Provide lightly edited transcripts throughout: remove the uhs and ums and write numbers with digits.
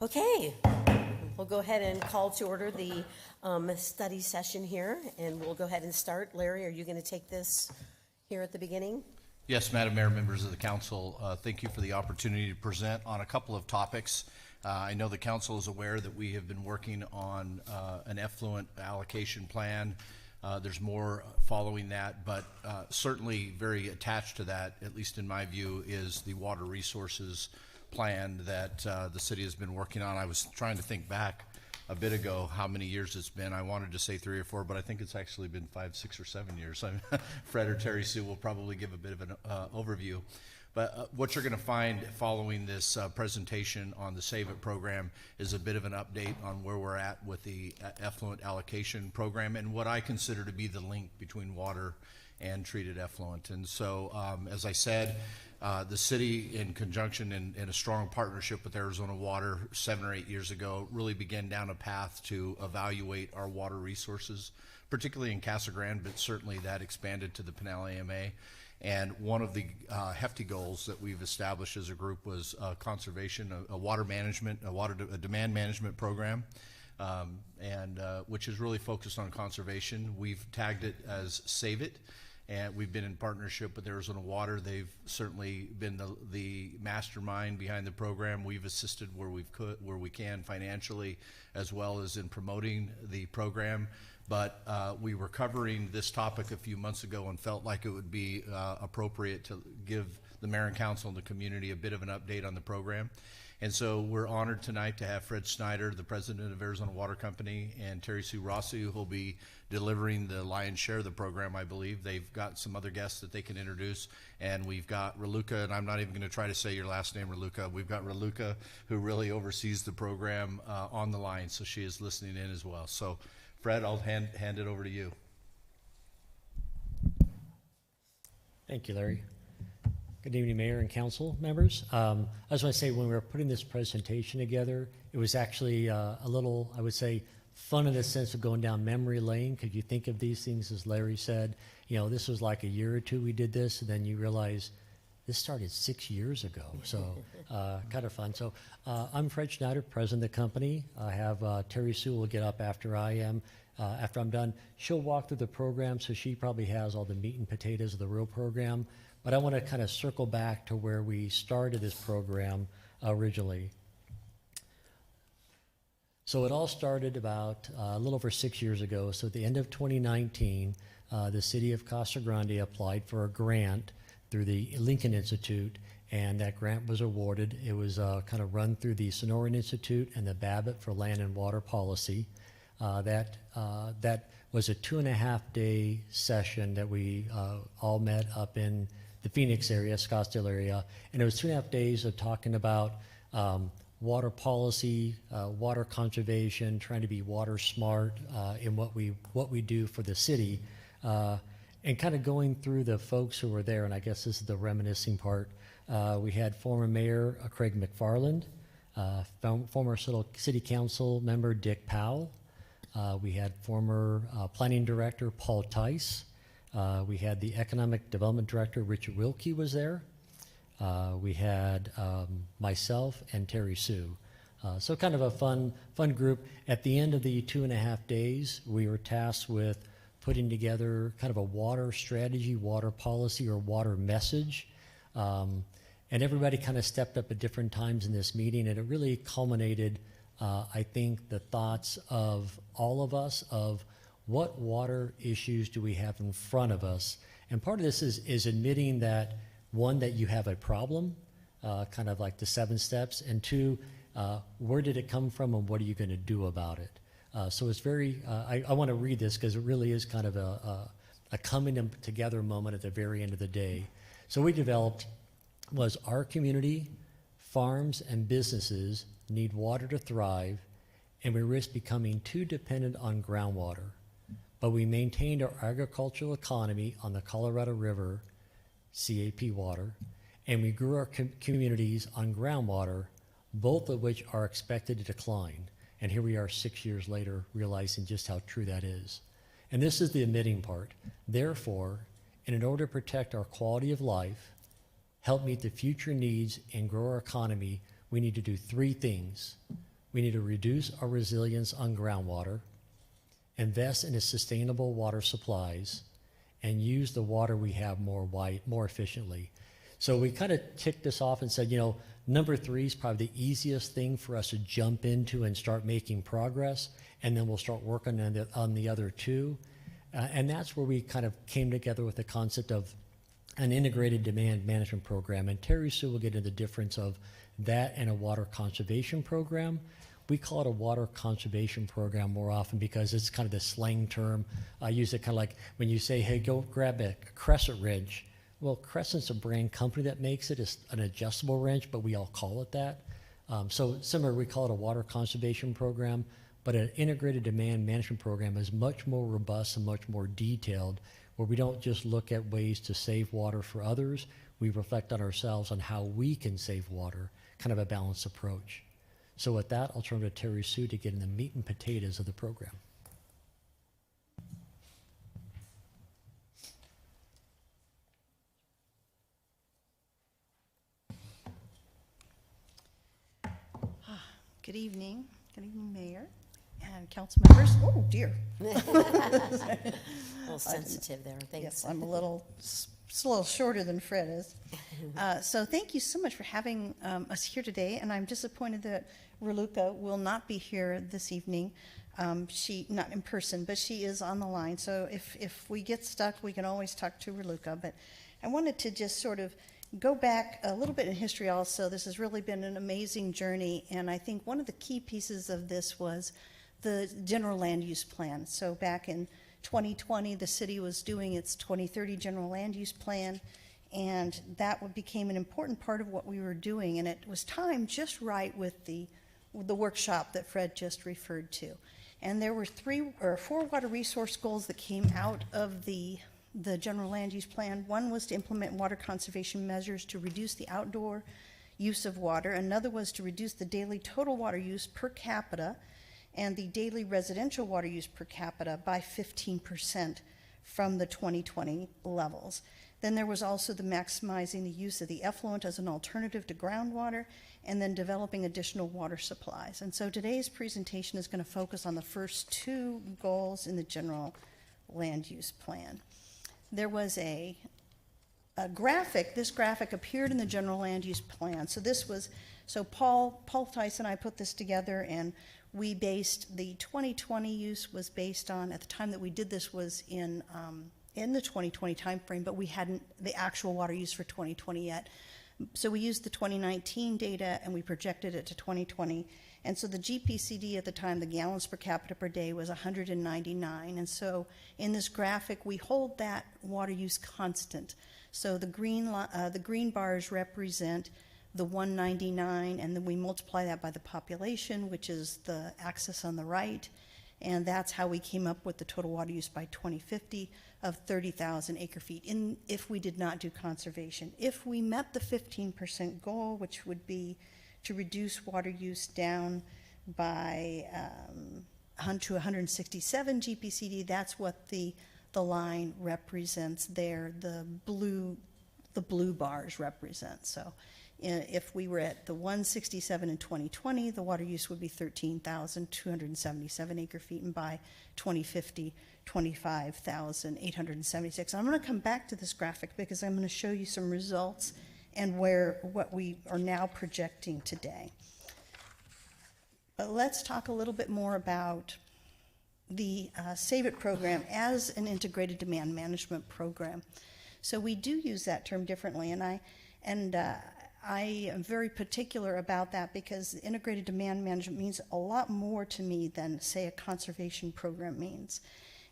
Okay, we'll go ahead and call to order the study session here, and we'll go ahead and start. Larry, are you going to take this here at the beginning? Yes, Madam Mayor, members of the council, thank you for the opportunity to present on a couple of topics. I know the council is aware that we have been working on an effluent allocation plan. There's more following that, but certainly very attached to that, at least in my view, is the water resources plan that the city has been working on. I was trying to think back a bit ago how many years it's been. I wanted to say 3 or 4, but I think it's actually been 5, 6, or 7 years. Fred or Terry Sue will probably give a bit of an overview. But what you're going to find following this presentation on the Save It program is a bit of an update on where we're at with the effluent allocation program and what I consider to be the link between water and treated effluent. And so, as I said, the city, in conjunction in a strong partnership with Arizona Water 7 or 8 years ago, really began down a path to evaluate our water resources, particularly in Casa Grande, but certainly that expanded to the Pinal AMA. And one of the hefty goals that we've established as a group was conservation, a water management, a demand management program, which is really focused on conservation. We've tagged it as Save It, and we've been in partnership with Arizona Water. They've certainly been the mastermind behind the program. We've assisted where we can financially, as well as in promoting the program. But we were covering this topic a few months ago and felt like it would be appropriate to give the mayor and council and the community a bit of an update on the program. And so we're honored tonight to have Fred Snyder, the president of Arizona Water Company, and Terry Sue Rossi, who will be delivering the lion's share of the program, I believe. They've got some other guests that they can introduce. And we've got Raluca, and I'm not even going to try to say your last name, Raluca. We've got Raluca, who really oversees the program, on the line, so she is listening in as well. So, Fred, I'll hand it over to you. Thank you, Larry. Good evening, Mayor and council members. I just want to say, when we were putting this presentation together, it was actually a little, I would say, fun in the sense of going down memory lane, because you think of these things, as Larry said, you know, this was like a year or two we did this, and then you realize this started 6 years ago, so kind of fun. So I'm Fred Schneider, president of the company. I have Terry Sue will get up after I am. After I'm done, she'll walk through the program, so she probably has all the meat and potatoes of the real program. But I want to kind of circle back to where we started this program originally. So it all started about a little over 6 years ago. So at the end of 2019, the city of Casa Grande applied for a grant through the Lincoln Institute, and that grant was awarded. It was kind of run through the Sonoran Institute and the Babbitt for Land and Water Policy. That was a 2.5-day session that we all met up in the Phoenix area, Scottsdale area, and it was 2.5 days of talking about water policy, water conservation, trying to be water smart in what we do for the city, and kind of going through the folks who were there. And I guess this is the reminiscing part. We had former Mayor Craig McFarland, former City Council member Dick Powell. We had former Planning Director Paul Tice. We had the Economic Development Director Richard Wilkie was there. We had myself and Terry Sue. So kind of a fun group. At the end of the 2.5 days, we were tasked with putting together kind of a water strategy, water policy, or water message. And everybody kind of stepped up at different times in this meeting, and it really culminated, I think, the thoughts of all of us of what water issues do we have in front of us. And part of this is admitting that, one, that you have a problem, kind of like the 7 steps, and 2, where did it come from and what are you going to do about it? So it's very, I want to read this because it really is kind of a coming together moment at the very end of the day. So we developed was our community, farms, and businesses need water to thrive, and we risk becoming too dependent on groundwater. But we maintained our agricultural economy on the Colorado River, CAP water, and we grew our communities on groundwater, both of which are expected to decline. And here we are 6 years later, realizing just how true that is. And this is the admitting part. Therefore, and in order to protect our quality of life, help meet the future needs, and grow our economy, we need to do 3 things. We need to reduce our reliance on groundwater, invest in sustainable water supplies, and use the water we have more efficiently. So we kind of ticked this off and said, number 3 is probably the easiest thing for us to jump into and start making progress, and then we'll start working on the other 2. And that's where we kind of came together with the concept of an integrated demand management program. And Terry Sue will get into the difference of that and a water conservation program. We call it a water conservation program more often because it's kind of the slang term. I use it kind of like when you say, hey, go grab a Crescent wrench. Well, Crescent's a brand company that makes it. It's an adjustable wrench, but we all call it that. So similar, we call it a water conservation program, but an integrated demand management program is much more robust and much more detailed, where we don't just look at ways to save water for others. We reflect on ourselves on how we can save water, kind of a balanced approach. So with that, I'll turn to Terry Sue to get in the meat and potatoes of the program. Good evening. Good evening, Mayor and council members. Oh, dear. A little sensitive there, thanks. Yes, I'm a little shorter than Fred is. So thank you so much for having us here today, and I'm disappointed that Raluca will not be here this evening. She, not in person, but she is on the line. So if we get stuck, we can always talk to Raluca. But I wanted to just sort of go back a little bit in history also. This has really been an amazing journey, and I think one of the key pieces of this was the general land use plan. So back in 2020, the city was doing its 2030 general land use plan, and that became an important part of what we were doing, and it was timed just right with the workshop that Fred just referred to. And there were 4 water resource goals that came out of the general land use plan. One was to implement water conservation measures to reduce the outdoor use of water. Another was to reduce the daily total water use per capita and the daily residential water use per capita by 15% from the 2020 levels. Then there was also the maximizing the use of the effluent as an alternative to groundwater, and then developing additional water supplies. And so today's presentation is going to focus on the first 2 goals in the general land use plan. There was a graphic. This graphic appeared in the general land use plan. So Paul Tice and I put this together, and we based the 2020 use was based on, at the time that we did this was in the 2020 timeframe, but we hadn't the actual water use for 2020 yet. So we used the 2019 data and we projected it to 2020. And so the GPCD at the time, the gallons per capita per day, was 199. And so in this graphic, we hold that water use constant. So the green bars represent the 199, and then we multiply that by the population, which is the axis on the right. And that's how we came up with the total water use by 2050 of 30,000 acre feet if we did not do conservation. If we met the 15% goal, which would be to reduce water use down by to 167 GPCD, that's what the line represents there. The blue bars represent. So if we were at the 167 in 2020, the water use would be 13,277 acre feet, and by 2050, 25,876. I'm going to come back to this graphic because I'm going to show you some results and what we are now projecting today. But let's talk a little bit more about the Save It program as an integrated demand management program. So we do use that term differently, and I am very particular about that because integrated demand management means a lot more to me than, say, a conservation program means.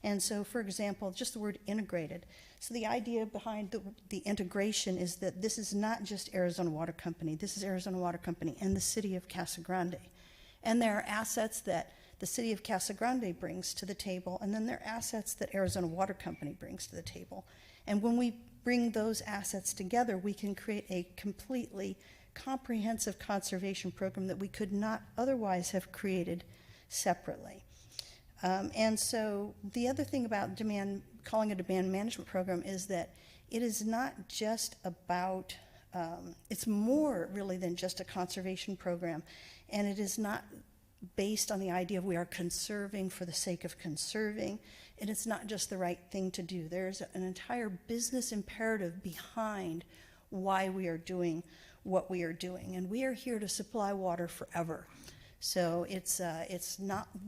And so, for example, just the word integrated. So the idea behind the integration is that this is not just Arizona Water Company. This is Arizona Water Company and the city of Casa Grande. And there are assets that the city of Casa Grande brings to the table, and then there are assets that Arizona Water Company brings to the table. And when we bring those assets together, we can create a completely comprehensive conservation program that we could not otherwise have created separately. And so the other thing about calling a demand management program is that it is not just about, it's more really than just a conservation program. And it is not based on the idea of we are conserving for the sake of conserving, and it's not just the right thing to do. There's an entire business imperative behind why we are doing what we are doing, and we are here to supply water forever. So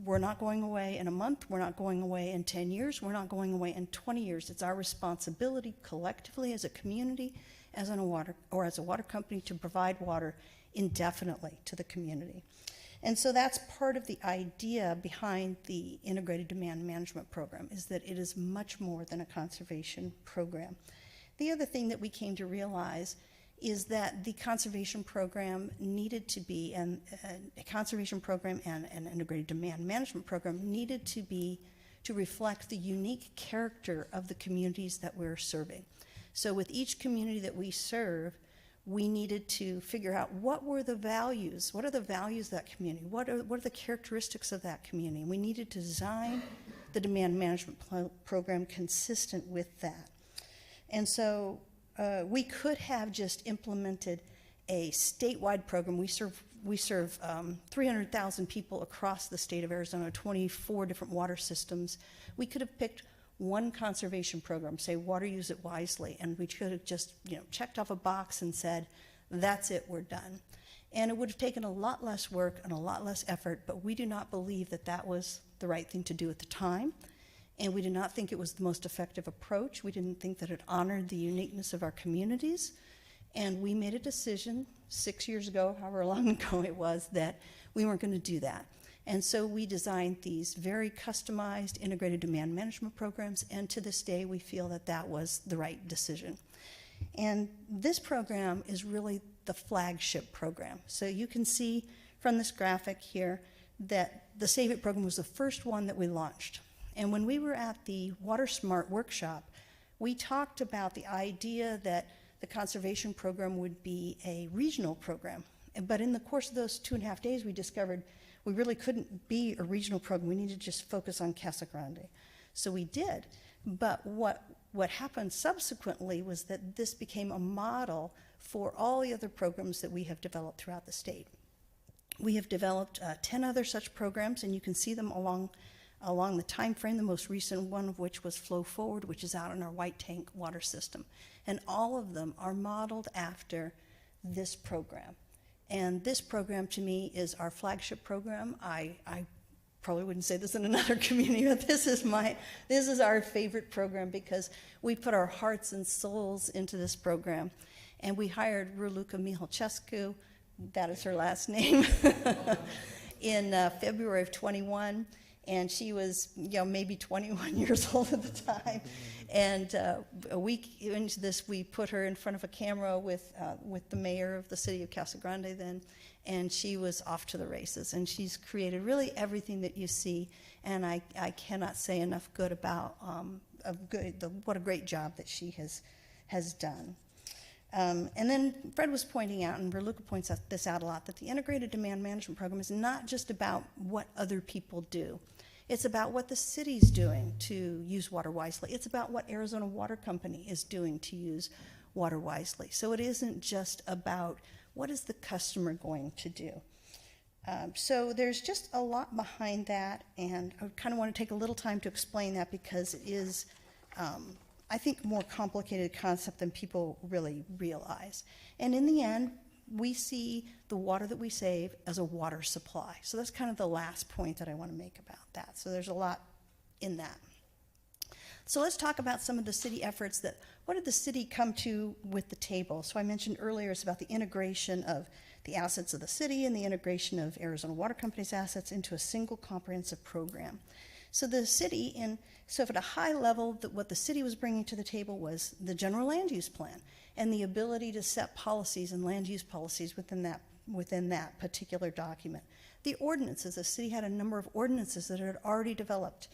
we're not going away in a month, we're not going away in 10 years, we're not going away in 20 years. It's our responsibility collectively as a community, as a water company, to provide water indefinitely to the community. And so that's part of the idea behind the Integrated Demand Management Program, is that it is much more than a conservation program. The other thing that we came to realize is that the conservation program needed to be, and a conservation program and an integrated demand management program needed to be, to reflect the unique character of the communities that we're serving. So with each community that we serve, we needed to figure out what were the values, what are the values of that community, what are the characteristics of that community. And we needed to design the demand management program consistent with that. And so we could have just implemented a statewide program. We serve 300,000 people across the state of Arizona, 24 different water systems. We could have picked one conservation program, say water use it wisely, and we could have just checked off a box and said, that's it, we're done. And it would have taken a lot less work and a lot less effort, but we do not believe that that was the right thing to do at the time. And we did not think it was the most effective approach. We didn't think that it honored the uniqueness of our communities. And we made a decision 6 years ago, however long ago it was, that we weren't going to do that. And so we designed these very customized integrated demand management programs, and to this day we feel that that was the right decision. And this program is really the flagship program. So you can see from this graphic here that the Save It program was the first one that we launched. And when we were at the Water Smart workshop, we talked about the idea that the conservation program would be a regional program. But in the course of those 2.5 days, we discovered we really couldn't be a regional program. We needed to just focus on Casa Grande. So we did. But what happened subsequently was that this became a model for all the other programs that we have developed throughout the state. We have developed 10 other such programs, and you can see them along the time frame, the most recent one of which was Flow Forward, which is out in our White Tank water system. And all of them are modeled after this program. And this program, to me, is our flagship program. I probably wouldn't say this in another community, but this is our favorite program because we put our hearts and souls into this program. And we hired Raluca Mihalcescu, that is her last name, in February of 21. And she was, maybe 21 years old at the time. And a week into this, we put her in front of a camera with the mayor of the city of Casa Grande then, and she was off to the races. And she's created really everything that you see, and I cannot say enough good about what a great job that she has done. And then Fred was pointing out, and Raluca points this out a lot, that the Integrated Demand Management Program is not just about what other people do. It's about what the city's doing to use water wisely. It's about what Arizona Water Company is doing to use water wisely. So it isn't just about what is the customer going to do. So there's just a lot behind that, and I kind of want to take a little time to explain that because it is, I think, more complicated concept than people really realize. And in the end, we see the water that we save as a water supply. So that's kind of the last point that I want to make about that. So there's a lot in that. So let's talk about some of the city efforts what did the city come to with the table? So I mentioned earlier it's about the integration of the assets of the city and the integration of Arizona Water Company's assets into a single comprehensive program. So the city, so at a high level, what the city was bringing to the table was the general land use plan and the ability to set policies and land use policies within that particular document. The ordinances, the city had a number of ordinances that had already developed.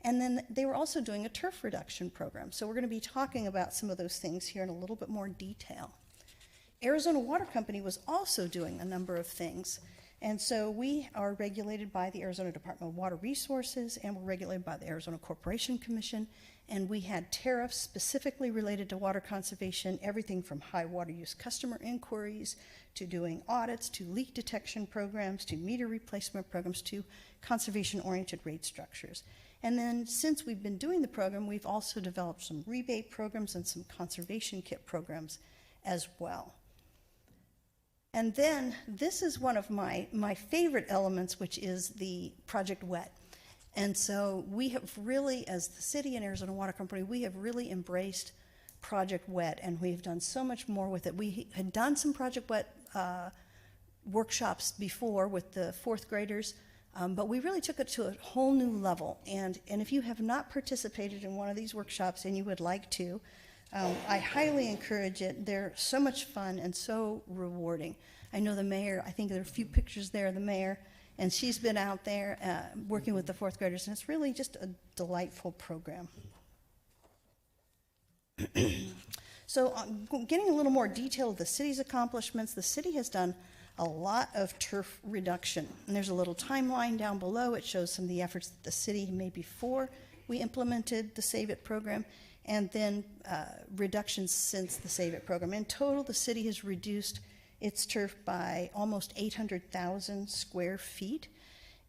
And then they were also doing a turf reduction program. So we're going to be talking about some of those things here in a little bit more detail. Arizona Water Company was also doing a number of things. And so we are regulated by the Arizona Department of Water Resources, and we're regulated by the Arizona Corporation Commission. And we had tariffs specifically related to water conservation, everything from high water use customer inquiries, to doing audits, to leak detection programs, to meter replacement programs, to conservation-oriented rate structures. And then since we've been doing the program, we've also developed some rebate programs and some conservation kit programs as well. And then this is one of my favorite elements, which is the Project WET. And so we have really, as the city and Arizona Water Company, we have really embraced Project WET, and we've done so much more with it. We had done some Project WET workshops before with the fourth graders, but we really took it to a whole new level. And if you have not participated in one of these workshops and you would like to, I highly encourage it. They're so much fun and so rewarding. I know the mayor, I think there are a few pictures there of the mayor, and she's been out there working with the fourth graders, and it's really just a delightful program. So getting a little more detail of the city's accomplishments, the city has done a lot of turf reduction. And there's a little timeline down below. It shows some of the efforts that the city made before we implemented the Save It program, and then reductions since the Save It program. In total, the city has reduced its turf by almost 800,000 square feet.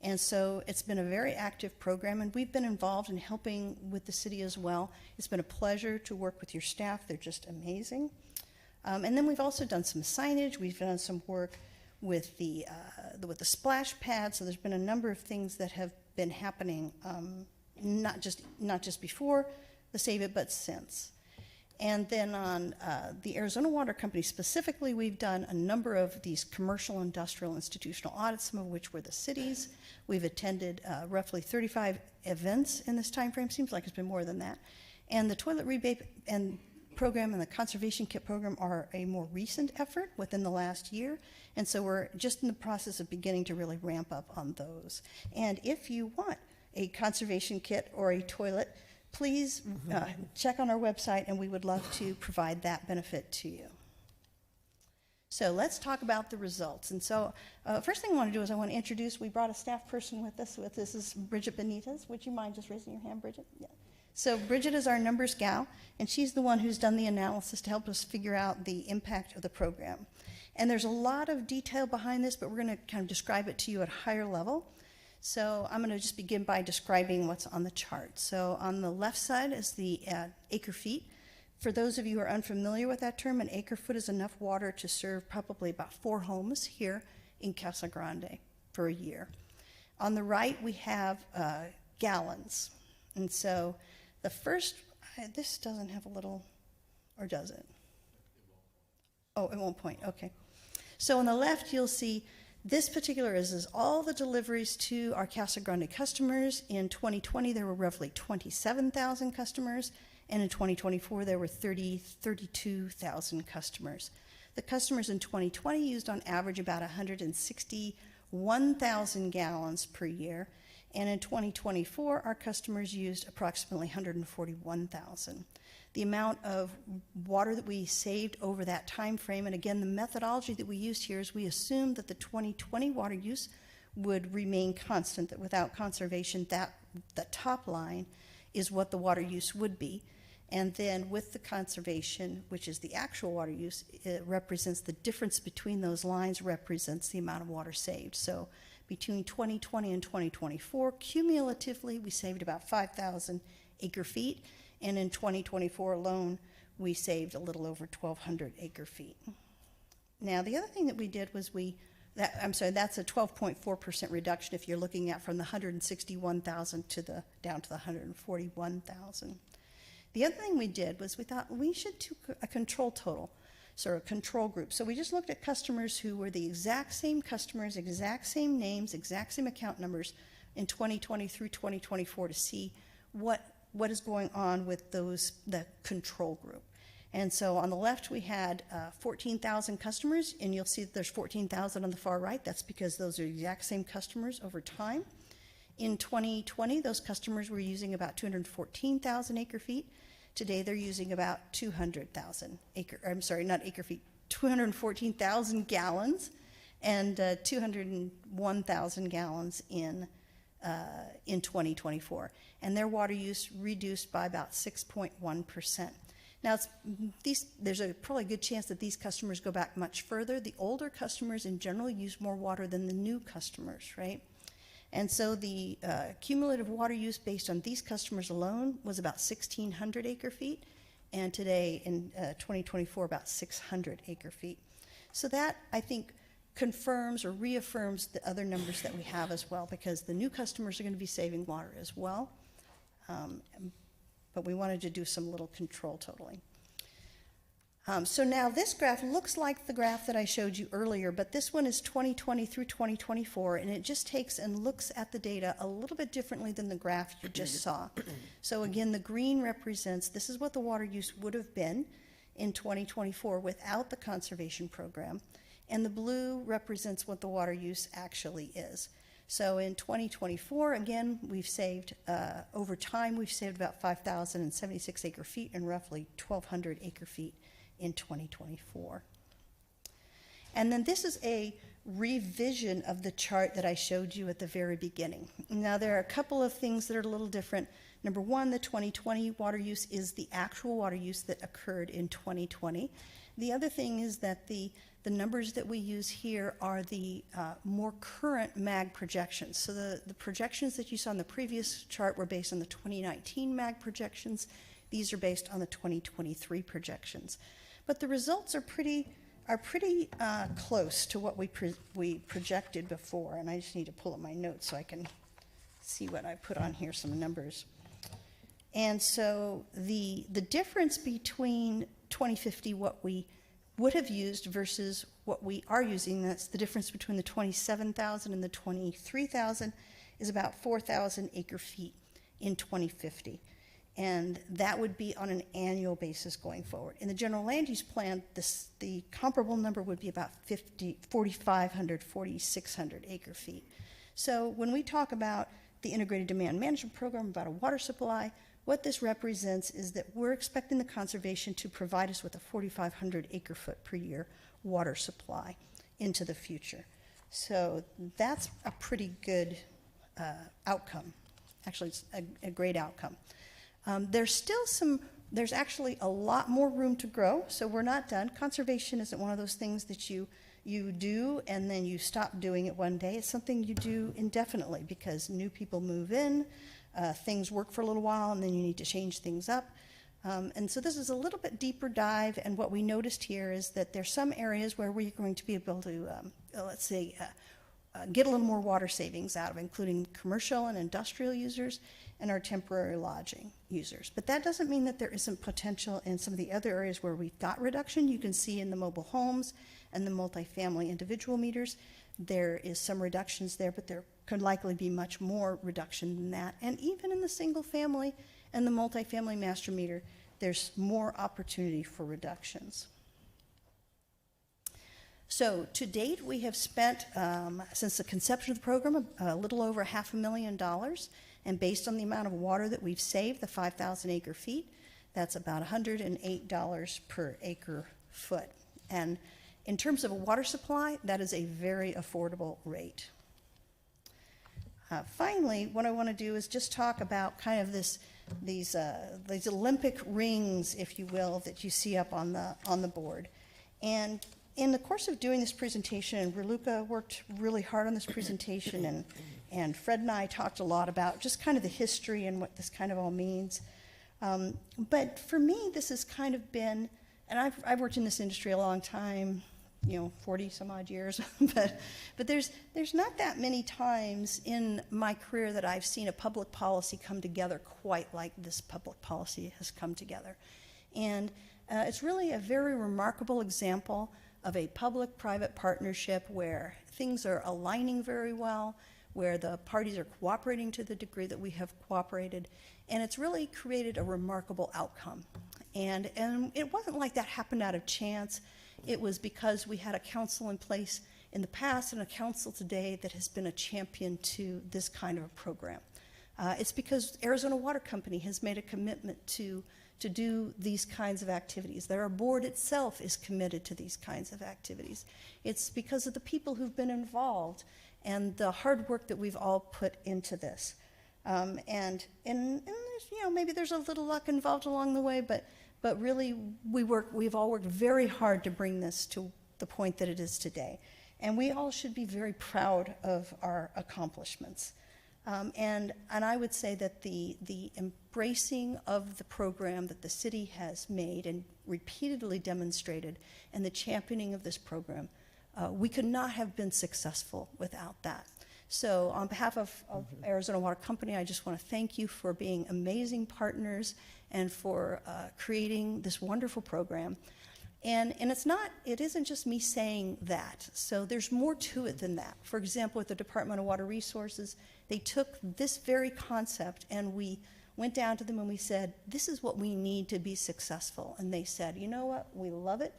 And so it's been a very active program, and we've been involved in helping with the city as well. It's been a pleasure to work with your staff. They're just amazing. And then we've also done some signage. We've done some work with the splash pad. So there's been a number of things that have been happening, not just before the Save It, but since. And then on the Arizona Water Company specifically, we've done a number of these commercial, industrial, institutional audits, some of which were the cities. We've attended roughly 35 events in this time frame. Seems like it's been more than that. And the toilet rebate and program and the conservation kit program are a more recent effort within the last year. And so we're just in the process of beginning to really ramp up on those. And if you want a conservation kit or a toilet, please check on our website, and we would love to provide that benefit to you. So let's talk about the results. And so first thing I want to do is I want to introduce, we brought a staff person with us. This is Bridget Benitez. Would you mind just raising your hand, Bridget? Yeah. So Bridget is our numbers gal, and she's the one who's done the analysis to help us figure out the impact of the program. And there's a lot of detail behind this, but we're going to kind of describe it to you at a higher level. So I'm going to just begin by describing what's on the chart. So on the left side is the acre feet. For those of you who are unfamiliar with that term, an acre foot is enough water to serve probably about 4 homes here in Casa Grande for a year. On the right, we have gallons. And so the first, this doesn't have a little, or does it? Oh, it won't point, okay. So on the left, you'll see this particular is all the deliveries to our Casa Grande customers. In 2020, there were roughly 27,000 customers, and in 2024, there were 32,000 customers. The customers in 2020 used on average about 161,000 gallons per year, and in 2024, our customers used approximately 141,000. The amount of water that we saved over that time frame, and again, the methodology that we used here is we assumed that the 2020 water use would remain constant, that without conservation, that the top line is what the water use would be. And then with the conservation, which is the actual water use, it represents the difference between those lines, represents the amount of water saved. So between 2020 and 2024, cumulatively, we saved about 5,000 acre feet. And in 2024 alone, we saved a little over 1,200 acre feet. Now, the other thing that we did was that's a 12.4% reduction if you're looking at from the 161,000 down to the 141,000. The other thing we did was we thought we should do a control total, so a control group. So we just looked at customers who were the exact same customers, exact same names, exact same account numbers in 2020 through 2024 to see what is going on with the control group. And so on the left, we had 14,000 customers, and you'll see that there's 14,000 on the far right. That's because those are the exact same customers over time. In 2020, those customers were using about 214,000 acre feet. Today, they're using about 214,000 gallons. and 201,000 gallons in 2024. And their water use reduced by about 6.1%. Now, there's a probably good chance that these customers go back much further. The older customers in general use more water than the new customers, right? And so the cumulative water use based on these customers alone was about 1,600 acre-feet, and today in 2024, about 600 acre-feet. So that, I think, confirms or reaffirms the other numbers that we have as well, because the new customers are going to be saving water as well. But we wanted to do some little control totaling. So now this graph looks like the graph that I showed you earlier, but this one is 2020 through 2024, and it just takes and looks at the data a little bit differently than the graph you just saw. So again, the green represents, this is what the water use would have been in 2024 without the conservation program, and the blue represents what the water use actually is. So in 2024, again, we've saved, over time, we've saved about 5,076 acre-feet and roughly 1,200 acre-feet in 2024. And then this is a revision of the chart that I showed you at the very beginning. Now, there are a couple of things that are a little different. Number one, the 2020 water use is the actual water use that occurred in 2020. The other thing is that the numbers that we use here are the more current MAG projections. So the projections that you saw in the previous chart were based on the 2019 MAG projections. These are based on the 2023 projections. But the results are pretty close to what we projected before. And I just need to pull up my notes so I can see what I put on here, some numbers. And so the difference between 2050, what we would have used versus what we are using, that's the difference between the 27,000 and the 23,000, is about 4,000 acre-feet in 2050. And that would be on an annual basis going forward. In the general land use plan, the comparable number would be about 4,500, 4,600 acre-feet. So when we talk about the integrated demand management program, about a water supply, what this represents is that we're expecting the conservation to provide us with a 4,500 acre-foot per year water supply into the future. So that's a pretty good outcome. Actually, it's a great outcome. There's actually a lot more room to grow, so we're not done. Conservation isn't one of those things that you do and then you stop doing it one day. It's something you do indefinitely because new people move in, things work for a little while, and then you need to change things up. And so this is a little bit deeper dive, and what we noticed here is that there's some areas where we're going to be able to, let's say, get a little more water savings out of, including commercial and industrial users and our temporary lodging users. But that doesn't mean that there isn't potential in some of the other areas where we've got reduction. You can see in the mobile homes and the multifamily individual meters, there is some reductions there, but there could likely be much more reduction than that. And even in the single family and the multifamily master meter, there's more opportunity for reductions. So to date, we have spent, since the conception of the program, a little over $500,000. And based on the amount of water that we've saved, the 5,000 acre-feet, that's about $108 per acre foot. And in terms of a water supply, that is a very affordable rate. Finally, what I want to do is just talk about kind of these Olympic rings, if you will, that you see up on the board. And in the course of doing this presentation, and Raluca worked really hard on this presentation, and Fred and I talked a lot about just kind of the history and what this kind of all means. But for me, this has kind of been, and I've worked in this industry a long time, 40 some odd years, but there's not that many times in my career that I've seen a public policy come together quite like this public policy has come together. And it's really a very remarkable example of a public-private partnership where things are aligning very well, where the parties are cooperating to the degree that we have cooperated, and it's really created a remarkable outcome. And it wasn't like that happened out of chance. It was because we had a council in place in the past and a council today that has been a champion to this kind of a program. It's because Arizona Water Company has made a commitment to to do these kinds of activities, that our board itself is committed to these kinds of activities. It's because of the people who've been involved and the hard work that we've all put into this. And there's, you know, maybe there's a little luck involved along the way, but really we've all worked very hard to bring this to the point that it is today. And we all should be very proud of our accomplishments. And I would say that the embracing of the program that the city has made and repeatedly demonstrated, and the championing of this program, we could not have been successful without that. So on behalf of Arizona Water Company, I just want to thank you for being amazing partners and for creating this wonderful program. And it isn't just me saying that. So there's more to it than that. For example, with the Department of Water Resources, they took this very concept and we went down to them and we said, this is what we need to be successful. And they said, you know what, we love it,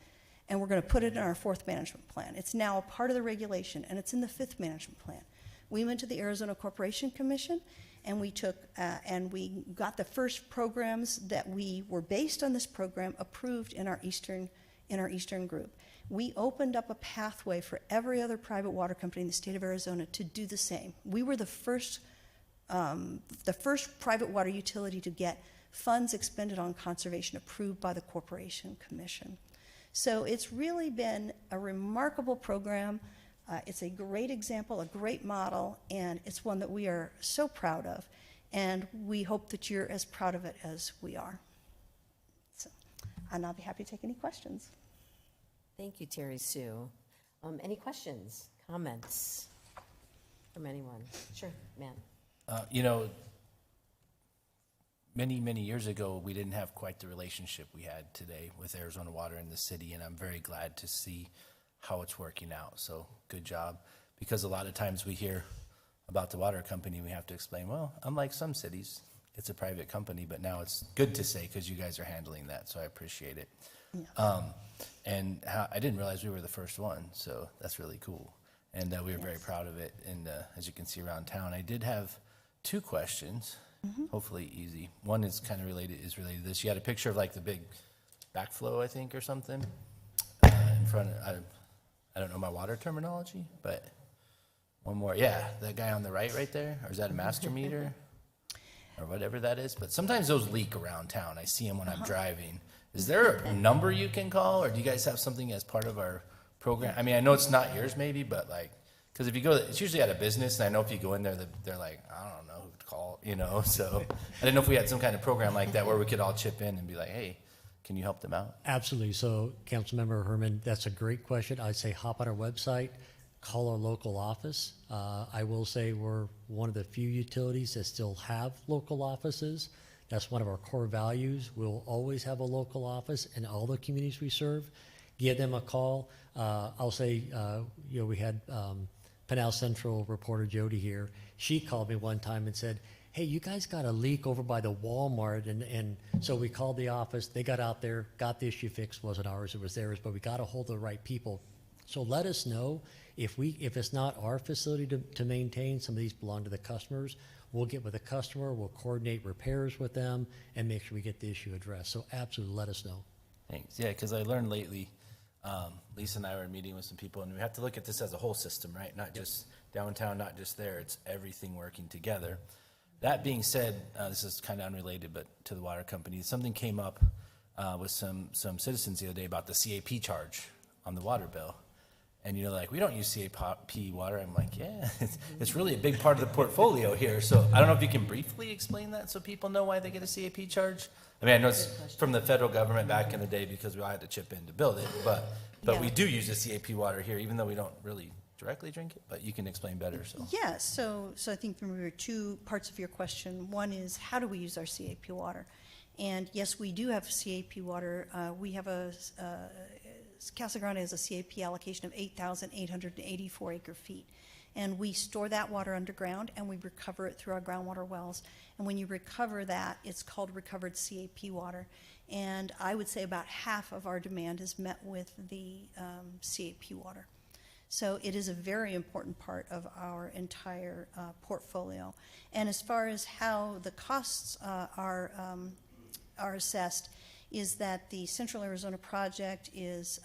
and we're going to put it in our 4th management plan. It's now a part of the regulation, and it's in the 5th management plan. We went to the Arizona Corporation Commission, and we got the first programs that we were based on this program approved in our Eastern group. We opened up a pathway for every other private water company in the state of Arizona to do the same. We were the first private water utility to get funds expended on conservation approved by the Corporation Commission. So it's really been a remarkable program. It's a great example, a great model, and it's one that we are so proud of. And we hope that you're as proud of it as we are. So, and I'll be happy to take any questions. Thank you, Terry Sue. Any questions, comments from anyone? Sure, man. You know, many years ago, we didn't have quite the relationship we had today with Arizona Water and the city, and I'm very glad to see how it's working out. So good job, because a lot of times we hear about the water company, we have to explain, well, unlike some cities, it's a private company, but now it's good to say because you guys are handling that, so I appreciate it. Yeah. I didn't realize we were the first one, so that's really cool. And we were very proud of it. And as you can see around town, I did have 2 questions, hopefully easy. One is kind of related to this. You had a picture of like the big backflow, I think, or something in front of, I don't know my water terminology, but one more. Yeah, that guy on the right there, or is that a master meter or whatever that is? But sometimes those leak around town. I see them when I'm driving. Is there a number you can call, or do you guys have something as part of our program? I mean, I know it's not yours maybe, but like, because if you go, it's usually at a business, and I know if you go in there, they're like, I don't know who to call, you know? So I didn't know if we had some kind of program like that where we could all chip in and be like, hey, can you help them out? Absolutely. So, Councilmember Herman, that's a great question. I'd say hop on our website, call our local office. I will say we're one of the few utilities that still have local offices. That's one of our core values. We'll always have a local office in all the communities we serve. Give them a call. I'll say, we had Pinal Central reporter Jody here. She called me one time and said, hey, you guys got a leak over by the Walmart. And so we called the office. They got out there, got the issue fixed. Wasn't ours, it was theirs, but we got a hold of the right people. So let us know if it's not our facility to maintain. Some of these belong to the customers. We'll get with the customer, we'll coordinate repairs with them, and make sure we get the issue addressed. So absolutely let us know. Thanks. Yeah, because I learned lately, Lisa and I were meeting with some people, and we have to look at this as a whole system, right? Not just downtown, not just there. It's everything working together. That being said, this is kind of unrelated, but to the water company, something came up with some citizens the other day about the CAP charge on the water bill. And like, we don't use CAP water. I'm like, yeah, it's really a big part of the portfolio here. So I don't know if you can briefly explain that so people know why they get a CAP charge. I mean, I know it's from the federal government back in the day because we all had to chip in to build it, but we do use the CAP water here, even though we don't really directly drink it, but you can explain better. So yeah, so I think there were 2 parts of your question. One is, how do we use our CAP water? And yes, we do have CAP water. We have Casa Grande has a CAP allocation of 8,884 acre feet. And we store that water underground and we recover it through our groundwater wells. And when you recover that, it's called recovered CAP water. And I would say about half of our demand is met with the CAP water. So it is a very important part of our entire portfolio. And as far as how the costs are are assessed is that the Central Arizona Project is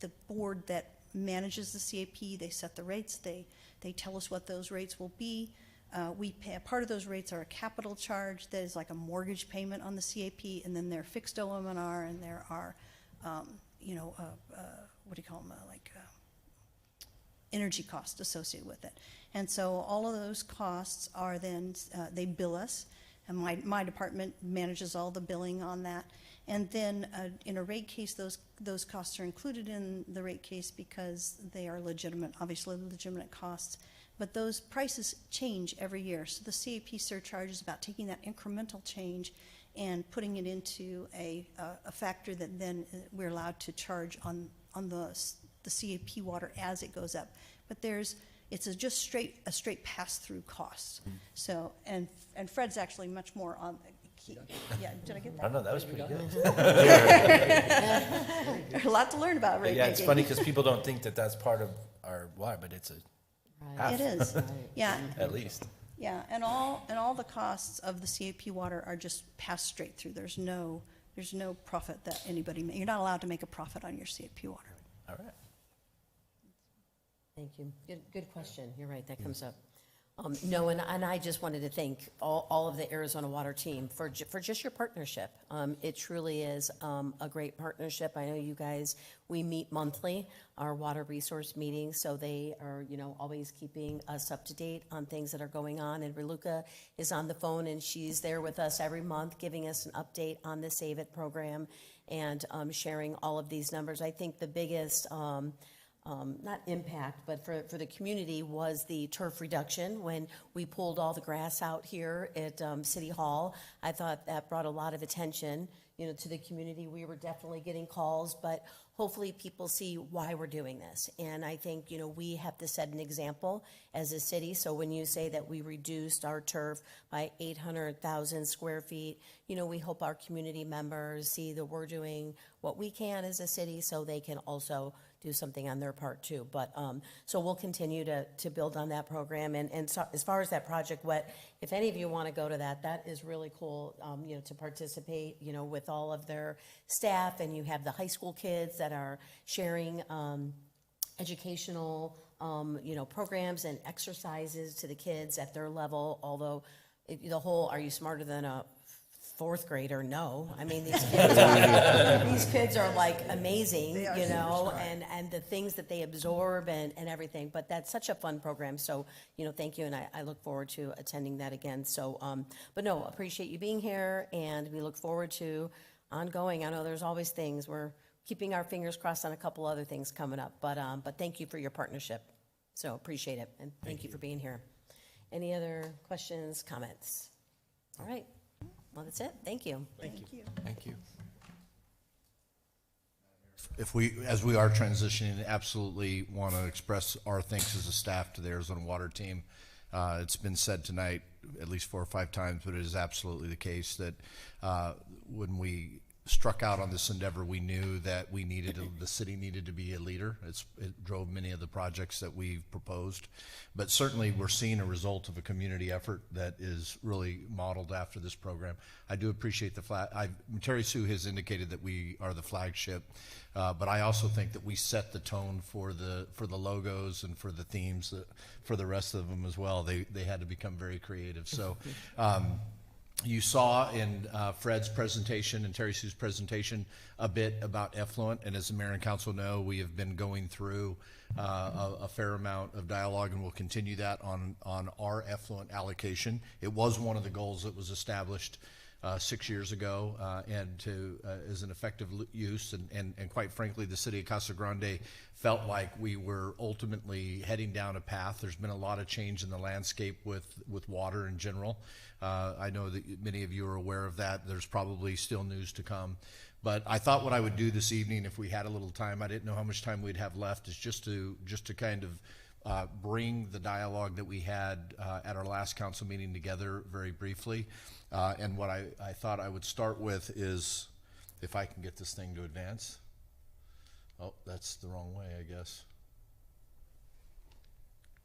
the board that manages the CAP. They set the rates. They tell us what those rates will be. We pay, part of those rates are a capital charge that is like a mortgage payment on the CAP, and then there are fixed OM&R, and there are, what do you call them, energy costs associated with it. And so all of those costs are then, they bill us, and my department manages all the billing on that. And then in a rate case, those costs are included in the rate case because they are legitimate, obviously legitimate costs. But those prices change every year. So the CAP surcharge is about taking that incremental change and putting it into a factor that then we're allowed to charge on the CAP water as it goes up. But it's a straight pass-through cost. So, and Fred's actually much more on, yeah, did I get I that? don't know, that was pretty good. There's a lot to learn about rate Yeah, making. it's funny because people don't think that that's part of our water, but it's half, It is, yeah, at least. yeah, and all the costs of the CAP water are just passed straight through. There's no profit that anybody, you're not allowed to make a profit on your CAP water. All right. Thank you. Good question. You're right, that comes up. No, and I just wanted to thank all of the Arizona Water team for just your partnership. It truly is a great partnership. I know you guys, we meet monthly, our water resource meetings, so they are, always keeping us up to date on things that are going on. And Reluca is on the phone, and she's there with us every month, giving us an update on the Save It program and sharing all of these numbers. I think the biggest not impact, but for the community was the turf reduction when we pulled all the grass out here at City Hall. I thought that brought a lot of attention, to the community. We were definitely getting calls, but hopefully people see why we're doing this. And I think, we have to set an example as a city. So when you say that we reduced our turf by 800,000 square feet, we hope our community members see that we're doing what we can as a city so they can also do something on their part too. But so we'll continue to build on that program. And so as far as that Project Wet, if any of you want to go to that is really cool, to participate, with all of their staff. And you have the high school kids that are sharing educational, programs and exercises to the kids at their level. Although the whole, are you smarter than a fourth grader? No. I mean, these kids are like amazing, and the things that they absorb and everything. But that's such a fun program. So, thank you. And I look forward to attending that again. So, but no, appreciate you being here, and we look forward to ongoing. I know there's always things. We're keeping our fingers crossed on a couple other things coming up. But thank you for your partnership. So appreciate it. And thank you for being here. Any other questions, comments? All right. Well, that's it. Thank you. Thank you. Thank you. As we are transitioning, absolutely want to express our thanks as a staff to the Arizona Water team. It's been said tonight at least 4 or 5 times, but it is absolutely the case that when we struck out on this endeavor, we knew that the city needed to be a leader. It drove many of the projects that we've proposed, but certainly we're seeing a result of a community effort that is really modeled after this program. I do appreciate the flag. Terry Sue has indicated that we are the flagship, but I also think that we set the tone for the logos and for the themes for the rest of them as well. They had to become very creative. So. You saw in Fred's presentation and Terry Sue's presentation a bit about effluent, and as the mayor and council know, we have been going through a fair amount of dialogue, and we'll continue that on our effluent allocation. It was one of the goals that was established 6 years ago, and as an effective use, and quite frankly, the city of Casa Grande felt like we were ultimately heading down a path. There's been a lot of change in the landscape with water in general. I know that many of you are aware of that. There's probably still news to come. But I thought what I would do this evening, if we had a little time, I didn't know how much time we'd have left, is just to kind of bring the dialogue that we had at our last council meeting together very briefly. And what I thought I would start with is, if I can get this thing to advance. Oh, that's the wrong way, I guess.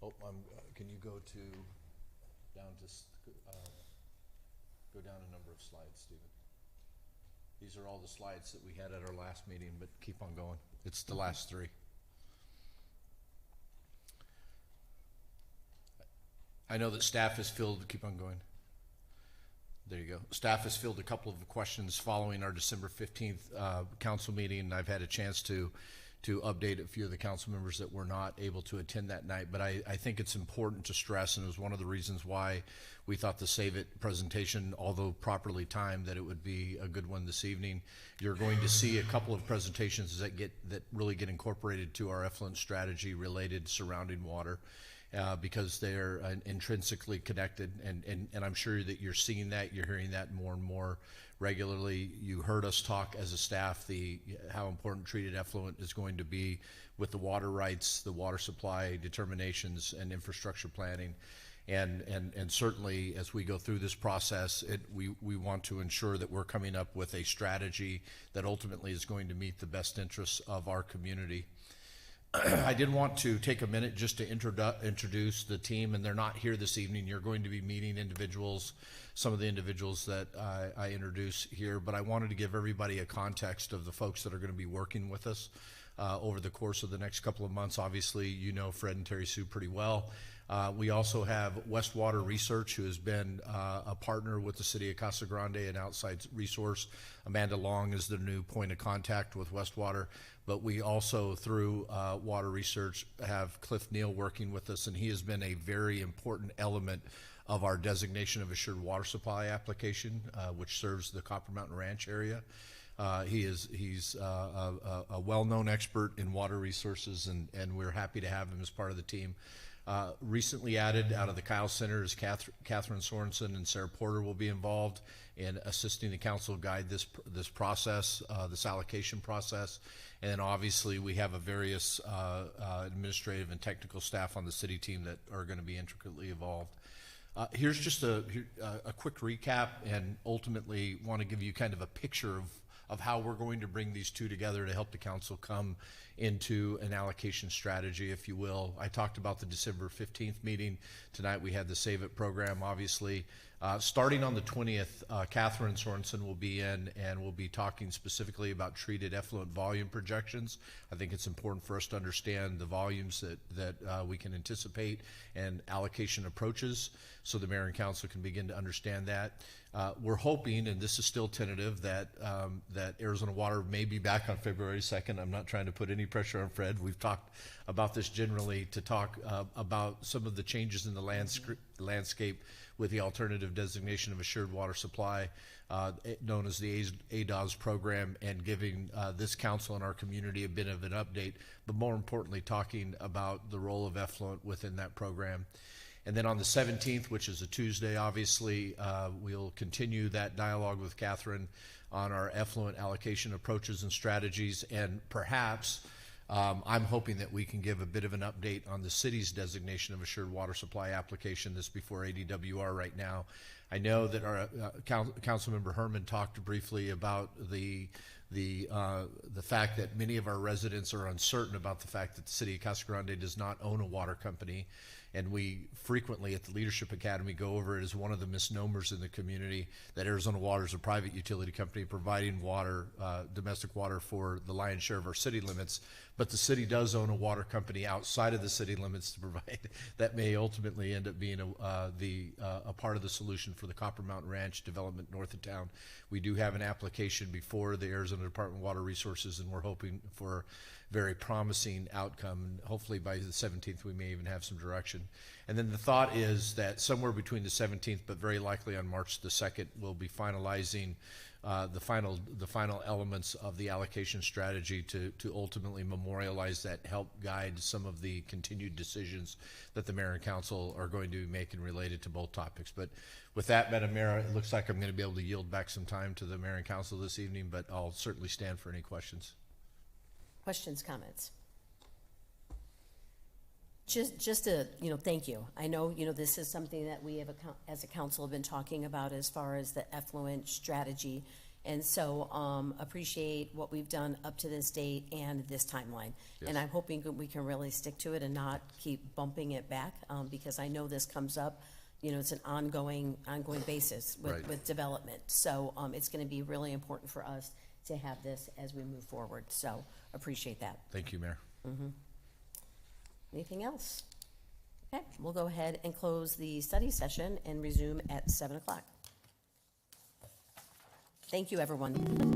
Oh, can you go down a number of slides, Stephen? These are all the slides that we had at our last meeting, but keep on going. It's the last three. I know that staff has filled, keep on going. There you go. Staff has filled a couple of questions following our December 15th council meeting, and I've had a chance to update a few of the council members that were not able to attend that night. But I think it's important to stress, and it was one of the reasons why we thought the Save It presentation, although properly timed, that it would be a good one this evening. You're going to see a couple of presentations that really get incorporated to our effluent strategy related surrounding water. Because they're intrinsically connected, and I'm sure that you're seeing that, you're hearing that more and more regularly. You heard us talk as a staff how important treated effluent is going to be with the water rights, the water supply determinations, and infrastructure planning. And certainly as we go through this process, we want to ensure that we're coming up with a strategy that ultimately is going to meet the best interests of our community. I did want to take a minute just to introduce the team, and they're not here this evening. You're going to be meeting individuals, some of the individuals that I introduce here, but I wanted to give everybody a context of the folks that are going to be working with us over the course of the next couple of months. Obviously, you know Fred and Terry Sue pretty well. We also have Westwater Research, who has been a partner with the City of Casa Grande, an outside resource. Amanda Long is the new point of contact with Westwater. But we also, through Water Research, have Cliff Neal working with us, and he has been a very important element of our designation of assured water supply application, which serves the Copper Mountain Ranch area. He's a well-known expert in water resources, and we're happy to have him as part of the team. Recently added out of the Kyle Center is Catherine Sorensen and Sarah Porter will be involved in assisting the council guide this process, this allocation process. And then obviously we have a various administrative and technical staff on the city team that are going to be intricately involved. Here's just a quick recap, and ultimately want to give you kind of a picture of how we're going to bring these two together to help the council come into an allocation strategy, if you will. I talked about the December 15th meeting. Tonight we had the Save It program, obviously. Starting on the 20th, Catherine Sorensen will be in, and we'll be talking specifically about treated effluent volume projections. I think it's important for us to understand the volumes that we can anticipate and allocation approaches, so the mayor and council can begin to understand that. We're hoping, and this is still tentative, that Arizona Water may be back on February 2nd. I'm not trying to put any pressure on Fred. We've talked about this generally to talk about some of the changes in the landscape with the alternative designation of assured water supply, known as the ADOS program, and giving this council and our community a bit of an update, but more importantly, talking about the role of effluent within that program. And then on the 17th, which is a Tuesday, obviously, we'll continue that dialogue with Catherine on our effluent allocation approaches and strategies, and perhaps I'm hoping that we can give a bit of an update on the city's designation of assured water supply application. This before ADWR right now. I know that our Councilmember Herman talked briefly about the fact that many of our residents are uncertain about the fact that the City of Casa Grande does not own a water company. And we frequently at the Leadership Academy go over it as one of the misnomers in the community, that Arizona Water is a private utility company providing water, domestic water, for the lion's share of our city limits. But the city does own a water company outside of the city limits to provide, that may ultimately end up being a part of the solution for the Copper Mountain Ranch development north of town. We do have an application before the Arizona Department of Water Resources, and we're hoping for very promising outcome. Hopefully by the 17th we may even have some direction. And then the thought is that somewhere between the 17th, but very likely on March the 2nd, we'll be finalizing the final elements of the allocation strategy to ultimately memorialize that, help guide some of the continued decisions that the mayor and council are going to be making related to both topics. But with that, Madam Mayor, it looks like I'm going to be able to yield back some time to the mayor and council this evening, but I'll certainly stand for any questions. Questions, comments? Just to, thank you. I know, this is something that we have as a council have been talking about as far as the effluent strategy. And so appreciate what we've done up to this date and this timeline. Yes. And I'm hoping we can really stick to it and not keep bumping it back, because I know this comes up, you know, it's an ongoing basis Right. with development. So it's going to be really important for us to have this as we move forward. So appreciate that. Thank you, Mayor. Anything else? Okay, we'll go ahead and close the study session and resume at 7 o'clock. Thank you, everyone.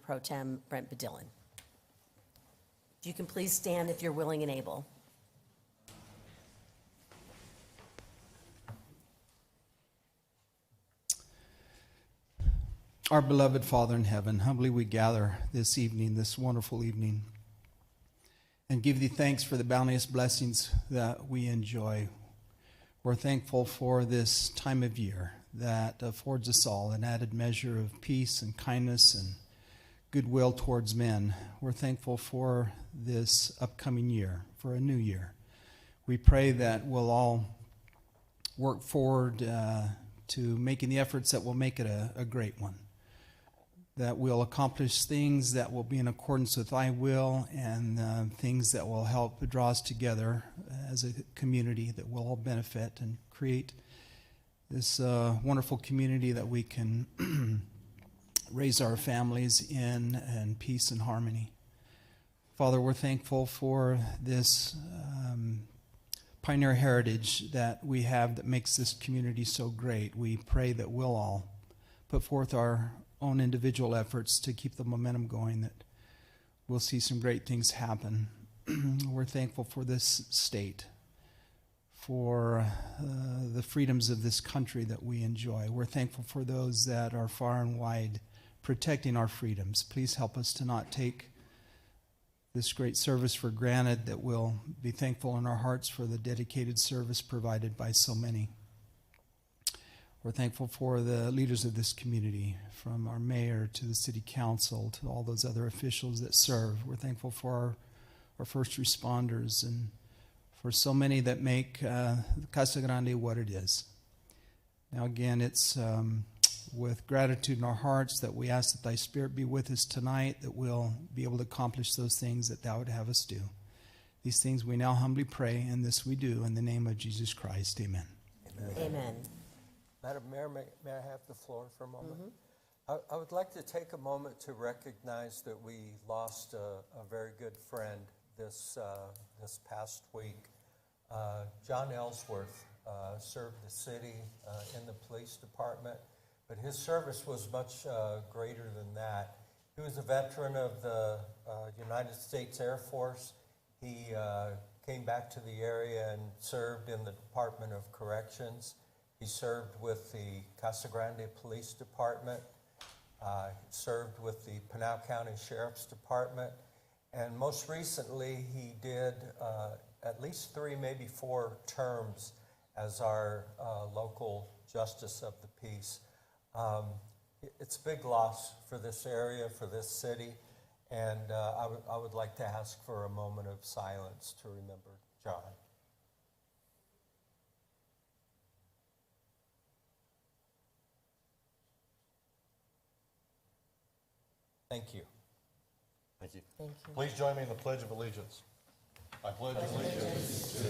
Pro Tem Brent Badillon. If you can please stand if you're willing and able. Our beloved Father in heaven, humbly we gather this evening, this wonderful evening, and give thee thanks for the bounteous blessings that we enjoy. We're thankful for this time of year that affords us all an added measure of peace and kindness and goodwill towards men. We're thankful for this upcoming year, for a new year. We pray that we'll all work forward to making the efforts that will make it a great one, that we'll accomplish things that will be in accordance with thy will and things that will help draw us together as a community that will all benefit and create this wonderful community that we can raise our families in peace and harmony. Father, we're thankful for this pioneer heritage that we have that makes this community so great. We pray that we'll all put forth our own individual efforts to keep the momentum going, that we'll see some great things happen. We're thankful for this state, for the freedoms of this country that we enjoy. We're thankful for those that are far and wide protecting our freedoms. Please help us to not take this great service for granted, that we'll be thankful in our hearts for the dedicated service provided by so many. We're thankful for the leaders of this community, from our mayor to the city council to all those other officials that serve. We're thankful for our first responders and for so many that make Casa Grande what it is. Now again, it's with gratitude in our hearts that we ask that thy Spirit be with us tonight, that we'll be able to accomplish those things that thou would have us do. These things we now humbly pray, and this we do in the name of Jesus Christ. Amen. Amen. Madam Mayor, may I have the floor for a moment? I would like to take a moment to recognize that we lost a very good friend this past week. John Ellsworth served the city in the police department, but his service was much greater than that. He was a veteran of the United States Air Force. He came back to the area and served in the Department of Corrections. He served with the Casa Grande Police Department, served with the Pinal County Sheriff's Department, and most recently he did at least 3, maybe 4 terms as our local Justice of the Peace. It's a big loss for this area, for this city, and I would like to ask for a moment of silence to remember John. Thank you. Thank you. Thank you. Please join me in the Pledge of Allegiance. I pledge allegiance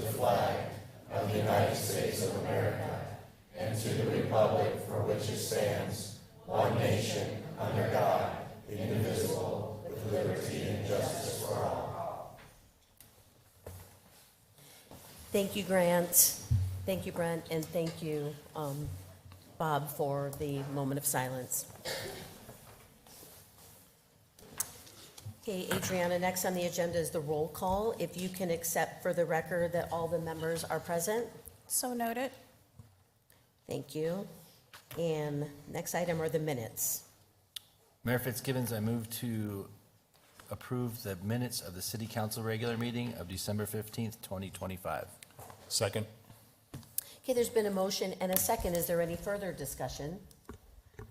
Thank you, Grant. Thank you, Brent, and thank you, Bob, for the moment of silence. Okay, Adriana, next on the agenda is the roll call. If you can accept for the record that all the members are present. So noted. Thank you. And next item are the minutes. Mayor Fitzgibbons, I move to approve the minutes of the City Council regular meeting of December 15th, 2025. Second. Okay, there's been a motion and a second. Is there any further discussion?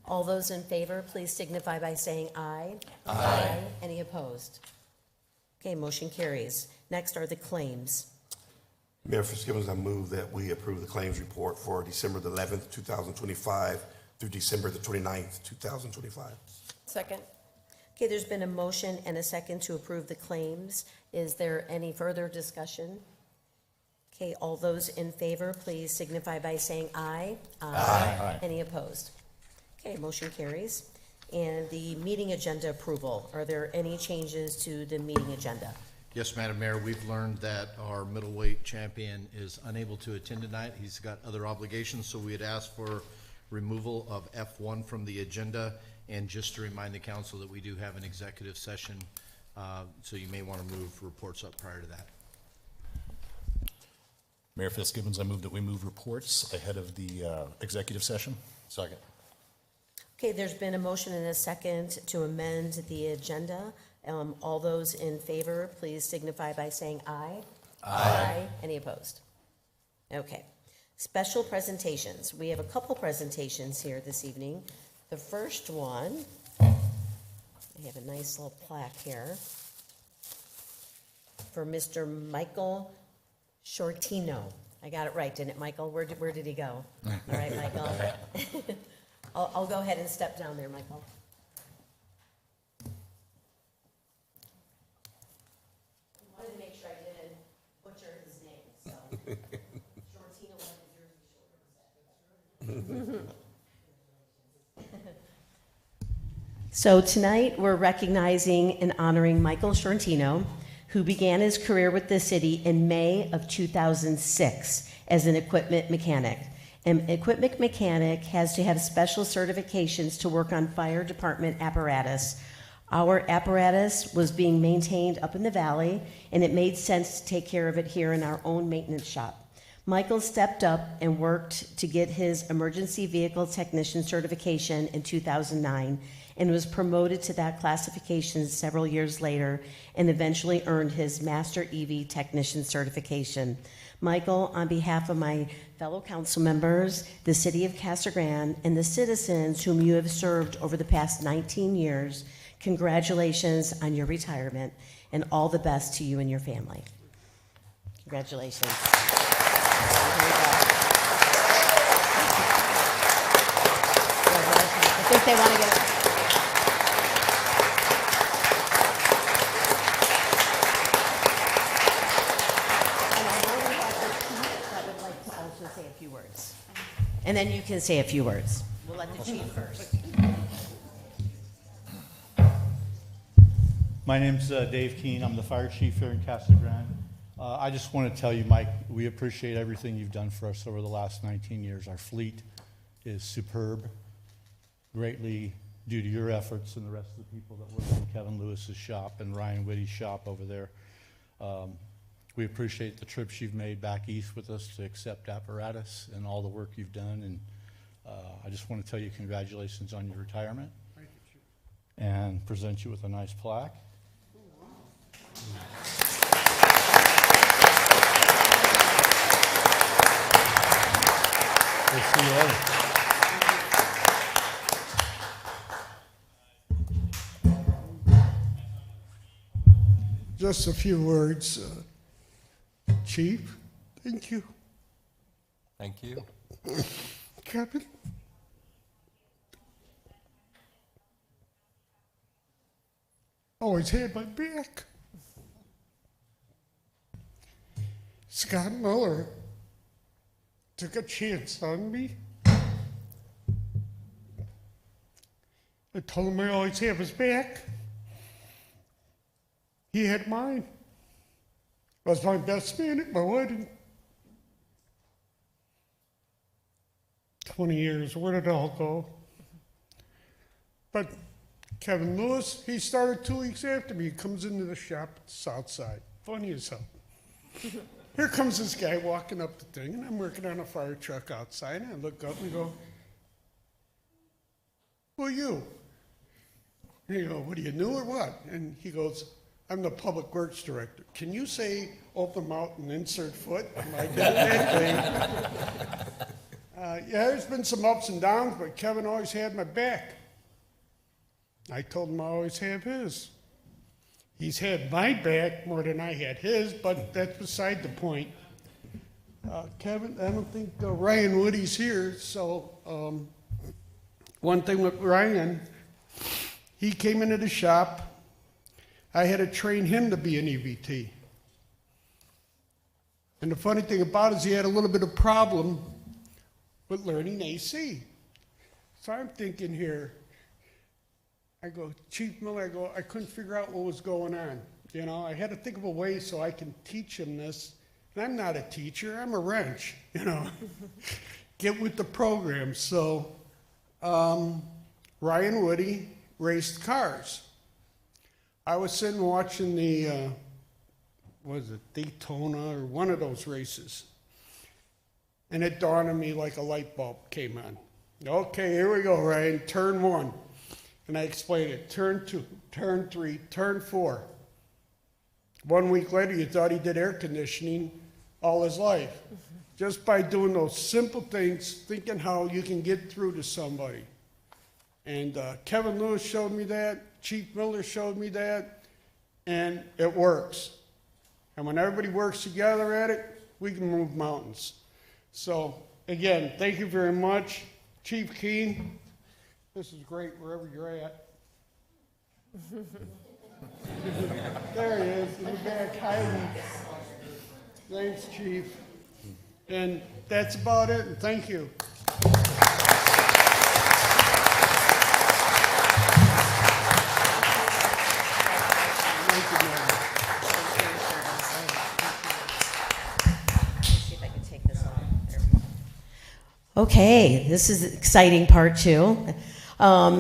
All those in favor, please signify by saying aye. Aye. Any opposed? Okay, motion carries. Next are the claims. Mayor Fitzgibbons, I move that we approve the claims report for December the 11th, 2025 through December the 29th, 2025. Second. Okay, there's been a motion and a second to approve the claims. Is there any further discussion? Okay, all those in favor, please signify by saying aye. Aye. Any opposed? Okay, motion carries. And the meeting agenda approval, are there any changes to the meeting agenda? Yes, Madam Mayor, we've learned that our middleweight champion is unable to attend tonight. He's got other obligations, so we had asked for removal of F1 from the agenda, and just to remind the council that we do have an executive session, so you may want to move reports up prior to that. Mayor Fitzgibbons, I move that we move reports ahead of the executive session. Second. Okay, there's been a motion and a second to amend the agenda. All those in favor, please signify by saying aye. Aye. Any opposed? Okay. Special presentations. We have a couple presentations here this evening. The first one, I have a nice little plaque here for Mr. Michael Shortino. I got it right, didn't it, Michael? Where did he go? All right, Michael. I'll go ahead and step down there, Michael. I wanted to make sure I didn't butcher his name, so. Shortino wanted yours to be shorter. So tonight, we're recognizing and honoring Michael Shortino, who began his career with the city in May of 2006 as an equipment mechanic. An equipment mechanic has to have special certifications to work on fire department apparatus. Our apparatus was being maintained up in the valley, and it made sense to take care of it here in our own maintenance shop. Michael stepped up and worked to get his emergency vehicle technician certification in 2009 and was promoted to that classification several years later and eventually earned his Master EV Technician certification. Michael, on behalf of my fellow council members, the City of Casa Grande, and the citizens whom you have served over the past 19 years, congratulations on your retirement and all the best to you and your family. Congratulations. I think they want to get it. Say a few words. And then you can say a few words. We'll let the chief first. My name's Dave Keene. I'm the fire chief here in Casa Grande. I just want to tell you, Mike, we appreciate everything you've done for us over the last 19 years. Our fleet is superb, greatly due to your efforts and the rest of the people that work in Kevin Lewis's shop and Ryan Whitty's shop over there. We appreciate the trips you've made back east with us to accept apparatus and all the work you've done. And I just want to tell you congratulations on your retirement. Thank you, Chief. And present you with a nice plaque. We'll see you later. Just a few words. Chief, thank you. Thank you. Kevin, always had my back. Scott Miller took a chance on me. I told him I always have his back. He had mine. Was my best man at my wedding. 20 years, where did it all go? But Kevin Lewis, he started 2 weeks after me. He comes into the shop at the south side. Funny as hell. Here comes this guy walking up the thing, and I'm working on a fire truck outside, and I look up and go, "Who are you?" And he goes, "What, are you new or what?" And he goes, "I'm the public works director. Can you say open mouth and insert foot?" I'm like, "That yeah, there's been some ups and downs, but Kevin always had my back. I told him I always have his. He's had my back more than I had his, but that's beside the point. Kevin, I don't think Ryan Woody's here, so one thing with Ryan, he came into the shop. I had to train him to be an EVT. And the funny thing about it is he had a little bit of problem with learning AC. So I'm thinking here, I go, Chief Miller, I couldn't figure out what was going on. You know, I had to think of a way so I can teach him this. And I'm not a teacher, I'm a wrench, you know. Get with the program. So Ryan Woody raced cars. I was sitting watching the, what was it, Daytona or one of those races. And it dawned on me like a light bulb came on. Okay, here we go, Ryan, turn 1. And I explained it, turn 2, turn 3, turn 4. 1 week later, you thought he did air conditioning all his life. Just by doing those simple things, thinking how you can get through to somebody. And Kevin Lewis showed me that, Chief Miller showed me that, and it works. And when everybody works together at it, we can move mountains. So, again, thank you very much. Chief Keen, this is great wherever you're at. There he is, in the back hiding. Thanks, Chief. And that's about it, and thank you. Okay, this is an exciting part 2.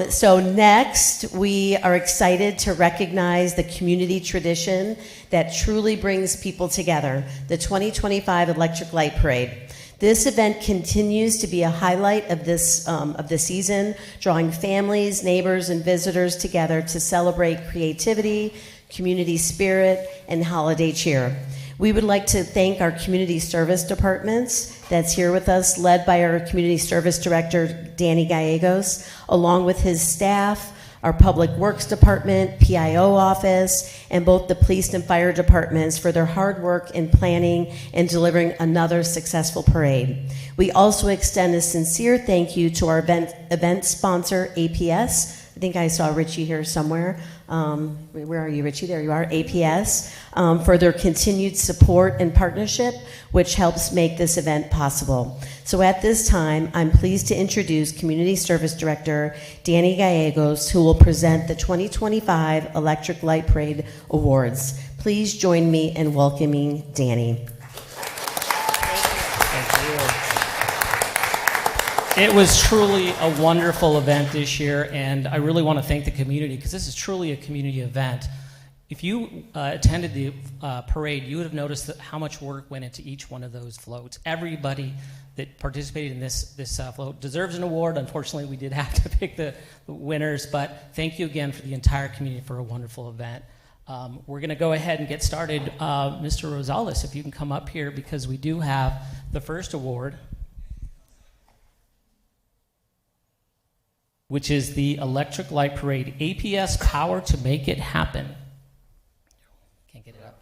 So next, we are excited to recognize the community tradition that truly brings people together, the 2025 Electric Light Parade. This event continues to be a highlight of the season, drawing families, neighbors, and visitors together to celebrate creativity, community spirit, and holiday cheer. We would like to thank our community service departments that's here with us, led by our community service director, Danny Gallegos, along with his staff, our public works department, PIO office, and both the police and fire departments for their hard work in planning and delivering another successful parade. We also extend a sincere thank you to our event sponsor, APS. I think I saw Richie here somewhere. Where are you, Richie? There you are, APS, for their continued support and partnership, which helps make this event possible. So at this time, I'm pleased to introduce Community Service Director Danny Gallegos, who will present the 2025 Electric Light Parade Awards. Please join me in welcoming Danny. It was truly a wonderful event this year, and I really want to thank the community because this is truly a community event. If you attended the parade, you would have noticed that how much work went into each one of those floats. Everybody that participated in this float deserves an award. Unfortunately, we did have to pick the winners, but thank you again for the entire community for a wonderful event. We're going to go ahead and get started. Mr. Rosales, if you can come up here because we do have the first award, which is the Electric Light Parade, APS Power to Make It Happen. Can't get it up.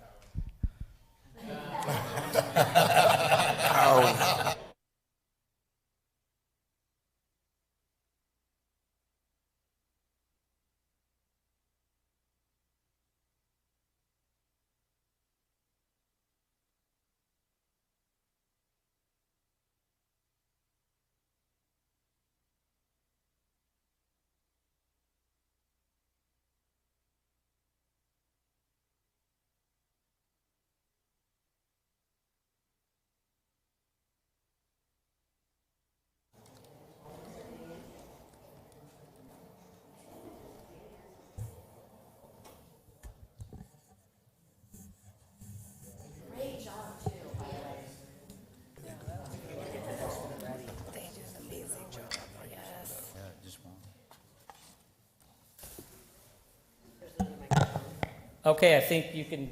Okay, I think you can.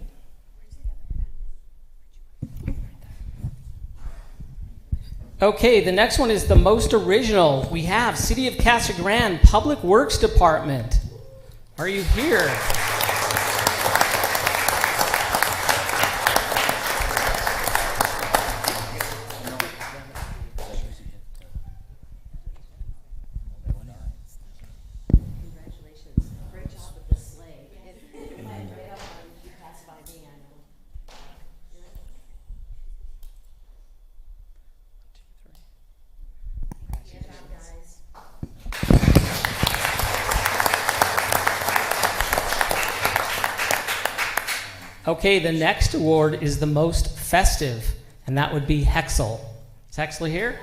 Okay, the next one is the most original. We have City of Casa Grande Public Works Department. Are you here? Okay, the next award is the most festive, and that would be Hexel. Is Hexel here?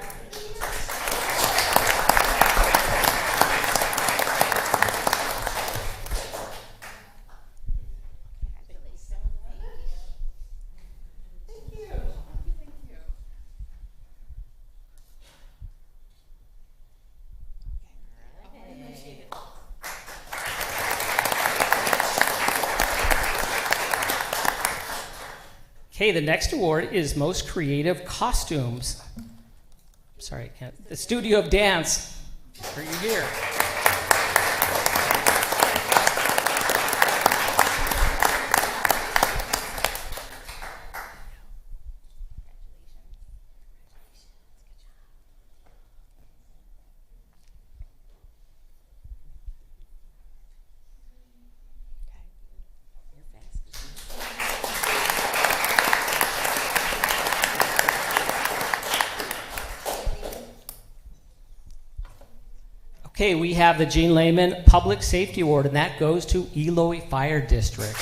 Okay, the next award is Most Creative Costumes. Sorry, I can't. The Studio of Dance. Are you here? Okay, we have the Gene Lehman Public Safety Award, and that goes to Eloy Fire District.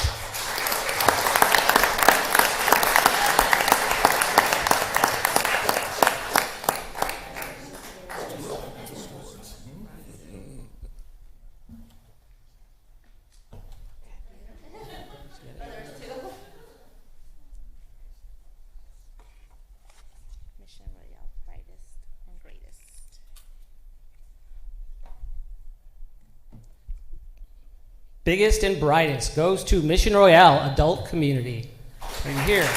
Mission Royale, brightest and greatest. Biggest and brightest goes to Mission Royale Adult Community. Are you here?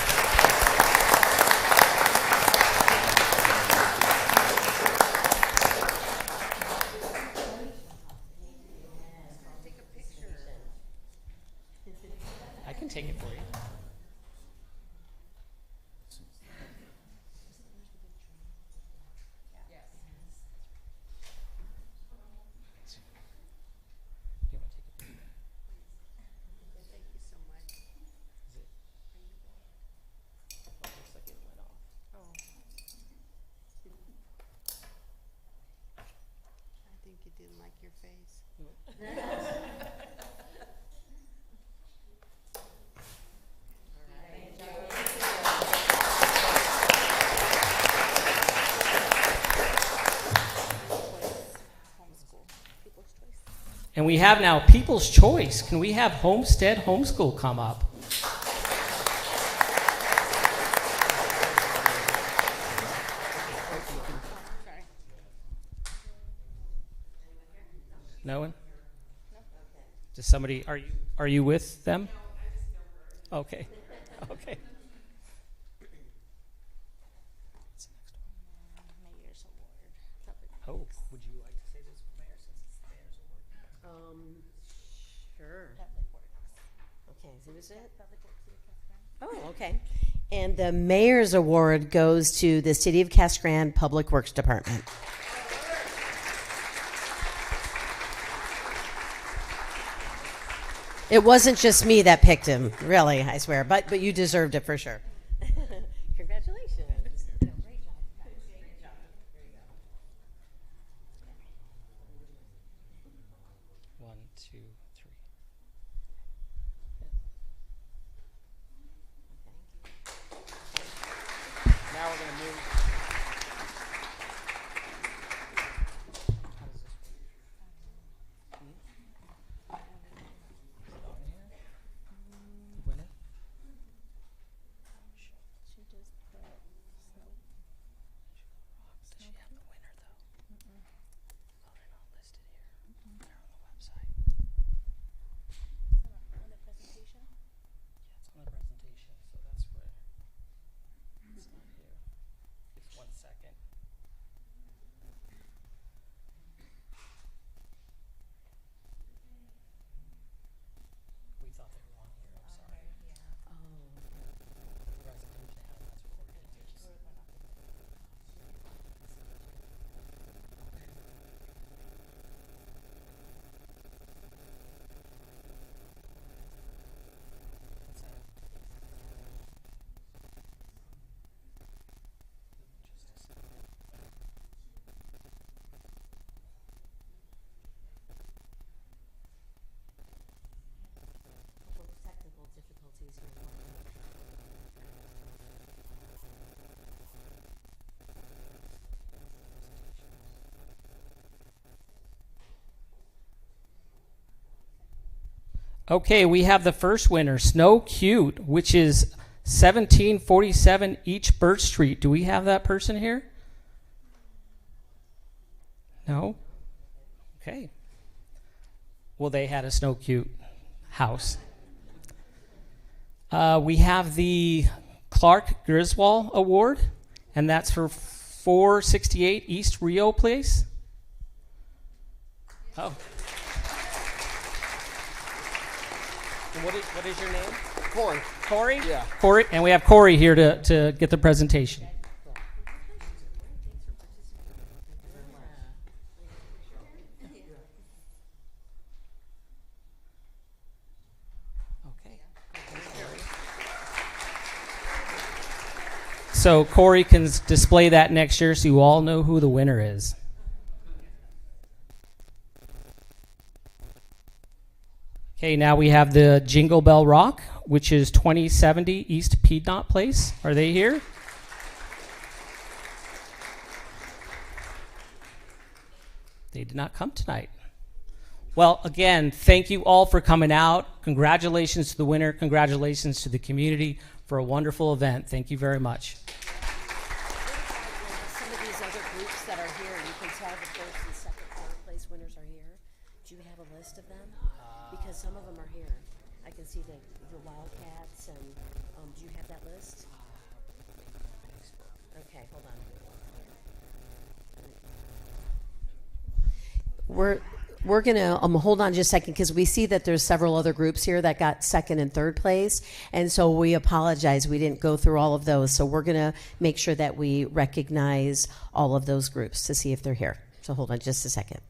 I can take it for you. I think you didn't like your face. Homeschool, People's Choice. And we have now People's Choice. Can we have Homestead Homeschool come up? Sorry. No one? Does somebody, are you with them? Okay, okay. Mayor's Award. Public Oh, Works. would you like to say this, Mayor, since it's the Mayor's Award? Sure. Public Works. Okay, so is it? Public Works, City of Casper. Oh, okay. And the Mayor's Award goes to the City of Casa Grande Public Works Department. It wasn't just me that picked him, really, I swear, but you deserved it for sure. Congratulations. One, two, three. Now we're gonna move. She just put snow. Does she have the winner though? Oh, they're not listed here. They're on the website. Is that on the presentation? Yeah, it's on the presentation, so that's where it's not here. Just 1 second. We thought they were on here, I'm sorry. The presentation has, that's what we're gonna do. What's that? Just a second. Couple of technical difficulties here. Okay, we have the first winner, Snow Cute, which is 1747 East Birch Street. Do we have that person here? No? Okay. Well, they had a Snow Cute house. We have the Clark Griswold Award, and that's for 468 East Rio Place. Oh. And what is your name? Corey. Corey? Yeah. Corey, and we have Corey here to get the presentation. So Corey can display that next year so you all know who the winner is. Okay, now we have the Jingle Bell Rock, which is 2070 East Piedmont Place. Are they here? They did not come tonight. Well, again, thank you all for coming out. Congratulations to the winner. Congratulations to the community for a wonderful event. Thank you very much. Some of these other groups that are here, you can tell the first and second, third place winners are here. Do you have a list of them? Because some of them are here. I can see the Wildcats and, do you have that list? Okay, hold on. We're gonna hold on just a second because we see that there's several other groups here that got second and third place, and so we apologize we didn't go through all of those. So we're gonna make sure that we recognize all of those groups to see if they're here. So hold on just a second.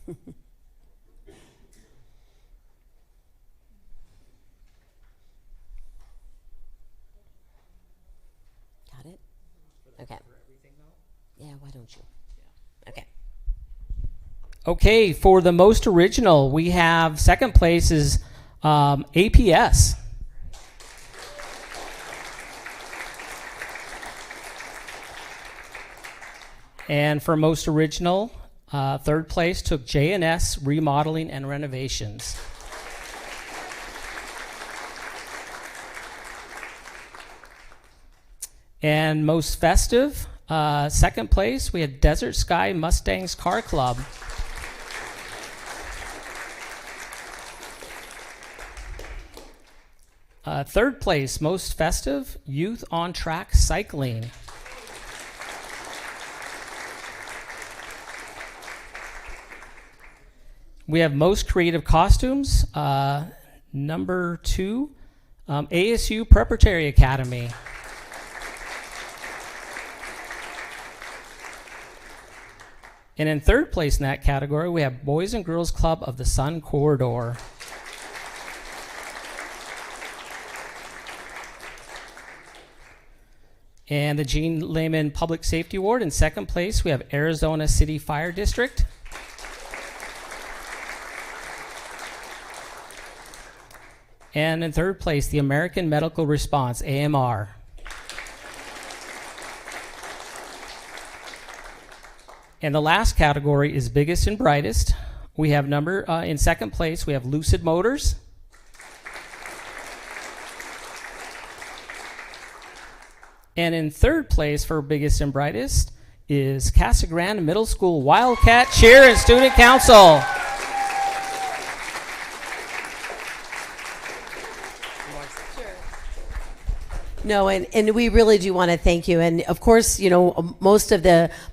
Got it? Okay. Yeah, why don't you? Okay. Okay, for the most original, we have second place is APS. And for most original, third place took J&S Remodeling and Renovations. And most festive, second place, we had Desert Sky Mustangs Car Club. Third place, most festive, Youth on Track Cycling. We have most creative costumes, number 2, ASU Preparatory Academy. And in third place in that category, we have Boys and Girls Club of the Sun Corridor. And the Gene Lehman Public Safety Award. In second place, we have Arizona City Fire District. And in third place, the American Medical Response, AMR. And the last category is biggest and brightest. We have in second place, we have Lucid Motors. And in third place for biggest and brightest is Casa Grande Middle School Wildcat Cheer and Student Council. No, and we really do want to thank you. And of course, you know, most of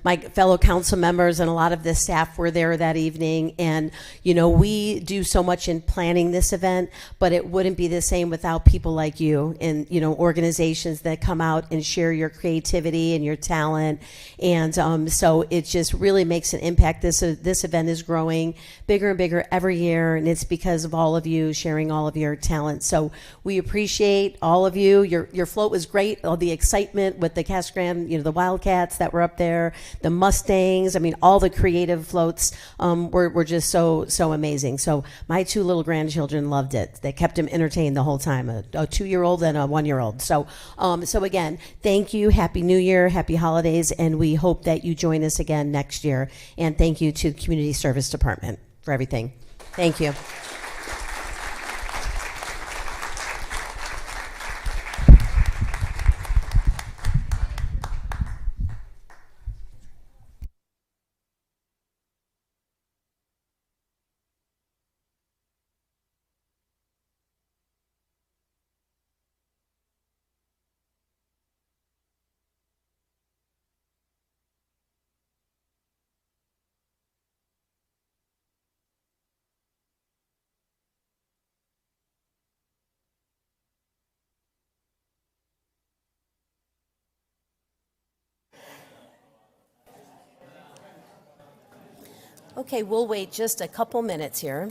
my fellow council members and a lot of the staff were there that evening. And, you know, we do so much in planning this event, but it wouldn't be the same without people like you and, you know, organizations that come out and share your creativity and your talent. And so it just really makes an impact. This event is growing bigger and bigger every year, and it's because of all of you sharing all of your talent. So we appreciate all of you. Your float was great. All the excitement with the Casa Grande, you know, the Wildcats that were up there, the Mustangs. I mean, all the creative floats were just so amazing. So my 2 little grandchildren loved it. They kept them entertained the whole time. A 2-year-old and a 1-year-old. So again, thank you. Happy New Year. Happy holidays. And we hope that you join us again next year. And thank you to the Community Service Department for everything. Thank you. Okay, we'll wait just a couple minutes here.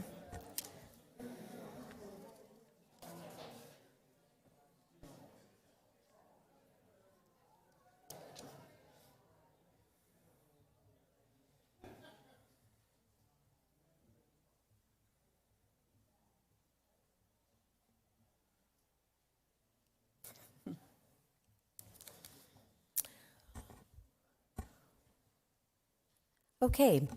Okay,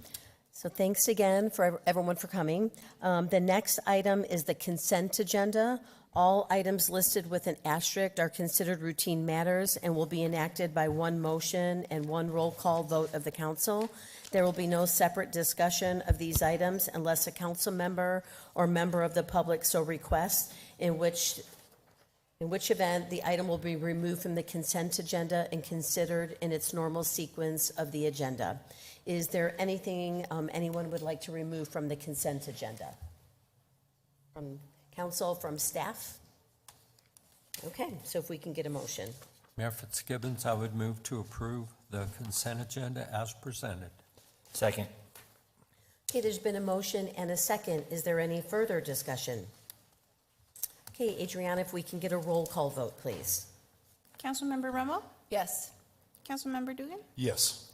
so thanks again for everyone for coming. The next item is the consent agenda. All items listed with an asterisk are considered routine matters and will be enacted by one motion and one roll call vote of the council. There will be no separate discussion of these items unless a council member or member of the public so requests, in which event the item will be removed from the consent agenda and considered in its normal sequence of the agenda. Is there anything anyone would like to remove from the consent agenda? From council, from staff? Okay, so if we can get a motion. Mayor Fitzgibbons, I would move to approve the consent agenda as presented. Second. Okay, there's been a motion and a second. Is there any further discussion? Okay, Adriana, if we can get a roll call vote, please. Councilmember Romo? Yes. Councilmember Dugan? Yes.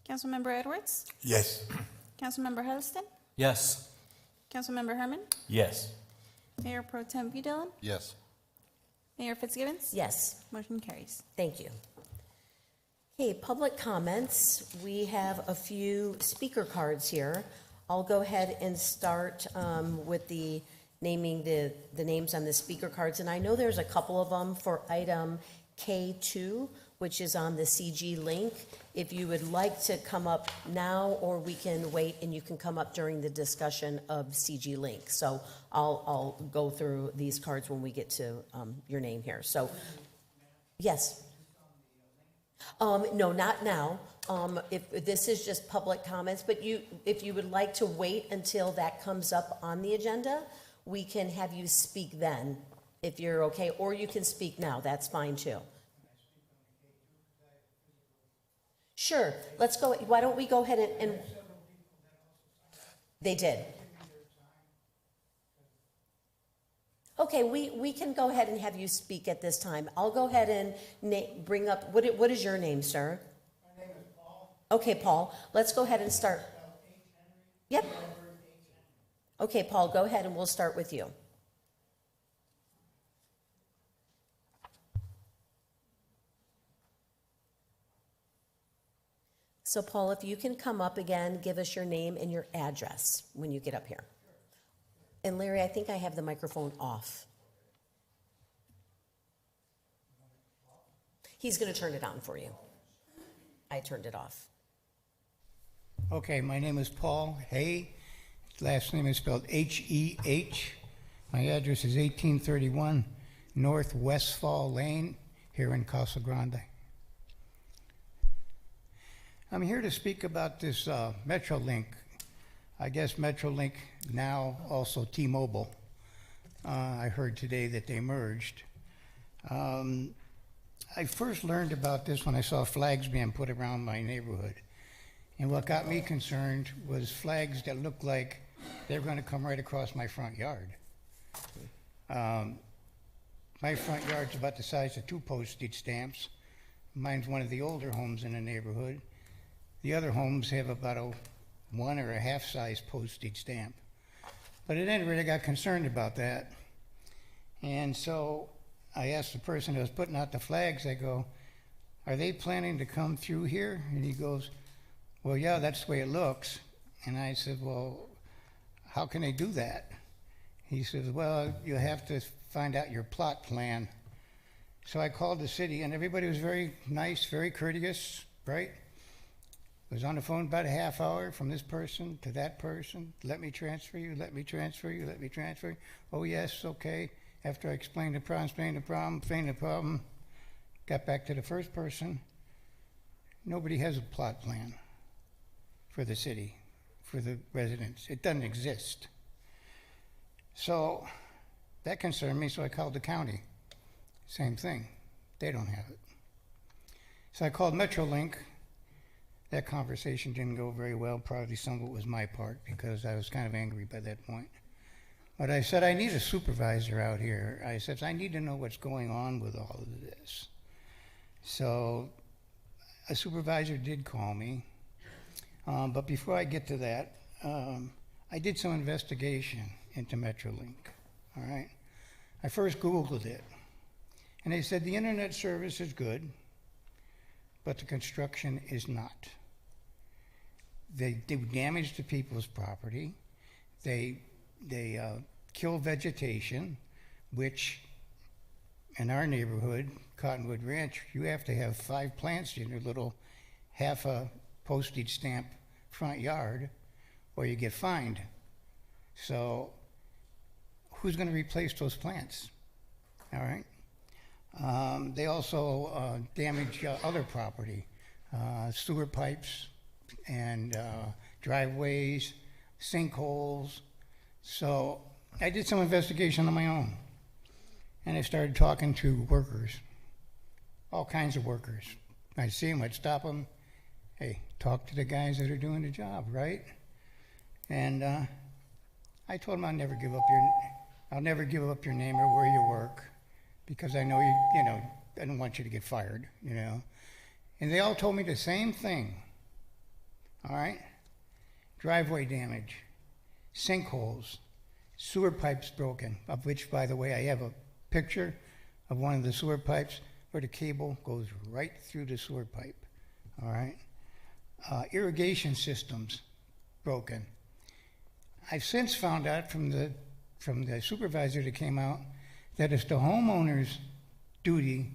Councilmember Edwards? Yes. Councilmember Huddleston? Yes. Councilmember Herman? Yes. Mayor Pro Tem Dillon? Yes. Mayor Fitzgibbons? Yes. Motion carries. Thank you. Okay, public comments. We have a few speaker cards here. I'll go ahead and start with the naming the names on the speaker cards. And I know there's a couple of them for item K2, which is on the CG link. If you would like to come up now, or we can wait and you can come up during the discussion of CG link. So I'll go through these cards when we get to your name here. So, yes. No, not now. If this is just public comments, but if you would like to wait until that comes up on the agenda, we can have you speak then, if you're okay, or you can speak now. That's fine too. Sure, let's go. Why don't we go ahead and they did. Okay, we can go ahead and have you speak at this time. I'll go ahead and bring up, what is your name, sir? My name is Paul. Okay, Paul, let's go ahead and start. Yep. Okay, Paul, go ahead and we'll start with you. So, Paul, if you can come up again, give us your name and your address when you get up here. And Larry, I think I have the microphone off. He's going to turn it on for you. I turned it off. Okay, my name is Paul Hay. Last name is spelled H-E-H. My address is 1831 North Westfall Lane here in Casa Grande. I'm here to speak about this Metrolink. I guess Metrolink, now also T-Mobile. I heard today that they merged. I first learned about this when I saw flags being put around my neighborhood. And what got me concerned was flags that looked like they were going to come right across my front yard. My front yard's about the size of 2 postage stamps. Mine's one of the older homes in the neighborhood. The other homes have about a 1 or a half size postage stamp. But at any rate, I got concerned about that. And so I asked the person who was putting out the flags, I go, are they planning to come through here? And he goes, well, yeah, that's the way it looks. And I said, well, how can they do that? He says, well, you have to find out your plot plan. So I called the city, and everybody was very nice, very courteous, right? Was on the phone about a half hour from this person to that person. Let me transfer you, let me transfer you, let me transfer you. Oh, yes, okay. After I explained the problem, got back to the first person. Nobody has a plot plan for the city, for the residents. It doesn't exist. So that concerned me, so I called the county. Same thing. They don't have it. So I called Metrolink. that conversation didn't go very well. Probably some of it was my part because I was kind of angry by that point. But I said, I need a supervisor out here. I said, I need to know what's going on with all of this. So a supervisor did call me. But before I get to that, I did some investigation into Metrolink, all right? I first Googled it, and they said the internet service is good, but the construction is not. They do damage to people's property. They kill vegetation, which in our neighborhood, Cottonwood Ranch, you have to have 5 plants in your little half a postage stamp front yard or you get fined. So who's going to replace those plants? All right. They also damage other property, sewer pipes and driveways, sinkholes. So I did some investigation on my own, and I started talking to workers, all kinds of workers. I'd see them, I'd stop them. Hey, talk to the guys that are doing the job, right? And I told them I'll never give up your name or where you work, because I know you know, I don't want you to get fired, you know. And they all told me the same thing. All right? Driveway damage, sinkholes, sewer pipes broken, of which, by the way, I have a picture of one of the sewer pipes where the cable goes right through the sewer pipe. All right? Irrigation systems broken. I've since found out from the supervisor that came out that it's the homeowner's duty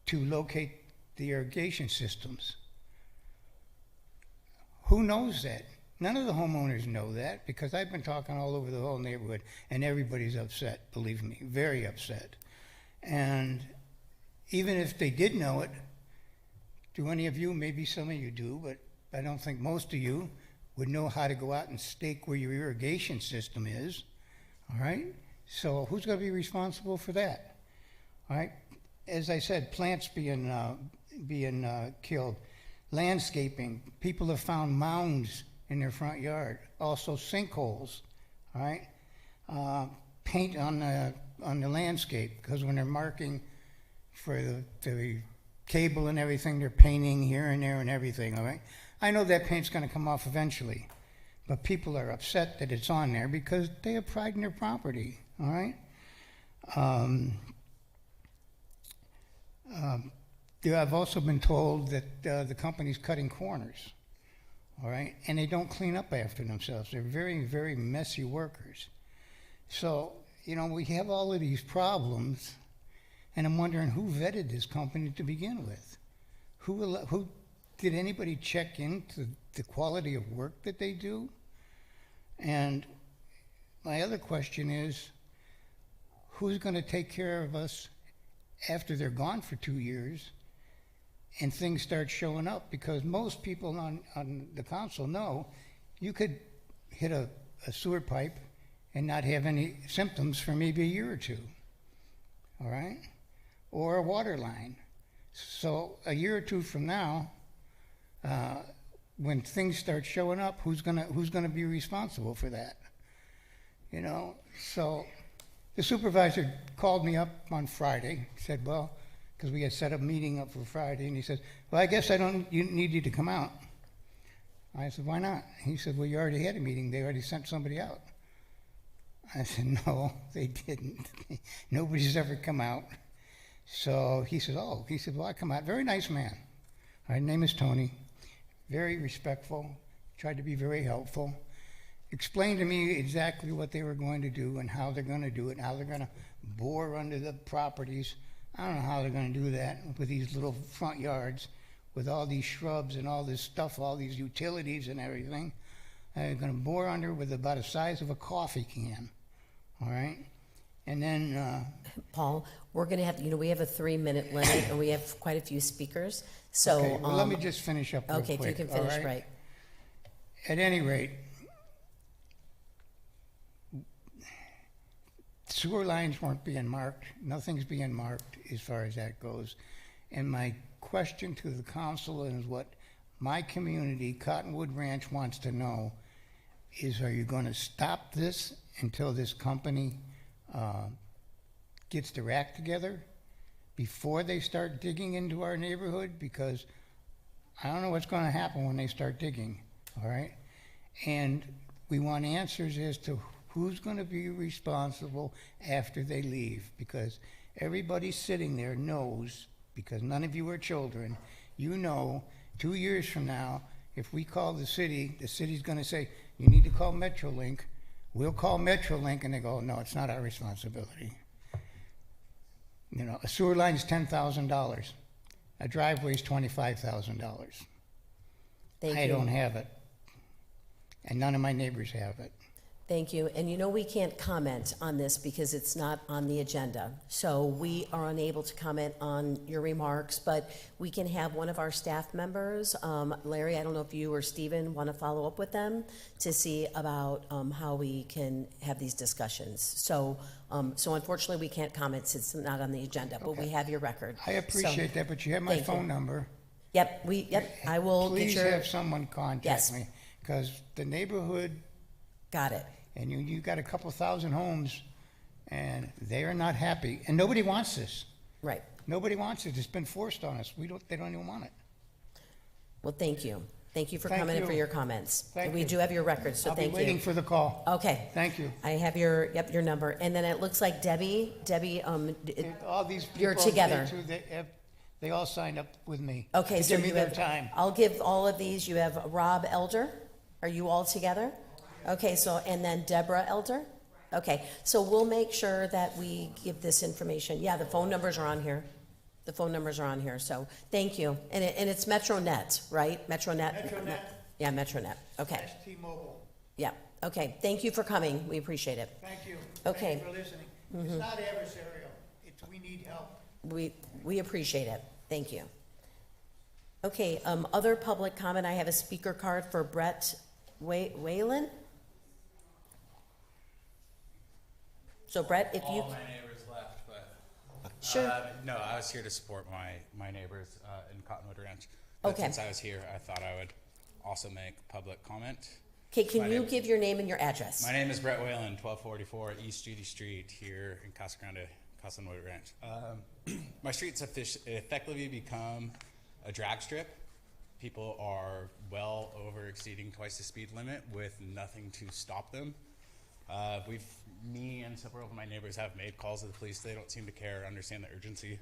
to locate the irrigation systems. Who knows that? None of the homeowners know that, because I've been talking all over the whole neighborhood, and everybody's upset, believe me, very upset. And even if they did know it, do any of you, maybe some of you do, but I don't think most of you would know how to go out and stake where your irrigation system is, all right? So who's going to be responsible for that, all right? As I said, plants being killed, landscaping, people have found mounds in their front yard, also sinkholes, all right? Paint on the landscape, because when they're marking for the cable and everything, they're painting here and there and everything, all right? I know that paint's going to come off eventually, but people are upset that it's on there because they have pride in their property, all right? I've also been told that the company's cutting corners, all right? And they don't clean up after themselves. They're very, very messy workers. So, you know, we have all of these problems, and I'm wondering who vetted this company to begin with? Who did anybody check into the quality of work that they do? And my other question is, who's going to take care of us after they're gone for 2 years and things start showing up? Because most people on the council know you could hit a sewer pipe and not have any symptoms for maybe a year or two, all right? Or a water line. So a year or two from now, when things start showing up, who's gonna be responsible for that? You know, so the supervisor called me up on Friday, said, well, because we had set a meeting up for Friday, and he said, well, I guess you need you to come out. I said, why not? He said, well, you already had a meeting. They already sent somebody out. I said, no, they didn't. Nobody's ever come out. So he said, oh, well, I come out. Very nice man. My name is Tony. Very respectful, tried to be very helpful. Explained to me exactly what they were going to do and how they're going to do it, how they're going to bore under the properties. I don't know how they're going to do that with these little front yards, with all these shrubs and all this stuff, all these utilities and everything. They're going to bore under with about the size of a coffee can, all right? And then... Paul, we're going to have, we have a 3-minute limit, and we have quite a few speakers. So, okay, well, let me just finish up real quick. Okay, if you can finish, right. At any rate, sewer lines weren't being marked. Nothing's being marked as far as that goes. And my question to the council is what my community, Cottonwood Ranch, wants to know is, are you going to stop this until this company gets their act together before they start digging into our neighborhood? Because I don't know what's going to happen when they start digging, all right? And we want answers as to who's going to be responsible after they leave, because everybody sitting there knows, because none of you are children, you know 2 years from now, if we call the city's going to say, you need to call Metrolink. We'll call Metrolink, and they go, no, it's not our responsibility. You know, a sewer line is $10,000. A driveway is $25,000. I don't have it. And none of my neighbors have it. Thank you. And you know, we can't comment on this because it's not on the agenda. So we are unable to comment on your remarks, but we can have one of our staff members, Larry, I don't know if you or Stephen want to follow up with them to see about how we can have these discussions. So unfortunately, we can't comment since it's not on the agenda, but we have your record. I appreciate that, but you have my phone number. Yep, I will Please get your... have someone contact me, because the neighborhood... Got it. And you got a couple thousand homes, and they are not happy. And nobody wants this. Right. Nobody wants it. It's been forced on us. They don't even want it. Well, thank you. Thank you for Thank coming in you. for your comments. Thank We you. do have your records, so I'll thank be you. waiting for the call. Okay. Thank you. I have your number. And then it looks like Debbie, And all these people, you're together. They all signed up with me. Okay, to so give me you their have, time. I'll give all of these. You have Rob Elder. Are you all together? Okay, so, and then Deborah Elder? Okay, so we'll make sure that we give this information. Yeah, the phone numbers are on here. The phone numbers are on here, so thank you. And it's MetroNet, right? MetroNet? MetroNet. Yeah, MetroNet. Okay. That's T-Mobile. Yeah, okay. Thank you for coming. We appreciate it. Thank you. Okay. Thank you for listening. It's not adversarial. We need help. We appreciate it. Thank you. Okay, other public comment. I have a speaker card for Brett Whalen. So Brett, if you... All my neighbors left, but... Sure. No, I was here to support my neighbors in Cottonwood Ranch. Okay. Since I was here, I thought I would also make public comment. Okay, can you give your name and your address? My name is Brett Whalen, 1244 East Judy Street here in Casa Grande, Cottonwood Ranch. My street's effectively become a drag strip. People are well over exceeding twice the speed limit with nothing to stop them. Me and several of my neighbors have made calls to the police. They don't seem to care or understand the urgency.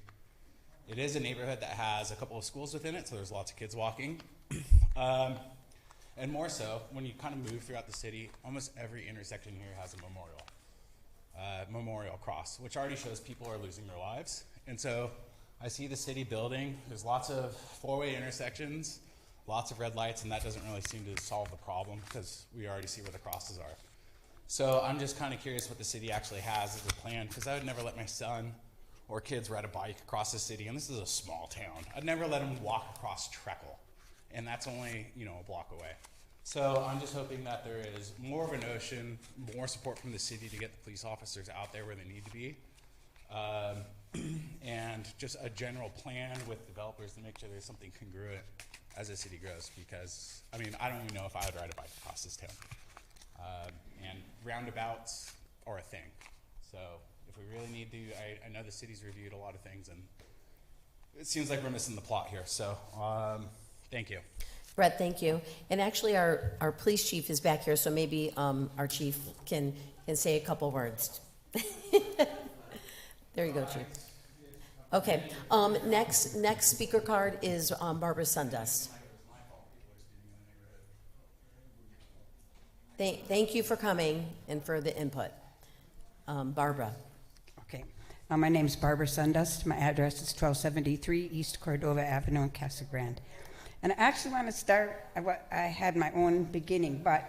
It is a neighborhood that has a couple of schools within it, so there's lots of kids walking. And more so, when you kind of move throughout the city, almost every intersection here has a memorial cross, which already shows people are losing their lives. And so I see the city building. There's lots of four-way intersections, lots of red lights, and that doesn't really seem to solve the problem because we already see where the crosses are. So I'm just kind of curious what the city actually has as a plan, because I would never let my son or kids ride a bike across the city, and this is a small town. I'd never let them walk across Treckle, and that's only, a block away. So I'm just hoping that there is more of a notion, more support from the city to get the police officers out there where they need to be, and just a general plan with developers to make sure there's something congruent as the city grows, because, I don't even know if I would ride a bike across this town. And roundabouts are a thing. So if we really need to, I know the city's reviewed a lot of things, and it seems like we're missing the plot here. So thank you. Brett, thank you. And actually, our police chief is back here, so maybe our chief can say a couple words. There you go, chief. Okay. Next speaker card is Barbara Sundust. Thank you for coming and for the input. Barbara. Okay. My name is Barbara Sundust. My address is 1273 East Cordova Avenue in Casa Grande. And I actually want to start, I had my own beginning, but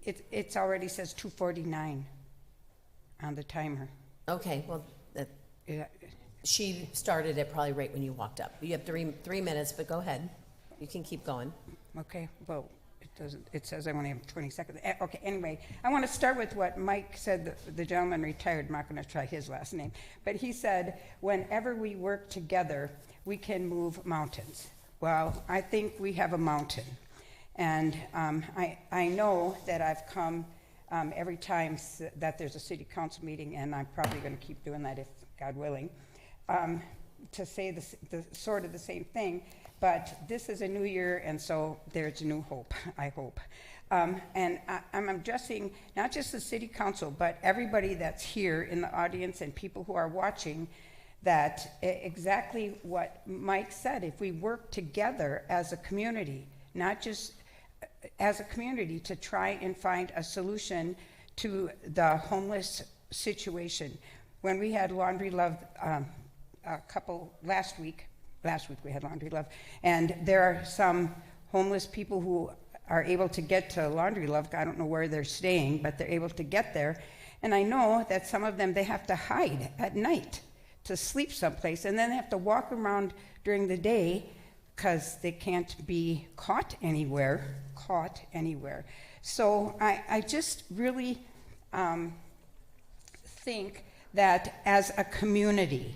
it already says 2:49 on the timer. Okay, well, she started it probably right when you walked up. You have three minutes, but go ahead. You can keep going. Okay, well, it says I only have 20 seconds. Okay, anyway, I want to start with what Mike said, the gentleman retired. I'm not going to try his last name. But he said, whenever we work together, we can move mountains. well, I think we have a mountain. And I know that I've come every time that there's a city council meeting, and I'm probably going to keep doing that if God willing, to say the sort of the same thing. But this is a new year, and so there's new hope, I hope. And I'm addressing not just the city council, but everybody that's here in the audience and people who are watching, that exactly what Mike said, if we work together as a community, not just as a community, to try and find a solution to the homeless situation. When we had Laundry Love last week we had Laundry Love, and there are some homeless people who are able to get to Laundry Love. I don't know where they're staying, but they're able to get there. And I know that some of them, they have to hide at night to sleep someplace, and then they have to walk around during the day because they can't be caught anywhere. So I just really think that as a community,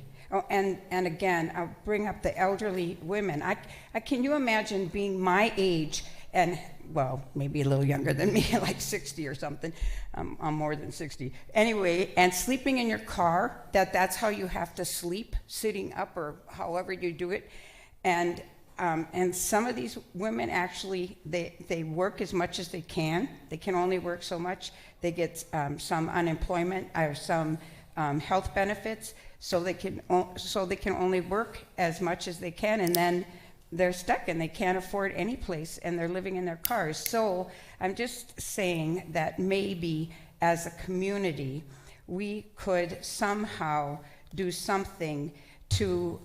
and again, I'll bring up the elderly women. Can you imagine being my age and, well, maybe a little younger than me, like 60 or something. I'm more than 60. Anyway, and sleeping in your car, that's how you have to sleep, sitting up or however you do it. And some of these women actually, they work as much as they can. They can only work so much. They get some unemployment or some health benefits, so they can only work as much as they can, and then they're stuck and they can't afford any place and they're living in their cars. So I'm just saying that maybe as a community, we could somehow do something to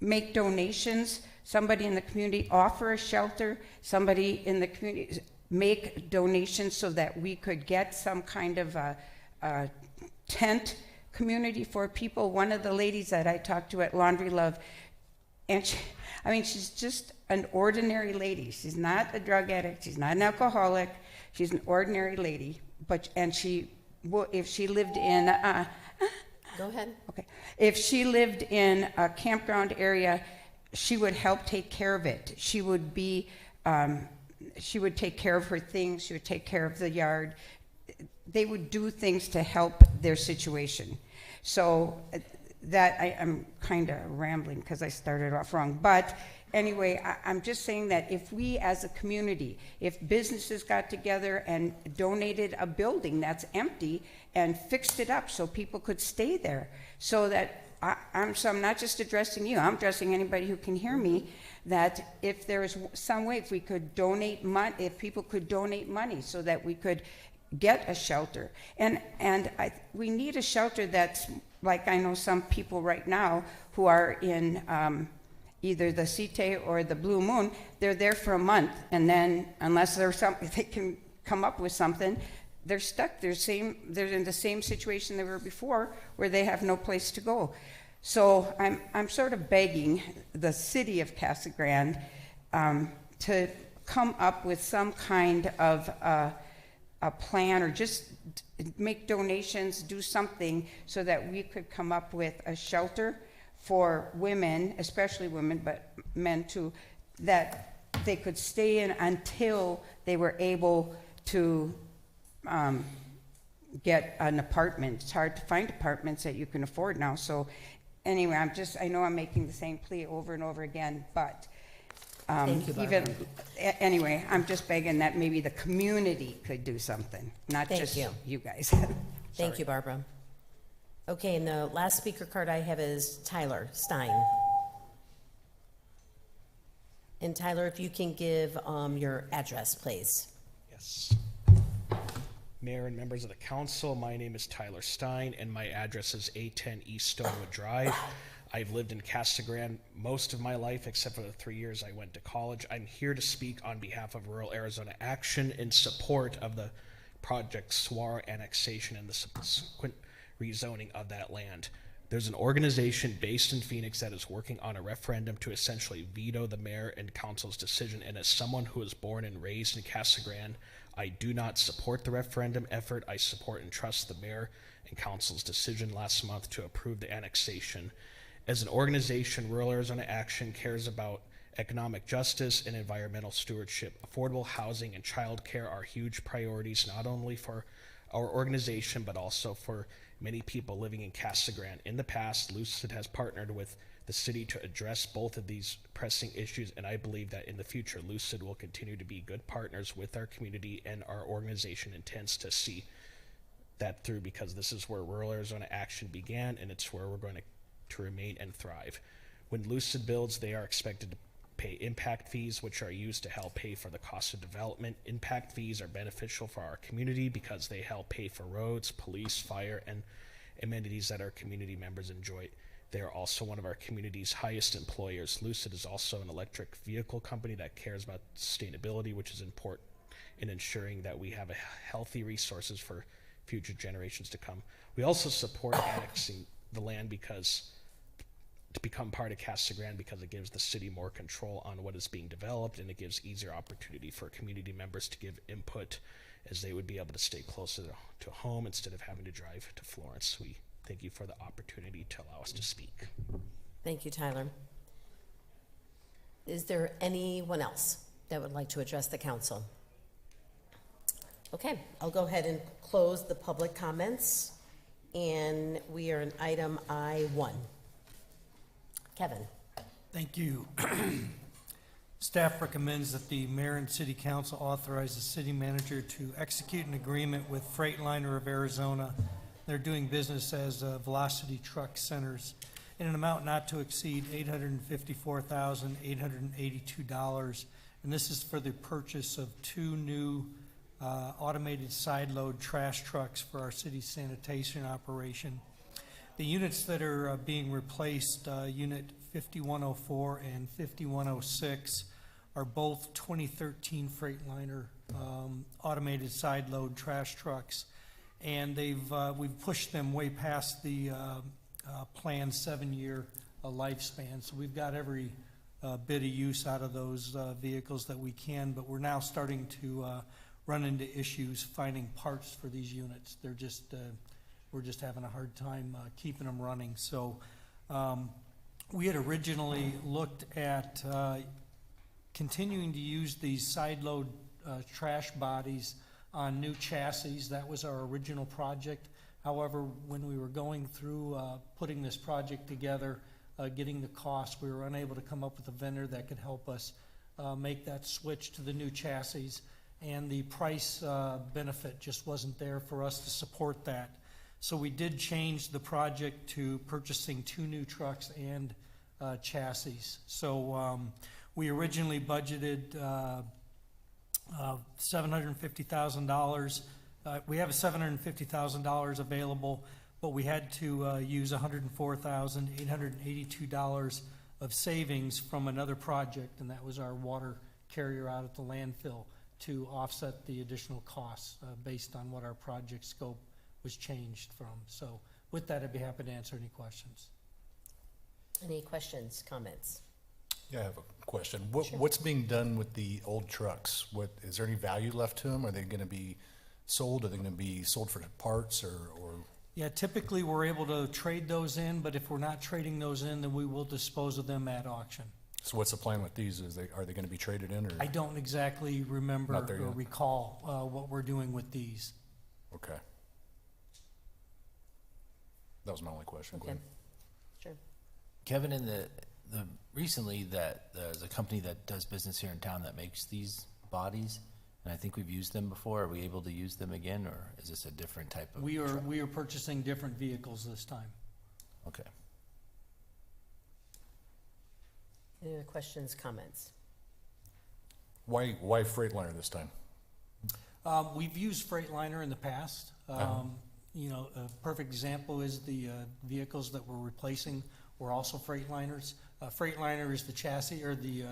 make donations. Somebody in the community offer a shelter, somebody in the community make donations so that we could get some kind of a tent community for people. One of the ladies that I talked to at Laundry Love, and she's just an ordinary lady. She's not a drug addict. She's not an alcoholic. She's an ordinary lady. If she lived in Go ahead. Okay. If she lived in a campground area, she would help take care of it. She would take care of her things. She would take care of the yard. They would do things to help their situation. So that I'm kind of rambling because I started off wrong. But anyway, I'm just saying that if we as a community, if businesses got together and donated a building that's empty and fixed it up so people could stay there, so that I'm not just addressing you, I'm addressing anybody who can hear me, that if there is some way, if we could donate money, if people could donate money so that we could get a shelter. And we need a shelter that's, like, I know some people right now who are in either the CITE or the Blue Moon, they're there for a month, and then unless there's something, they can come up with something, they're stuck. They're in the same situation they were before, where they have no place to go. So I'm sort of begging the city of Casa Grande to come up with some kind of a plan, or just make donations, do something so that we could come up with a shelter for women, especially women, but men too, that they could stay in until they were able to get an apartment. It's hard to find apartments that you can afford now. So anyway, I know I'm making the same plea over and over again, but Thank you, Barbara. anyway, I'm just begging that maybe the community could do something, not Thank just you. guys. Thank you, Barbara. Okay, and the last speaker card I have is Tyler Stein. And Tyler, if you can give your address, please. Yes. Mayor and members of the council, my name is Tyler Stein, and my address is 810 East Stonewood Drive. I've lived in Casa Grande most of my life, except for the 3 years I went to college. I'm here to speak on behalf of Rural Arizona Action in support of the Project Saguaro annexation and the subsequent rezoning of that land. There's an organization based in Phoenix that is working on a referendum to essentially veto the mayor and council's decision, and as someone who was born and raised in Casa Grande, I do not support the referendum effort. I support and trust the mayor and council's decision last month to approve the annexation. As an organization, Rural Arizona Action cares about economic justice and environmental stewardship. Affordable housing and childcare are huge priorities, not only for our organization, but also for many people living in Casa Grande. In the past, Lucid has partnered with the city to address both of these pressing issues, and I believe that in the future, Lucid will continue to be good partners with our community, and our organization intends to see that through, because this is where Rural Arizona Action began, and it's where we're going to remain and thrive. When Lucid builds, they are expected to pay impact fees, which are used to help pay for the cost of development. Impact fees are beneficial for our community because they help pay for roads, police, fire, and amenities that our community members enjoy. They are also one of our community's highest employers. Lucid is also an electric vehicle company that cares about sustainability, which is important in ensuring that we have healthy resources for future generations to come. We also support annexing the land to become part of Casa Grande, because it gives the city more control on what is being developed, and it gives easier opportunity for community members to give input, as they would be able to stay closer to home instead of having to drive to Florence. We thank you for the opportunity to allow us to speak. Thank you, Tyler. Is there anyone else that would like to address the council? Okay, I'll go ahead and close the public comments, and we are in item I1. Kevin. Thank you. Staff recommends that the mayor and city council authorize the city manager to execute an agreement with Freightliner of Arizona. They're doing business as Velocity Truck Centers in an amount not to exceed $854,882. And this is for the purchase of 2 new automated side load trash trucks for our city's sanitation operation. The units that are being replaced, Unit 5104 and 5106, are both 2013 Freightliner automated side load trash trucks, and we've pushed them way past the planned 7-year lifespan. So we've got every bit of use out of those vehicles that we can, but we're now starting to run into issues finding parts for these units. They're just we're just having a hard time keeping them running. So we had originally looked at continuing to use these side load trash bodies on new chassis. That was our original project. However, when we were going through putting this project together, getting the cost, we were unable to come up with a vendor that could help us make that switch to the new chassis, and the price benefit just wasn't there for us to support that. So we did change the project to purchasing 2 new trucks and chassis. So we originally budgeted $750,000. We have $750,000 available, but we had to use $104,882 of savings from another project, and that was our water carrier out at the landfill, to offset the additional costs based on what our project scope was changed from. So with that, I'd be happy to answer any questions. Any questions, comments? Yeah, I have a question. What's being done with the old trucks? Is there any value left to them? Are they going to be sold? Are they going to be sold for parts or? Yeah, typically we're able to trade those in, but if we're not trading those in, then we will dispose of them at auction. So what's the plan with these? Are they going to be traded in, or? I don't exactly remember Not there or yet. recall what we're doing with these. Okay. That was my only question. Go Okay. ahead. Sure. Kevin, in recently that there's a company that does business here in town that makes these bodies, and I think we've used them before. Are we able to use them again, or is this a different type of We truck? are purchasing different vehicles this time. Okay. Any other questions, comments? Why Freightliner this time? We've used Freightliner in the past. You know, a perfect example is the vehicles that we're replacing were also Freightliners. Freightliner is the chassis or the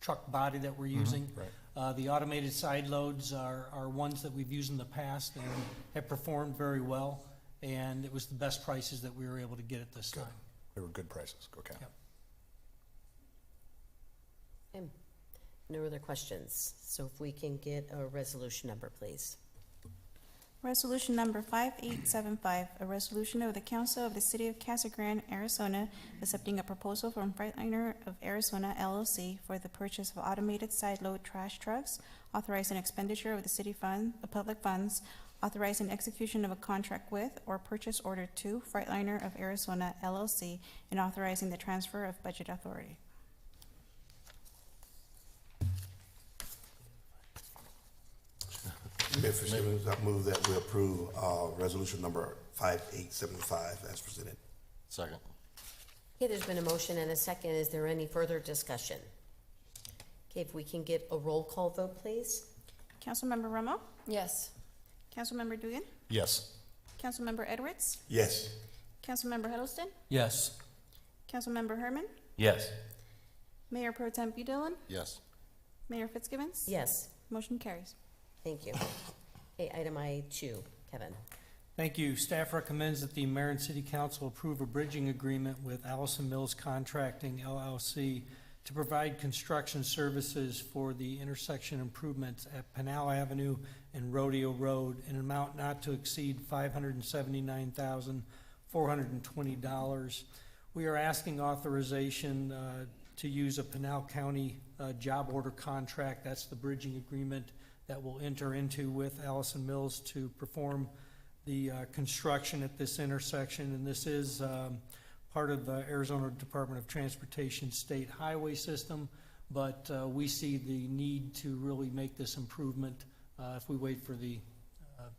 truck body that we're using. Right. The automated side loads are ones that we've used in the past and have performed very well, and it was the best prices that we were able to get at this time. They were good prices. Okay. Yep. Okay. No other questions. So if we can get a resolution number, please. Resolution number 5875, a resolution of the Council of the City of Casa Grande, Arizona, accepting a proposal from Freightliner of Arizona LLC for the purchase of automated side load trash trucks, authorizing expenditure of the city fund, the public funds, authorizing execution of a contract with or purchase order to Freightliner of Arizona LLC, and authorizing the transfer of budget authority. Mayor Fitzgibbons, I move that we approve resolution number 5875 as presented. Second. Okay, there's been a motion and a second. Is there any further discussion? Okay, if we can get a roll call vote, please. Councilmember Romo? Yes. Councilmember Dugan? Yes. Councilmember Edwards? Yes. Councilmember Huddleston? Yes. Councilmember Herman? Yes. Mayor Pro Tem Dillon? Yes. Mayor Fitzgibbons? Yes. Motion carries. Thank you. Okay, item I2, Kevin. Thank you. Staff recommends that the mayor and city council approve a bridging agreement with Allison Mills Contracting LLC to provide construction services for the intersection improvements at Pinal Avenue and Rodeo Road in an amount not to exceed $579,420. We are asking authorization to use a Pinal County job order contract. That's the bridging agreement that we'll enter into with Allison Mills to perform the construction at this intersection. And this is part of the Arizona Department of Transportation State Highway System, but we see the need to really make this improvement. If we wait for the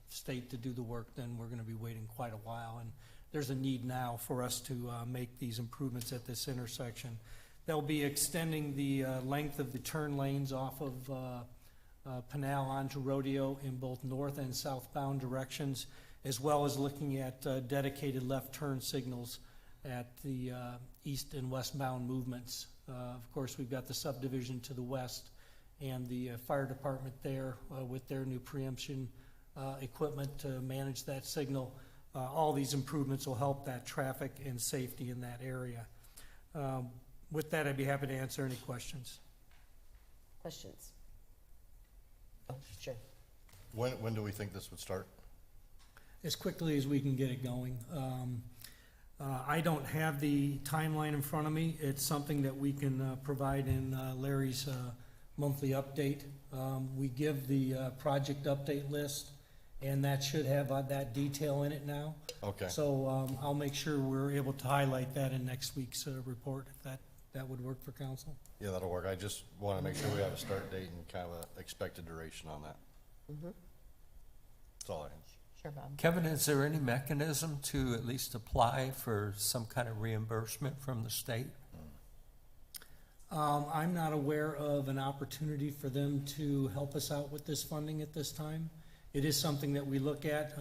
state to do the work, then we're gonna be waiting quite a while. And there's a need now for us to make these improvements at this intersection. They'll be extending the length of the turn lanes off of Pinal onto Rodeo in both north and southbound directions, as well as looking at dedicated left turn signals at the east and westbound movements. Of course, we've got the subdivision to the west and the fire department there with their new preemption equipment to manage that signal. All these improvements will help that traffic and safety in that area. With that, I'd be happy to answer any questions. Questions? Oh, sure. When do we think this would start? As quickly as we can get it going. I don't have the timeline in front of me. It's something that we can provide in Larry's monthly update. We give the project update list, and that should have that detail in it now. Okay. So I'll make sure we're able to highlight that in next week's report, if that would work for council. Yeah, that'll work. I just want to make sure we have a start date and kind of an expected duration on that. Mm-hmm. That's all I have. Sure, Bob. Kevin, is there any mechanism to at least apply for some kind of reimbursement from the state? I'm not aware of an opportunity for them to help us out with this funding at this time. It is something that we look at.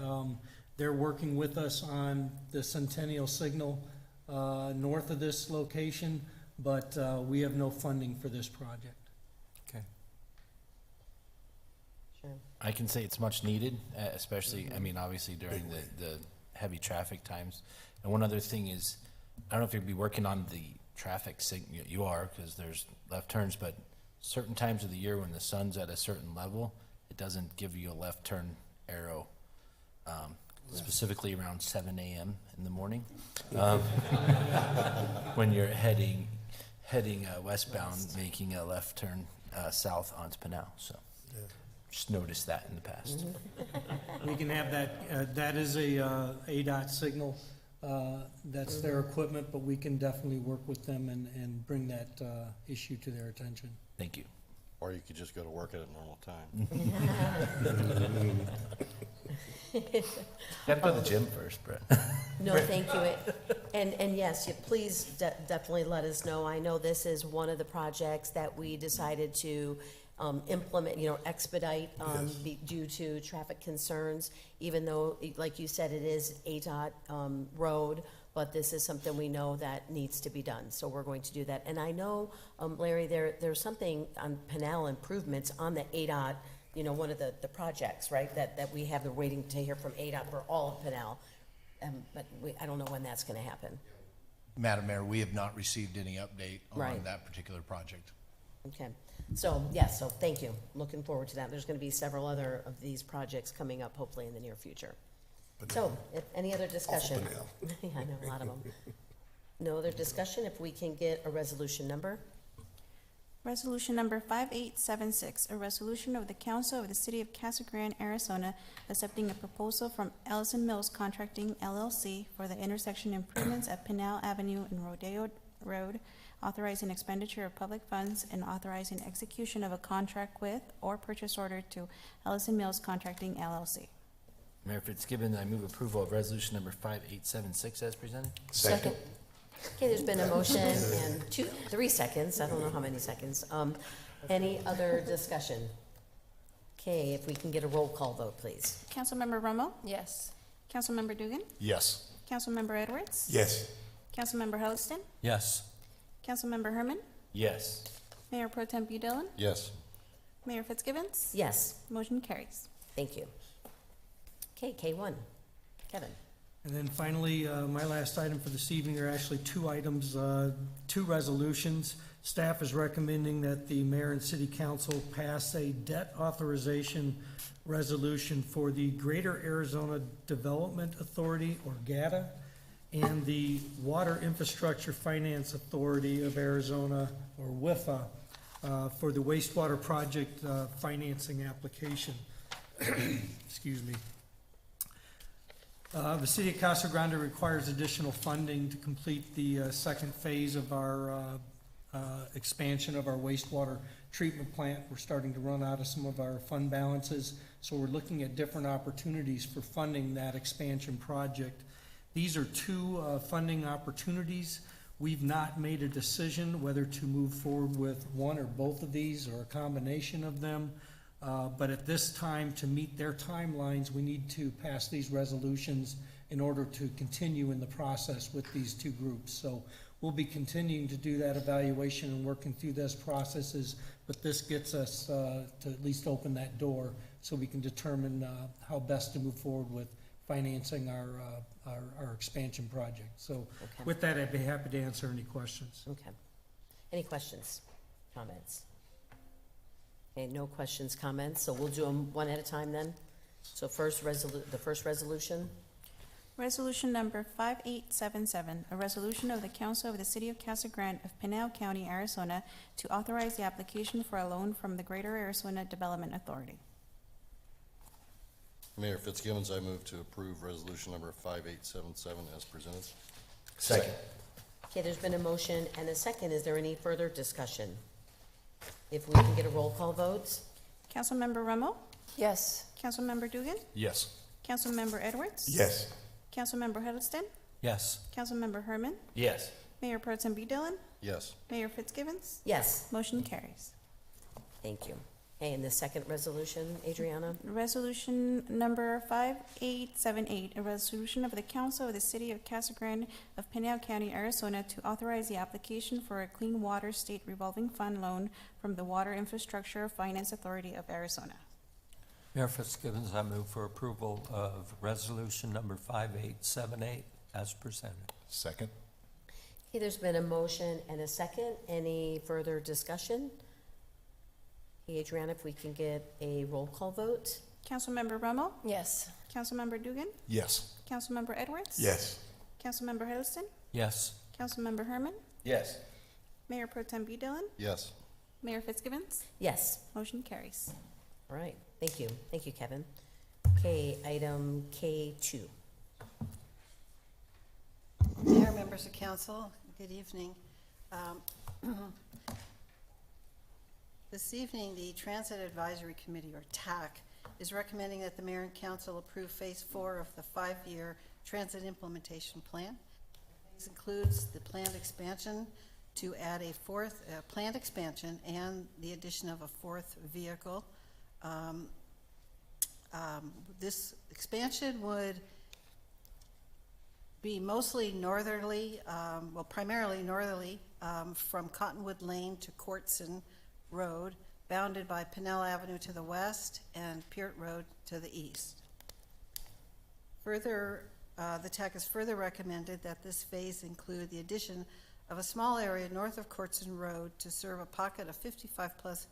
They're working with us on the Centennial Signal north of this location, but we have no funding for this project. Okay. Sure. I can say it's much needed, especially, I mean, obviously during the heavy traffic times. And one other thing is, I don't know if you'll be working on the traffic signal, you are, because there's left turns, but certain times of the year when the sun's at a certain level, it doesn't give you a left turn arrow, specifically around 7 a.m. in the morning. When you're heading westbound, making a left turn south onto Pinal, so. Just noticed that in the past. We can have that, that is a ADOT signal. That's their equipment, but we can definitely work with them and bring that issue to their attention. Thank you. Or you could just go to work at a normal time. Gotta go to the gym first, Brett. No, thank you. And yes, please definitely let us know. I know this is one of the projects that we decided to implement, expedite due to traffic concerns, even though, like you said, it is ADOT road, but this is something we know that needs to be done. So we're going to do that. And I know, Larry, there's something on Pinal improvements on the ADOT, one of the projects, right, that we have the waiting to hear from ADOT for all of Pinal. But I don't know when that's going to happen. Madam Mayor, we have not received any update on Right. that particular project. Okay, so, yes, so thank you. Looking forward to that. There's going to be several other of these projects coming up, hopefully in the near future. So, if any other discussion? Yeah, I know, a lot of them. No other discussion? If we can get a resolution number? Resolution number 5876, a resolution of the Council of the City of Casa Grande, Arizona, accepting a proposal from Ellison Mills Contracting LLC for the intersection improvements at Pinal Avenue and Rodeo Road, authorizing expenditure of public funds and authorizing execution of a contract with or purchase order to Ellison Mills Contracting LLC. Mayor Fitzgibbons, I move approval of resolution number 5876 as presented. Second. Okay, there's been a motion and 3 seconds. I don't know how many seconds. Any other discussion? Okay, if we can get a roll call vote, please. Councilmember Romo? Yes. Councilmember Dugan? Yes. Councilmember Edwards? Yes. Councilmember Huddleston? Yes. Councilmember Herman? Yes. Mayor Pro Tem Dillon? Yes. Mayor Fitzgibbons? Yes, Motion carries. thank you. Okay, K1. Kevin. And then finally, my last item for this evening are actually 2 items, 2 resolutions. Staff is recommending that the mayor and city council pass a debt authorization resolution for the Greater Arizona Development Authority, or GATA, and the Water Infrastructure Finance Authority of Arizona, or WIFA, for the wastewater project financing application. Excuse me. The city of Casa Grande requires additional funding to complete the second phase of our expansion of our wastewater treatment plant. We're starting to run out of some of our fund balances, so we're looking at different opportunities for funding that expansion project. These are 2 funding opportunities. We've not made a decision whether to move forward with one or both of these or a combination of them. But at this time, to meet their timelines, we need to pass these resolutions in order to continue in the process with these 2 groups. So we'll be continuing to do that evaluation and working through those processes, but this gets us to at least open that door so we can determine how best to move forward with financing our expansion project. So Okay. with that, I'd be happy to answer any questions. Okay. Any questions, comments? Okay, no questions, comments, so we'll do them one at a time then. So the first resolution, Resolution number 5877, a resolution of the Council of the City of Casa Grande of Pinal County, Arizona, to authorize the application for a loan from the Greater Arizona Development Authority. Mayor Fitzgibbons, I move to approve resolution number 5877 as presented. Second. okay, there's been a motion and a second. Is there any further discussion? If we can get a roll call vote? Councilmember Romo? Yes. Councilmember Dugan? Yes. Councilmember Edwards? Yes. Councilmember Huddleston? Yes. Councilmember Herman? Yes. Mayor Pro Tem Dillon? Yes. Mayor Fitzgibbons? Yes, Motion carries. thank you. Okay, and the second resolution, Adriana? Resolution number 5878, a resolution of the Council of the City of Casa Grande of Pinal County, Arizona, to authorize the application for a Clean Water State Revolving Fund loan from the Water Infrastructure Finance Authority of Arizona. Mayor Fitzgibbons, I move for approval of resolution number 5878 as presented. Second. Okay, there's been a motion and a second. Any further discussion? Okay, Adriana, if we can get a roll call vote? Councilmember Romo? Yes. Councilmember Dugan? Yes. Councilmember Edwards? Yes. Councilmember Huddleston? Yes. Councilmember Herman? Yes. Mayor Pro Tem Dillon? Yes. Mayor Fitzgibbons? Yes. Motion carries. All right, thank you. Thank you, Kevin. Okay, item K2. Mayor, members of council, good evening. This evening, the Transit Advisory Committee, or TAC, is recommending that the mayor and council approve Phase 4 of the 5-year transit implementation plan. This includes the planned expansion to add a fourth planned expansion and the addition of a 4th vehicle. This expansion would be mostly northerly, primarily northerly, from Cottonwood Lane to Courtson Road, bounded by Pinal Avenue to the west and Peart Road to the east. Further, the TAC has further recommended that this phase include the addition of a small area north of Courtson Road to serve a pocket of 55-plus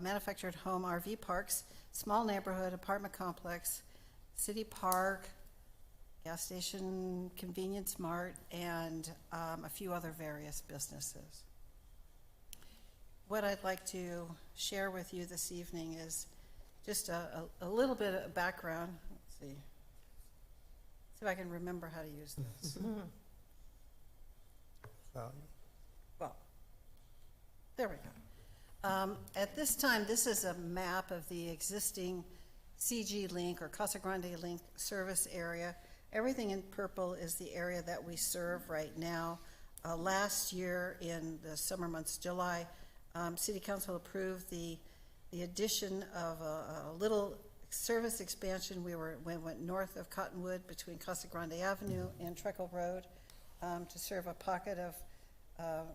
manufactured home RV parks, small neighborhood apartment complex, city park, gas station, convenience mart, and a few other various businesses. What I'd like to share with you this evening is just a little bit of background. Let's see if I can remember how to use this. Well, there we go. At this time, this is a map of the existing CG Link or Casa Grande Link service area. Everything in purple is the area that we serve right now. Last year in the summer months, July, City Council approved the addition of a little service expansion. We went north of Cottonwood between Casa Grande Avenue and Treckle Road to serve a pocket of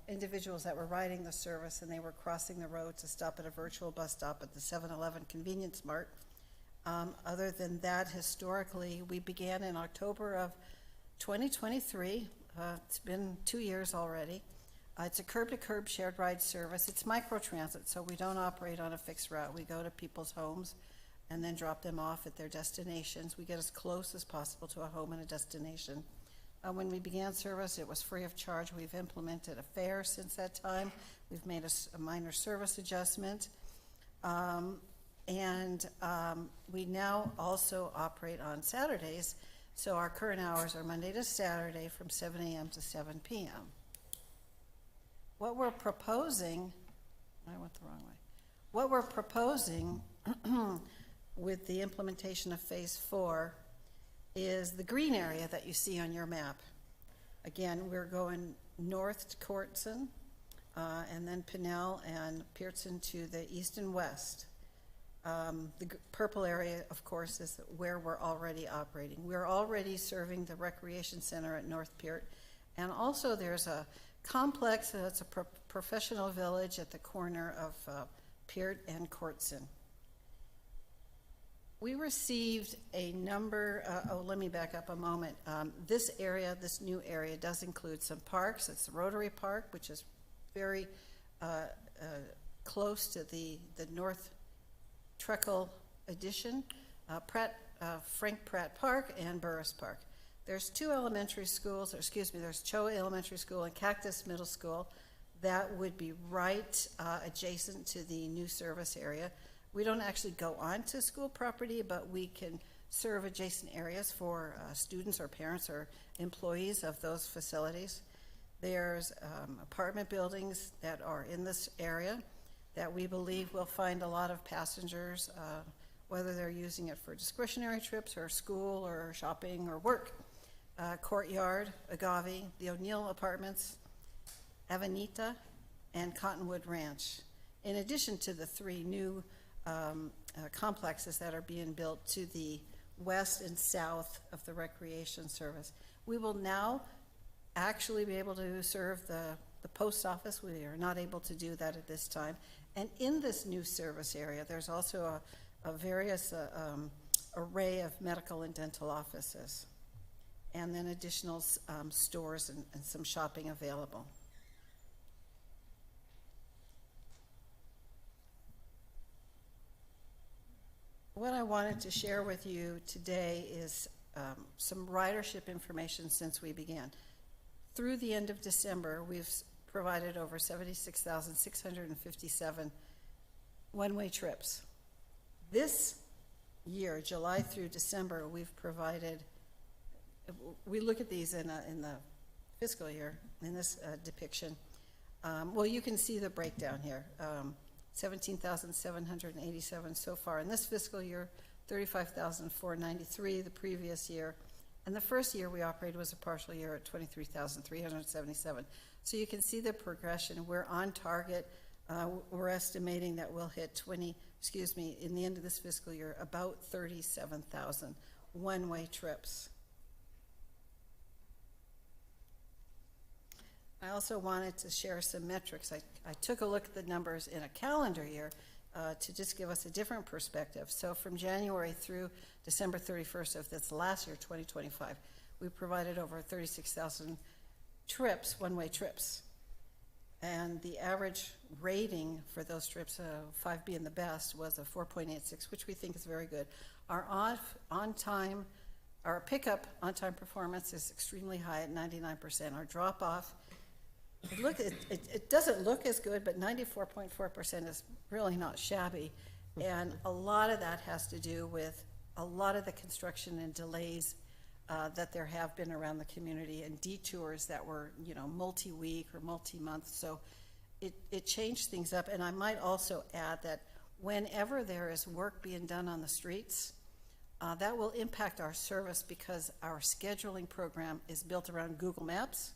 individuals that were riding the service, and they were crossing the road to stop at a virtual bus stop at the 7-Eleven Convenience Mart. Other than that, historically, we began in October of 2023. It's been 2 years already. It's a curb-to-curb shared ride service. It's microtransit, so we don't operate on a fixed route. We go to people's homes and then drop them off at their destinations. We get as close as possible to a home and a destination. When we began service, it was free of charge. We've implemented a fare since that time. We've made a minor service adjustment. We now also operate on Saturdays, so our current hours are Monday to Saturday from 7 a.m. to 7 p.m. What we're proposing, I went the wrong way. What we're proposing with the implementation of Phase 4 is the green area that you see on your map. Again, we're going north to Courtson, and then Pinnell and Pearson to the east and west. The purple area, of course, is where we're already operating. We're already serving the recreation center at North Peart, and also there's a complex that's a professional village at the corner of Peart and Courtson. We received a number, let me back up a moment. This area, this new area, does include some parks. It's the Rotary Park, which is very close to the North Treckle addition, Frank Pratt Park and Burris Park. There's two elementary schools, there's Choa Elementary School and Cactus Middle School that would be right adjacent to the new service area. We don't actually go onto school property, but we can serve adjacent areas for students or parents or employees of those facilities. There's apartment buildings that are in this area that we believe will find a lot of passengers, whether they're using it for discretionary trips or school or shopping or work. Courtyard, Agave, the O'Neill Apartments, Avenita, and Cottonwood Ranch, in addition to the three new complexes that are being built to the west and south of the recreation service. We will now actually be able to serve the post office. We are not able to do that at this time. And in this new service area, there's also a various array of medical and dental offices, and then additional stores and some shopping available. What I wanted to share with you today is some ridership information since we began. Through the end of December, we've provided over 76,657 one-way trips. This year, July through December, we've provided, we look at these in the fiscal year, in this depiction. Well, you can see the breakdown here. 17,787 so far in this fiscal year, 35,493 the previous year, and the first year we operated was a partial year at 23,377. So you can see the progression. We're on target. We're estimating that we'll hit in the end of this fiscal year, about 37,000 one-way trips. I also wanted to share some metrics. I took a look at the numbers in a calendar year to just give us a different perspective. So from January through December 31st of this last year, 2025, we provided over 36,000 trips, one-way trips. And the average rating for those trips, 5 being the best, was a 4.86, which we think is very good. Our our pickup on-time performance is extremely high at 99%. Our drop-off, it doesn't look as good, but 94.4% is really not shabby. And a lot of that has to do with a lot of the construction and delays that there have been around the community, and detours that were, multi-week or multi-month. So it changed things up. And I might also add that whenever there is work being done on the streets, that will impact our service, because our scheduling program is built around Google Maps.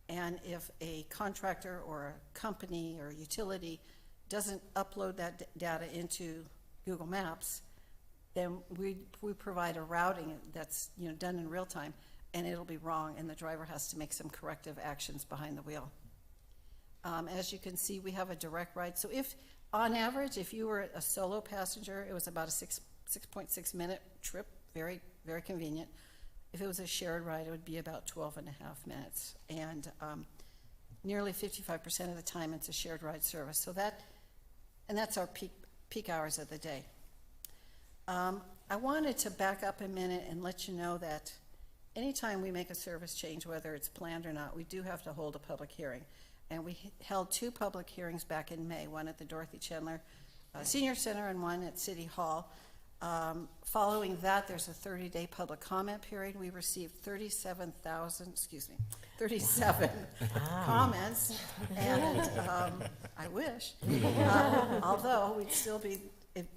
And if a contractor or a company or utility doesn't upload that data into Google Maps, then we provide a routing that's done in real time, and it'll be wrong, and the driver has to make some corrective actions behind the wheel. As you can see, we have a direct ride. So if, on average, if you were a solo passenger, it was about a 6.6 minute trip, very, very convenient. If it was a shared ride, it would be about 12.5 minutes. And nearly 55% of the time, it's a shared ride service. So that's our peak hours of the day. I wanted to back up a minute and let you know that anytime we make a service change, whether it's planned or not, we do have to hold a public hearing. And we held 2 public hearings back in May, one at the Dorothy Chandler Senior Center and one at City Hall. Following that, there's a 30-day public comment period. We received 37 comments, and I wish, although we'd still be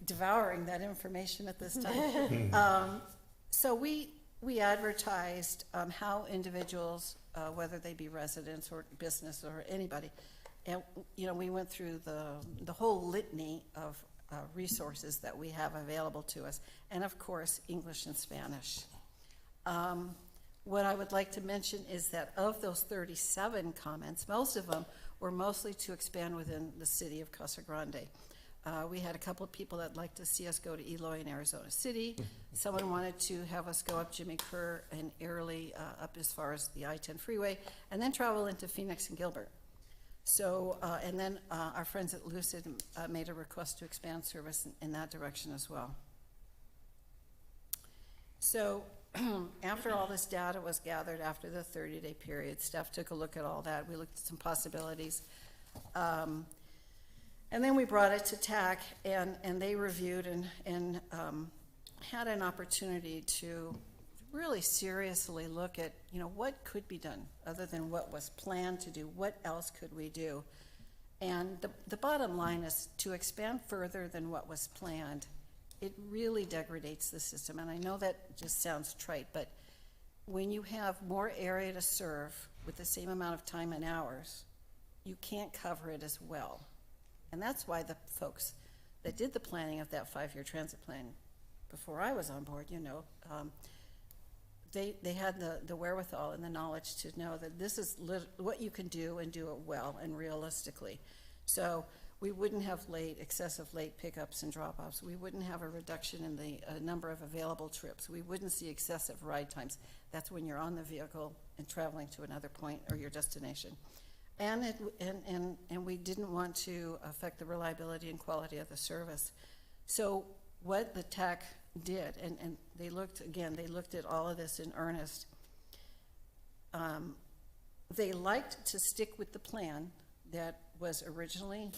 devouring that information at this time. So we advertised how individuals, whether they be residents or business or anybody, and we went through the whole litany of resources that we have available to us, and of course English and Spanish. What I would like to mention is that of those 37 comments, most of them were mostly to expand within the city of Casa Grande. We had a couple of people that'd like to see us go to Eloy and Arizona City. Someone wanted to have us go up Jimmy Kerr and Airlie up as far as the I-10 freeway, and then travel into Phoenix and Gilbert. So, and then our friends at Lucid made a request to expand service in that direction as well. So after all this data was gathered after the 30-day period, staff took a look at all that. We looked at some possibilities. And then we brought it to TAC, and they reviewed and had an opportunity to really seriously look at, what could be done other than what was planned to do. What else could we do? And the bottom line is, to expand further than what was planned, it really degrades the system. And I know that just sounds trite, but when you have more area to serve with the same amount of time and hours, you can't cover it as well. And that's why the folks that did the planning of that 5-year transit plan before I was on board, they had the wherewithal and the knowledge to know that this is what you can do, and do it well and realistically. So we wouldn't have excessive late pickups and drop-offs. We wouldn't have a reduction in the number of available trips. We wouldn't see excessive ride times. That's when you're on the vehicle and traveling to another point or your destination. And we didn't want to affect the reliability and quality of the service. So what the TAC did, and they looked at all of this in earnest. They liked to stick with the plan that was originally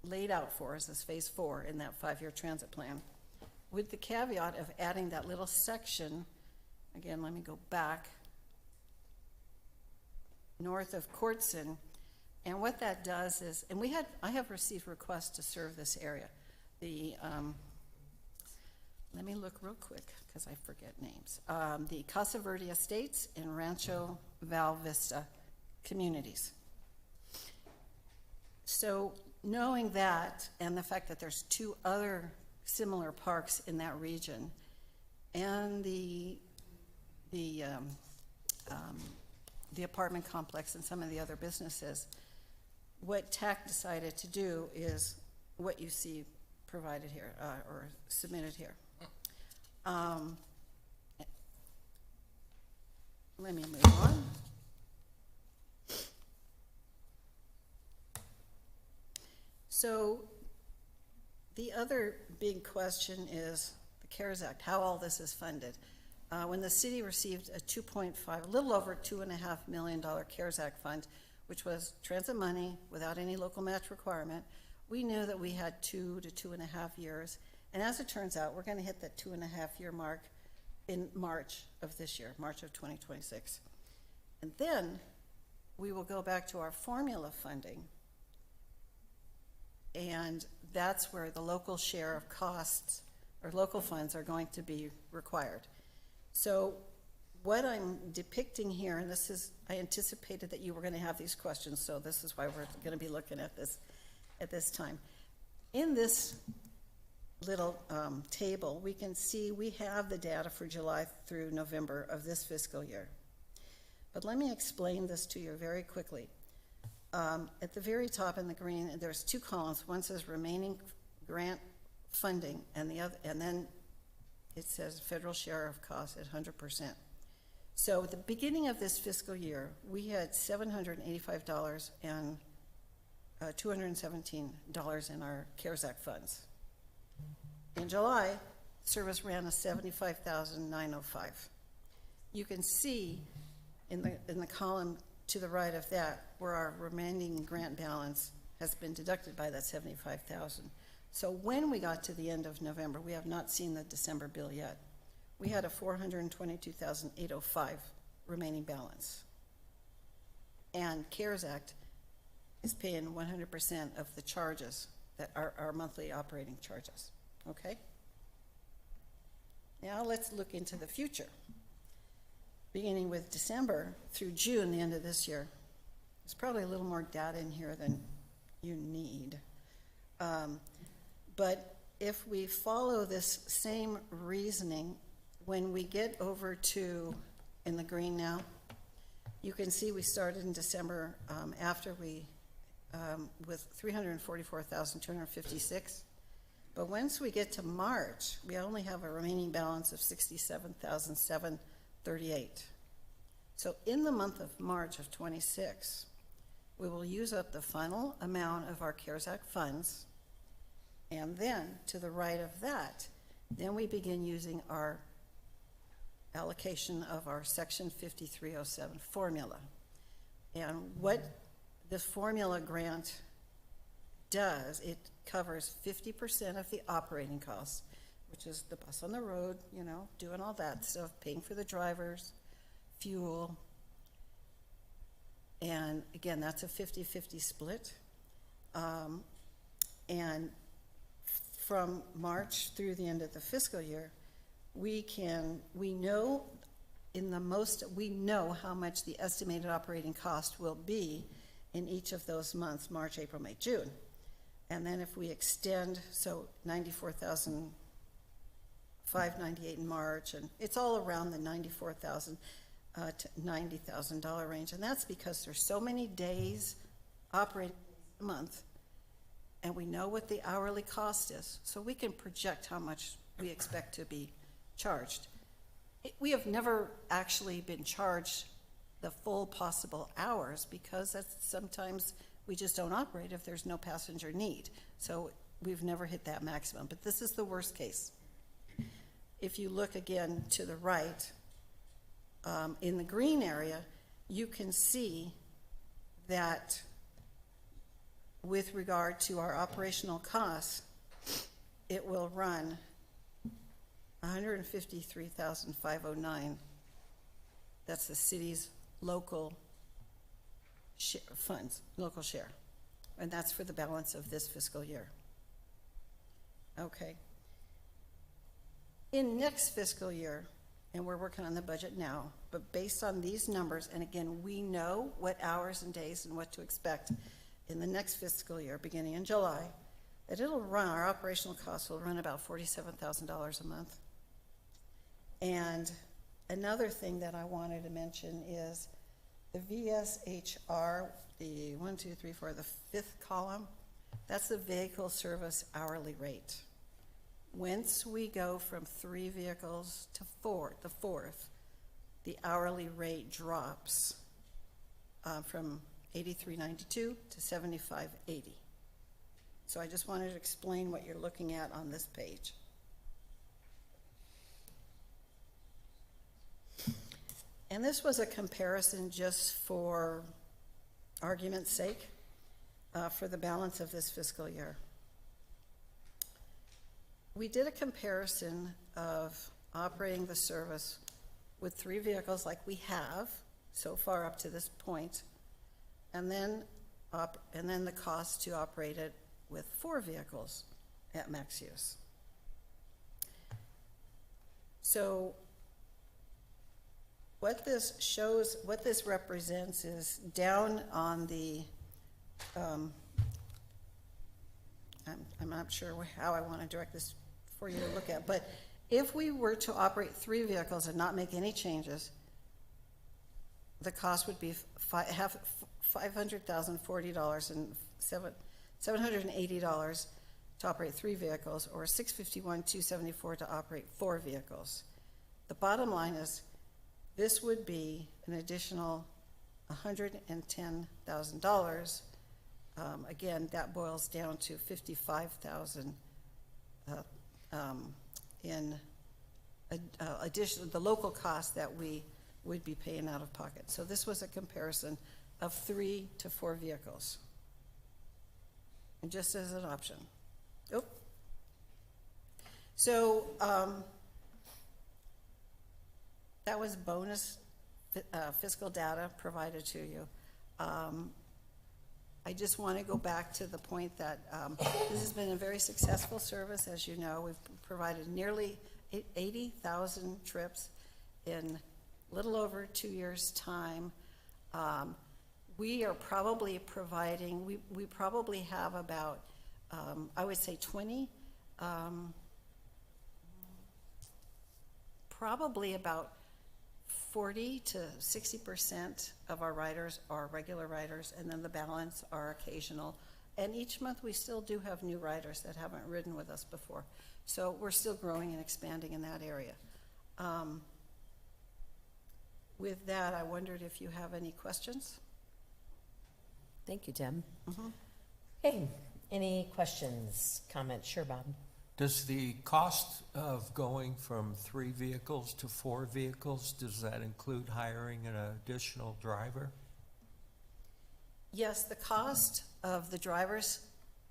laid out for us as phase 4 in that 5-year transit plan, with the caveat of adding that little section, again, let me go back, north of Courtson. And what that does is, and I have received requests to serve this area. Let me look real quick because I forget names. The Casa Verde Estates and Rancho Val Vista communities. So knowing that, and the fact that there's 2 other similar parks in that region, and the apartment complex and some of the other businesses, what TAC decided to do is what you see provided here, or submitted here. Let me move on. So the other big question is the CARES Act, how all this is funded. When the city received a little over $2.5 million CARES Act fund, which was transit money without any local match requirement, we knew that we had 2 to 2.5 years. And as it turns out, we're going to hit that 2.5-year mark in March of this year, March of 2026. And then we will go back to our formula funding. And that's where the local share of costs or local funds are going to be required. So what I'm depicting here, and this is, I anticipated that you were going to have these questions, so this is why we're going to be looking at this time. In this little table, we can see we have the data for July through November of this fiscal year. But let me explain this to you very quickly. At the very top in the green, there's 2 columns. One says remaining grant funding, and then it says federal share of costs at 100%. So at the beginning of this fiscal year, we had $785 and $217 in our CARES Act funds. In July, service ran a $75,905. You can see in the column to the right of that where our remaining grant balance has been deducted by that $75,000. So when we got to the end of November, we have not seen the December bill yet. We had a $422,805 remaining balance. And CARES Act is paying 100% of the charges that are our monthly operating charges, okay? Now let's look into the future. Beginning with December through June, the end of this year. There's probably a little more data in here than you need. But if we follow this same reasoning, when we get over to, in the green now, you can see we started in December after we, with 344,256. But once we get to March, we only have a remaining balance of 67,738. So in the month of March of 26, we will use up the final amount of our CARES Act funds, and then to the right of that, then we begin using our allocation of our Section 5307 formula. And what the formula grant does, it covers 50% of the operating costs, which is the bus on the road, you know, doing all that stuff, paying for the drivers, fuel. And again, that's a 50-50 split. And from March through the end of the fiscal year, we know how much the estimated operating cost will be in each of those months, March, April, May, June. And then if we extend, so 94,598 in March, and it's all around the $94,000 to $90,000 range. And that's because there's so many days operating a month, and we know what the hourly cost is, so we can project how much we expect to be charged. We have never actually been charged the full possible hours because that's sometimes we just don't operate if there's no passenger need. So we've never hit that maximum, but this is the worst case. If you look again to the right, in the green area, you can see that with regard to our operational costs, it will run $153,509. That's the city's local funds, local share. And that's for the balance of this fiscal year. Okay. In next fiscal year, and we're working on the budget now, but based on these numbers, and again, we know what hours and days and what to expect in the next fiscal year, beginning in July, that it'll run, our operational costs will run about $47,000 a month. And another thing that I wanted to mention is the VSHR, the 5th column, that's the vehicle service hourly rate. Once we go from 3 vehicles to 4, the 4th, the hourly rate drops from $83.92 to $75.80. So I just wanted to explain what you're looking at on this page. And this was a comparison just for argument's sake, for the balance of this fiscal year. We did a comparison of operating the service with 3 vehicles like we have so far up to this point, and then the cost to operate it with 4 vehicles at max use. So what this shows, what this represents is down on the, I'm not sure how I want to direct this for you to look at, but if we were to operate 3 vehicles and not make any changes, the cost would be $500,040 and $780 to operate 3 vehicles, or $651,274 to operate 4 vehicles. The bottom line is, this would be an additional $110,000. Again, that boils down to $55,000 in addition, the local cost that we would be paying out of pocket. So this was a comparison of 3 to 4 vehicles, and just as an option. Oh. So that was bonus fiscal data provided to you. I just want to go back to the point that this has been a very successful service. As you know, we've provided nearly 80,000 trips in a little over 2 years' time. We are probably providing, we probably have about, I would say 20, probably about 40 to 60% of our riders are regular riders, and then the balance are occasional. And each month we still do have new riders that haven't ridden with us before. So we're still growing and expanding in that area. With that, I wondered if you have any questions? Thank you, Deb. Hey, any questions, comments? Sure, Bob. Does the cost of going from 3 vehicles to 4 vehicles, does that include hiring an additional driver? Yes, the cost of the drivers'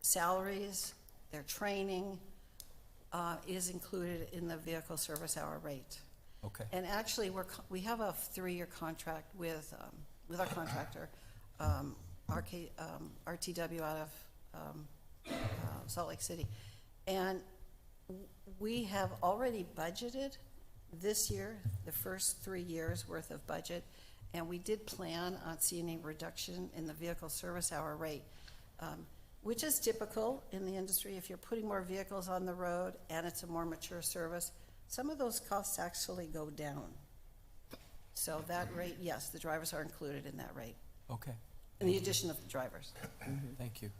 salaries, their training, is included in the vehicle service hour rate. Okay. And actually, we have a 3-year contract with our contractor, RTW out of Salt Lake City. And we have already budgeted this year, the first 3 years worth of budget, and we did plan on seeing a reduction in the vehicle service hour rate, which is typical in the industry. If you're putting more vehicles on the road and it's a more mature service, some of those costs actually go down. So that rate, yes, the drivers are included in that rate. Okay. In the addition of the drivers. Thank you.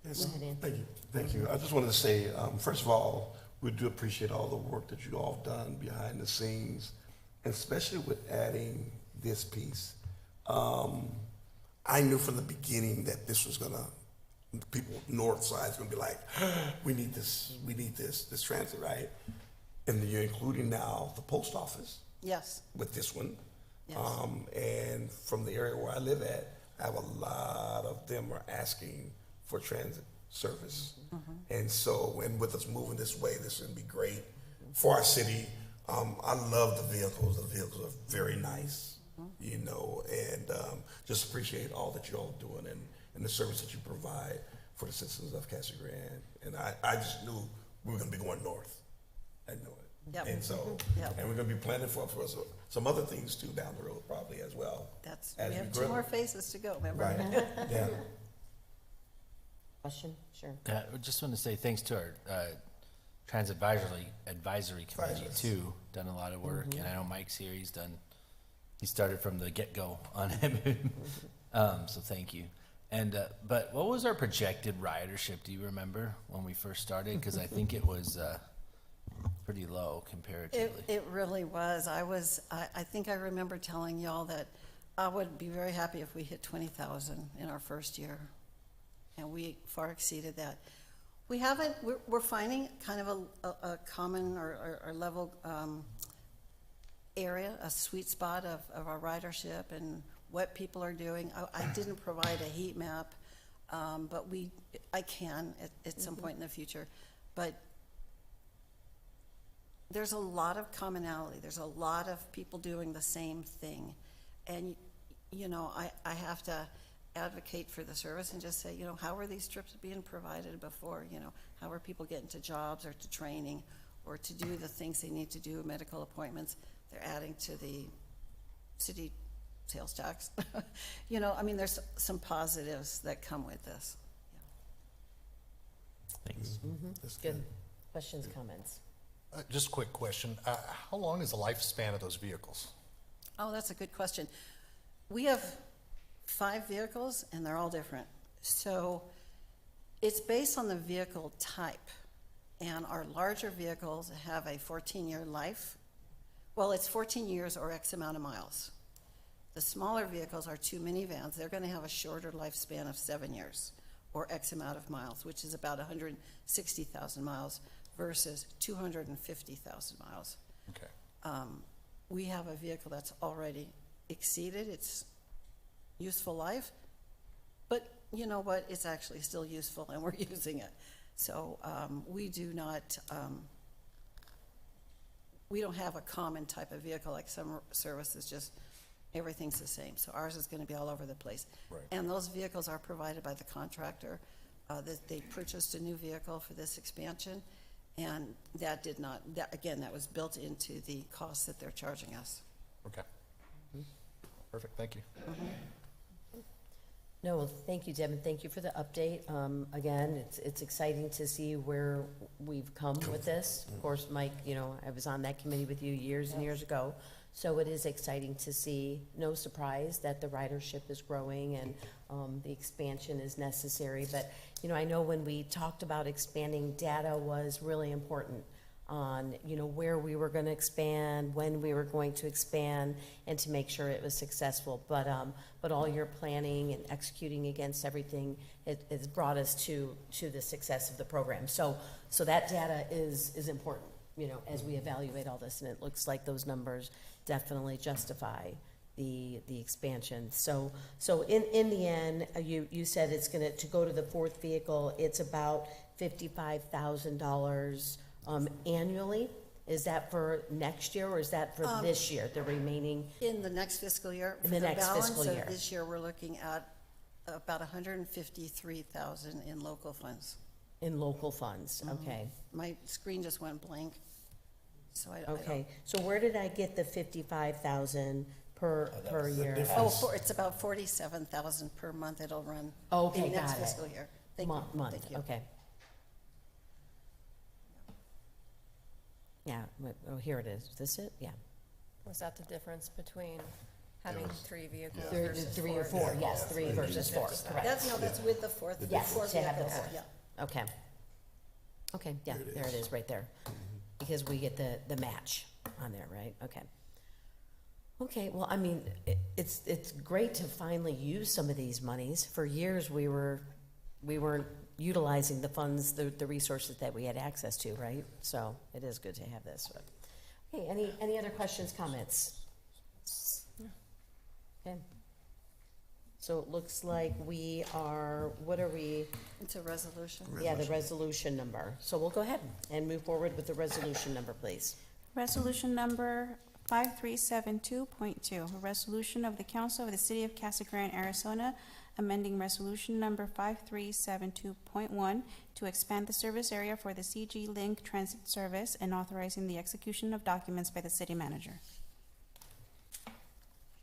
Yes, thank you. Thank you. I just wanted to say, first of all, we do appreciate all the work that you all have done behind the scenes, and especially with adding this piece. I knew from the beginning that this was gonna, people north side's gonna be like, we need this transit, right? And you're including now the post office. Yes. With this one. Yes. And from the area where I live at, I have a lot of them are asking for transit service. And so, and with us moving this way, this is gonna be great for our city. I love the vehicles. The vehicles are very nice, you know, and just appreciate all that you're all doing and the service that you provide for the citizens of Casa Grande. And I just knew we were gonna be going north. I knew it. Yep. And so, and we're gonna be planning for some other things too down the road probably as well. We have 2 more phases to go, remember? Right, yeah. Question? Sure. I just want to say thanks to our Transit Advisory Committee too, done a lot of work, and I know Mike's here, he started from the get-go on it. So thank you. And, but what was our projected ridership, do you remember, when we first started? Because I think it was pretty low comparatively. It really was. I think I remember telling y'all that I would be very happy if we hit 20,000 in our first year. and we far exceeded that. We haven't, we're finding kind of a common or level area, a sweet spot of our ridership and what people are doing. I didn't provide a heat map, but I can at some point in the future. But there's a lot of commonality. There's a lot of people doing the same thing. And, you know, I have to advocate for the service and just say, you know, how are these trips being provided before? You know, how are people getting to jobs or to training or to do the things they need to do, medical appointments? They're adding to the city sales tax. You know, I mean, there's some positives that come with this. Thanks. That's good. Questions, comments? Just a quick question. How long is the lifespan of those vehicles? Oh, that's a good question. We have 5 vehicles, and they're all different. So it's based on the vehicle type, and our larger vehicles have a 14-year life. Well, it's 14 years or X amount of miles. The smaller vehicles are 2 minivans. They're going to have a shorter lifespan of 7 years or X amount of miles, which is about 160,000 miles versus 250,000 miles. Okay. We have a vehicle that's already exceeded its useful life, but you know what? It's actually still useful, and we're using it. So we do not, we don't have a common type of vehicle like some services, just everything's the same. So ours is going to be all over the place. Right. And those vehicles are provided by the contractor. That they purchased a new vehicle for this expansion, and that did not, that was built into the cost that they're charging us. Okay. Perfect. Thank you. No, well, thank you, Deb, and thank you for the update. Again, it's exciting to see where we've come with this. Of course, Mike, you know, I was on that committee with you years and years ago, so it is exciting to see. No surprise that the ridership is growing and the expansion is necessary. But, you know, I know when we talked about expanding, data was really important on, you know, where we were going to expand, when we were going to expand, and to make sure it was successful. But all your planning and executing against everything, it has brought us to the success of the program. So that data is important, you know, as we evaluate all this, and it looks like those numbers definitely justify the expansion. So in the end, you said it's going to go to the 4th vehicle. It's about $55,000 annually. Is that for next year, or is that for this year, the remaining? In the next fiscal year. In the next fiscal year. For the balance of this year, we're looking at about $153,000 in local funds. In local funds, okay. My screen just went blank, so I Okay, so where did I get the 55,000 per year? It's about 47,000 per month it'll run. Okay, in next got it. fiscal year. Thank you. Month, Thank you. okay. Yeah, here it is. Is this it? Yeah. Was that the difference between having 3 vehicles Three- versus 3 or 4? 4, yes, 3 versus 4, correct. That's with the 4th. Yes, fourth to have the vehicle, 4th. yeah. Okay. Okay, yeah, there it is, right there. Because we get the match on there, right? Okay. Okay, well, I mean, it's great to finally use some of these monies. For years, we weren't utilizing the funds, the resources that we had access to, right? So it is good to have this. But, okay, any other questions, comments? Okay. So it looks like what are we? It's a resolution. Yeah, the resolution number. So we'll go ahead and move forward with the resolution number, please. Resolution number 5372.2, a resolution of the Council of the City of Casa Grande, Arizona, amending resolution number 5372.1 to expand the service area for the CG Link Transit Service and authorizing the execution of documents by the city manager.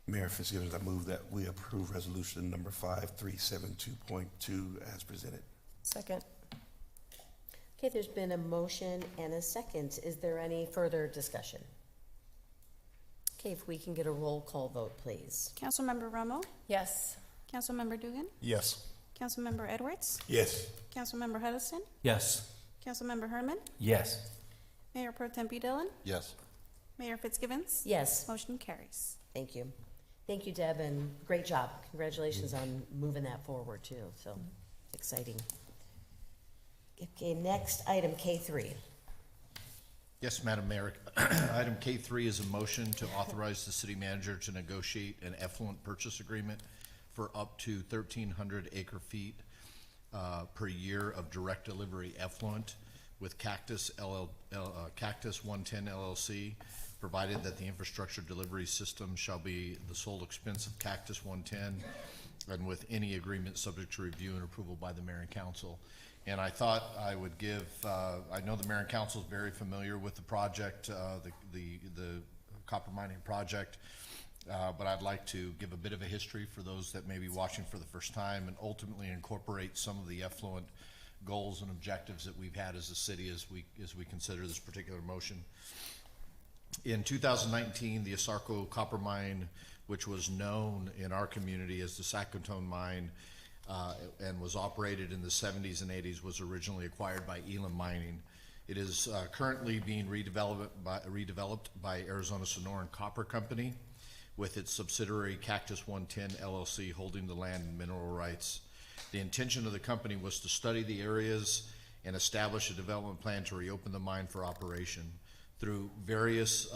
Mayor Fitzgibbons, I move that we approve resolution number 5372.2 as presented. Second. Okay, there's been a motion and a second. Is there any further discussion? Okay, if we can get a roll call vote, please. Councilmember Romo? Yes. Councilmember Dugan? Yes. Councilmember Edwards? Yes. Councilmember Huddleston? Yes. Councilmember Herman? Yes. Mayor Pro Tem Dillon? Yes. Mayor Fitzgibbons? Yes. Motion carries. Thank you. Thank you, Deb, and great job. Congratulations on moving that forward, too. So exciting. Okay, next item, K3. Yes, Madam Mayor. Item K3 is a motion to authorize the city manager to negotiate an effluent purchase agreement for up to 1,300 acre feet per year of direct delivery effluent with Cactus 110 LLC, provided that the infrastructure delivery system shall be the sole expense of Cactus 110, and with any agreement subject to review and approval by the mayor and council. And I thought I would give, I know the mayor and council is very familiar with the project, the copper mining project, but I'd like to give a bit of a history for those that may be watching for the first time, and ultimately incorporate some of the effluent goals and objectives that we've had as a city as we consider this particular motion. In 2019, the Asarco copper mine, which was known in our community as the Sacatone mine, and was operated in the 70s and 80s, was originally acquired by Elam Mining. It is currently being redeveloped by Arizona Sonoran Copper Company, with its subsidiary Cactus 110 LLC holding the land and mineral rights. The intention of the company was to study the areas and establish a development plan to reopen the mine for operation. Through various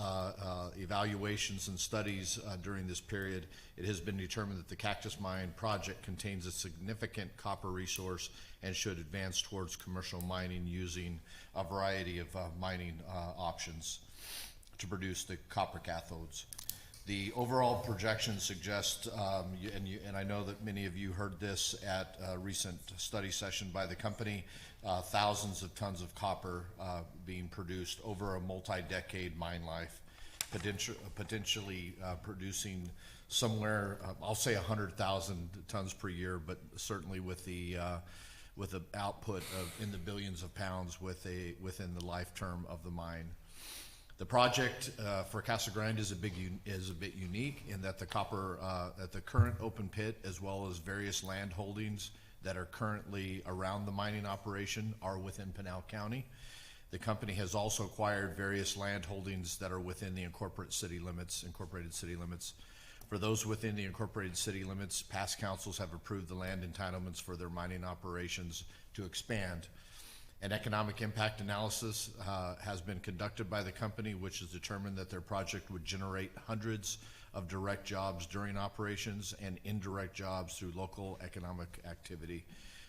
evaluations and studies during this period, it has been determined that the Cactus Mine project contains a significant copper resource and should advance towards commercial mining using a variety of mining options to produce the copper cathodes. The overall projections suggest, and I know that many of you heard this at a recent study session by the company, thousands of tons of copper being produced over a multi-decade mine life, potentially producing somewhere, I'll say 100,000 tons per year, but certainly with the output of in the billions of pounds within the life term of the mine. The project for Casa Grande is a bit unique in that the copper, at the current open pit, as well as various land holdings that are currently around the mining operation, are within Pinal County. The company has also acquired various land holdings that are within the incorporated city limits. For those within the incorporated city limits, past councils have approved the land entitlements for their mining operations to expand. An economic impact analysis has been conducted by the company, which has determined that their project would generate hundreds of direct jobs during operations and indirect jobs through local economic activity.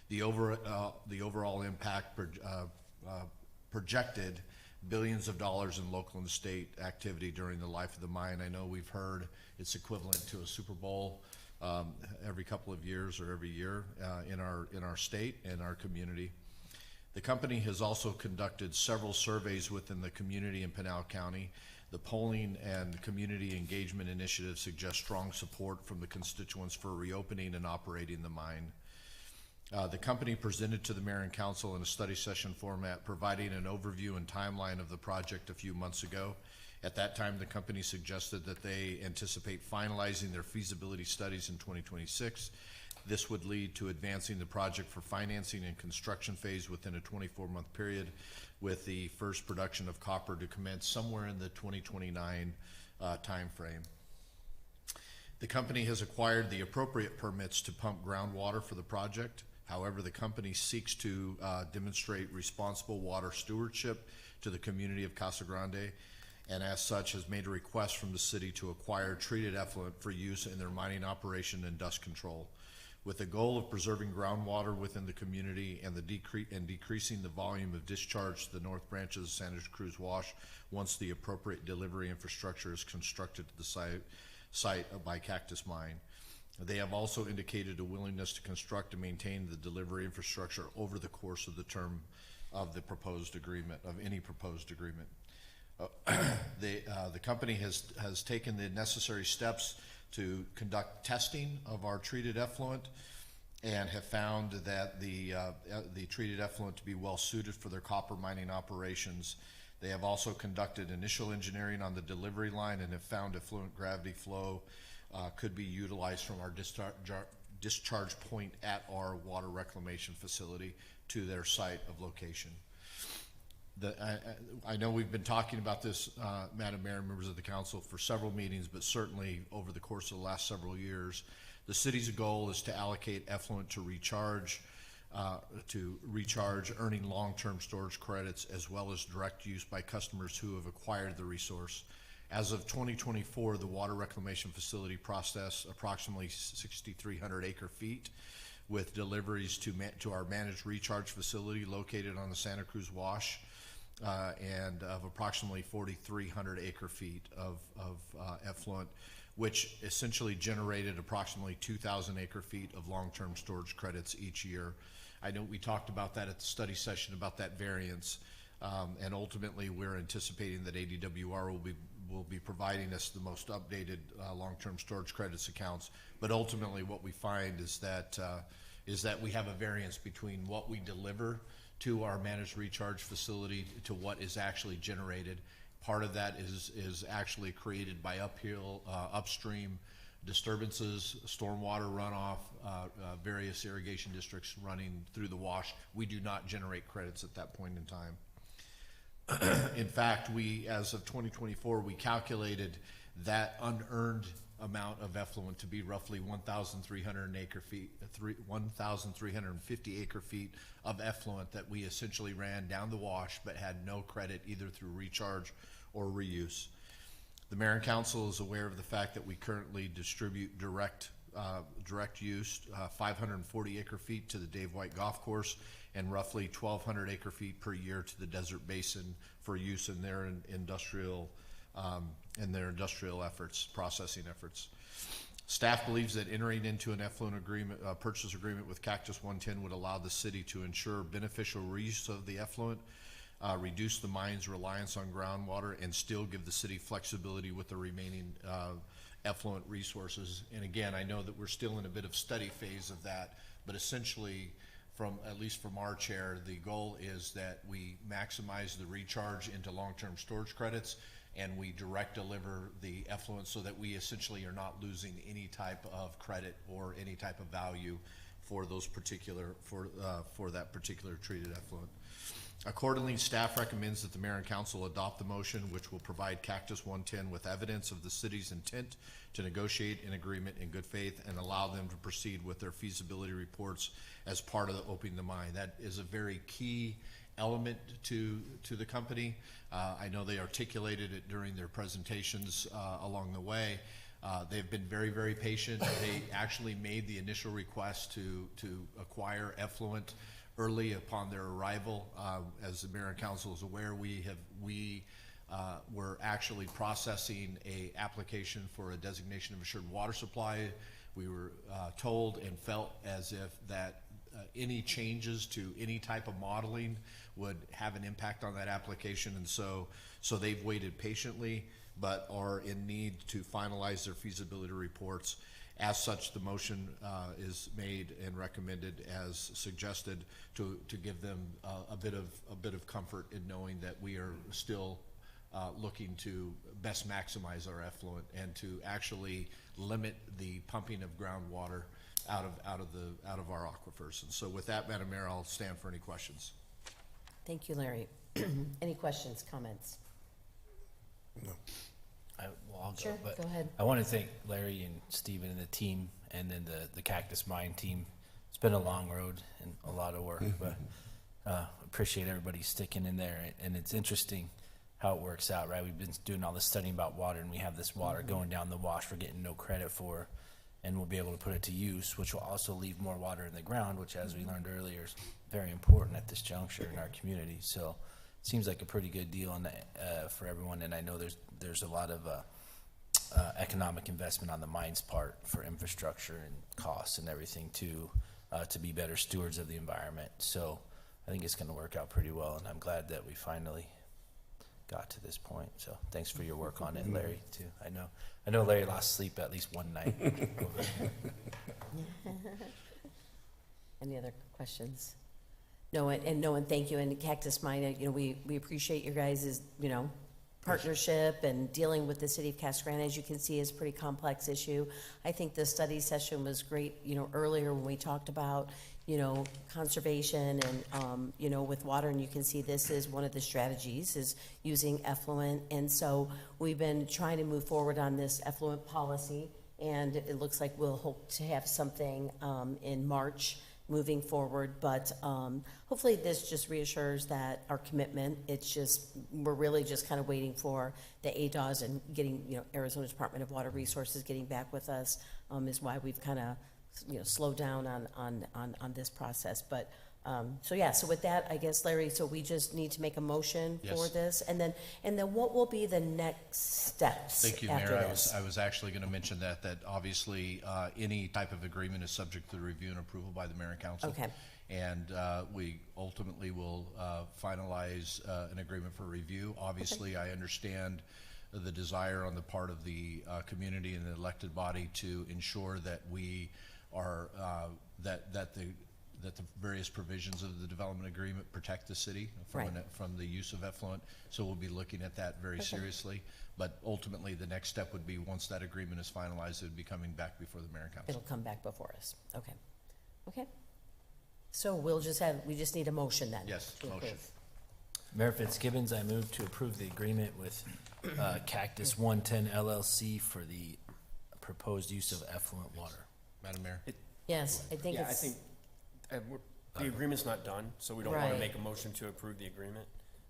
The overall impact projected billions of dollars in local and state activity during the life of the mine. I know we've heard it's equivalent to a Super Bowl every couple of years or every year in our state and our community. The company has also conducted several surveys within the community in Pinal County. The polling and community engagement initiatives suggest strong support from the constituents for reopening and operating the mine. The company presented to the mayor and council in a study session format, providing an overview and timeline of the project a few months ago. At that time, the company suggested that they anticipate finalizing their feasibility studies in 2026. This would lead to advancing the project for financing and construction phase within a 24-month period, with the first production of copper to commence somewhere in the 2029 timeframe. The company has acquired the appropriate permits to pump groundwater for the project. However, the company seeks to demonstrate responsible water stewardship to the community of Casa Grande, and as such has made a request from the city to acquire treated effluent for use in their mining operation and dust control. With the goal of preserving groundwater within the community and decreasing the volume of discharge to the north branch of the Santa Cruz Wash once the appropriate delivery infrastructure is constructed to the site by Cactus Mine. They have also indicated a willingness to construct and maintain the delivery infrastructure over the course of the term of the proposed agreement, of any proposed agreement. The company has taken the necessary steps to conduct testing of our treated effluent and have found that the treated effluent to be well suited for their copper mining operations. They have also conducted initial engineering on the delivery line and have found effluent gravity flow could be utilized from our discharge point at our water reclamation facility to their site of location. I know we've been talking about this, Madam Mayor and members of the council, for several meetings, but certainly over the course of the last several years. The city's goal is to allocate effluent to recharge to recharge, earning long-term storage credits, as well as direct use by customers who have acquired the resource. As of 2024, the water reclamation facility processed approximately 6,300 acre feet, with deliveries to our managed recharge facility located on the Santa Cruz Wash, and of approximately 4,300 acre feet of effluent, which essentially generated approximately 2,000 acre feet of long-term storage credits each year. I know we talked about that at the study session about that variance, and ultimately we're anticipating that ADWR will be providing us the most updated long-term storage credits accounts. But ultimately, what we find is that we have a variance between what we deliver to our managed recharge facility to what is actually generated. Part of that is actually created by upstream disturbances, stormwater runoff, various irrigation districts running through the wash. We do not generate credits at that point in time. In fact, as of 2024, we calculated that unearned amount of effluent to be roughly 1,350 acre feet of effluent that we essentially ran down the wash but had no credit either through recharge or reuse. The Mayor and Council is aware of the fact that we currently distribute direct use 540 acre feet to the Dave White Golf Course and roughly 1,200 acre feet per year to the Desert Basin for use in their industrial efforts, processing efforts. Staff believes that entering into an effluent purchase agreement with Cactus 110 would allow the city to ensure beneficial reuse of the effluent, reduce the mine's reliance on groundwater, and still give the city flexibility with the remaining effluent resources. And again, I know that we're still in a bit of study phase of that, but essentially, at least from our chair, the goal is that we maximize the recharge into long-term storage credits, and we direct deliver the effluent so that we essentially are not losing any type of credit or any type of value for those particular for that particular treated effluent. Accordingly, staff recommends that the Mayor and Council adopt the motion, which will provide Cactus 110 with evidence of the city's intent to negotiate an agreement in good faith and allow them to proceed with their feasibility reports as part of the opening the mine. That is a very key element to the company. I know they articulated it during their presentations along the way. They've been very, very patient. They actually made the initial request to acquire effluent early upon their arrival. As the Mayor and Council is aware, we were actually processing a application for a designation of assured water supply. We were told and felt as if that any changes to any type of modeling would have an impact on that application, and so they've waited patiently, but are in need to finalize their feasibility reports. As such, the motion is made and recommended as suggested to give them a bit of comfort in knowing that we are still looking to best maximize our effluent and to actually limit the pumping of groundwater out of our aquifers. And so, with that, Madam Mayor, I'll stand for any questions. Thank you, Larry. Any questions, comments? No. I'll Sure, but go ahead. I want to thank Larry and Stephen and the team, and then the Cactus Mine team. It's been a long road and a lot of work, but appreciate everybody sticking in there. And it's interesting how it works out, right? We've been doing all this studying about water, and we have this water going down the wash we're getting no credit for, and we'll be able to put it to use, which will also leave more water in the ground, which, as we learned earlier, is very important at this juncture in our community. So it seems like a pretty good deal on for everyone, and I know there's a lot of economic investment on the mine's part for infrastructure and costs and everything to be better stewards of the environment. So I think it's going to work out pretty well, and I'm glad that we finally got to this point. So thanks for your work on it, Larry, too. I know Larry lost sleep at least one night. Any other questions? No, and thank you. And Cactus Mine, we appreciate your guys' partnership and dealing with the city of Casa Grande. As you can see, is a pretty complex issue. I think the study session was great, earlier when we talked about, conservation and, with water, and you can see this is one of the strategies is using effluent. And so we've been trying to move forward on this effluent policy, and it looks like we'll hope to have something in March moving forward. But hopefully this just reassures that our commitment, it's just, we're really just kind of waiting for the ADOS and getting, Arizona Department of Water Resources getting back with us is why we've kind of, slowed down on this process. But so with that, I guess, Larry, so we just need to make a motion for Yes. this, and then what will be the next steps Thank you, after Mayor. this? I was actually going to mention that obviously any type of agreement is subject to the review and approval by the mayor and council. Okay. And we ultimately will finalize an agreement for review. Obviously, I understand the desire on the part of the community and the elected body to ensure that we are, that the various provisions of the development agreement protect the city from the use of effluent. So we'll be looking at that very seriously. But ultimately, the next step would be, once that agreement is finalized, it would be coming back before the mayor and council. It'll come back before us. Okay. So we just need a motion then? Yes, to approve. motion. Mayor Fitzgibbons, I move to approve the agreement with Cactus 110 LLC for the proposed use of effluent water. Madam Mayor? Yes, I think Yeah, it's. I think the agreement's not done, so we don't want to Right. make a motion to approve the agreement.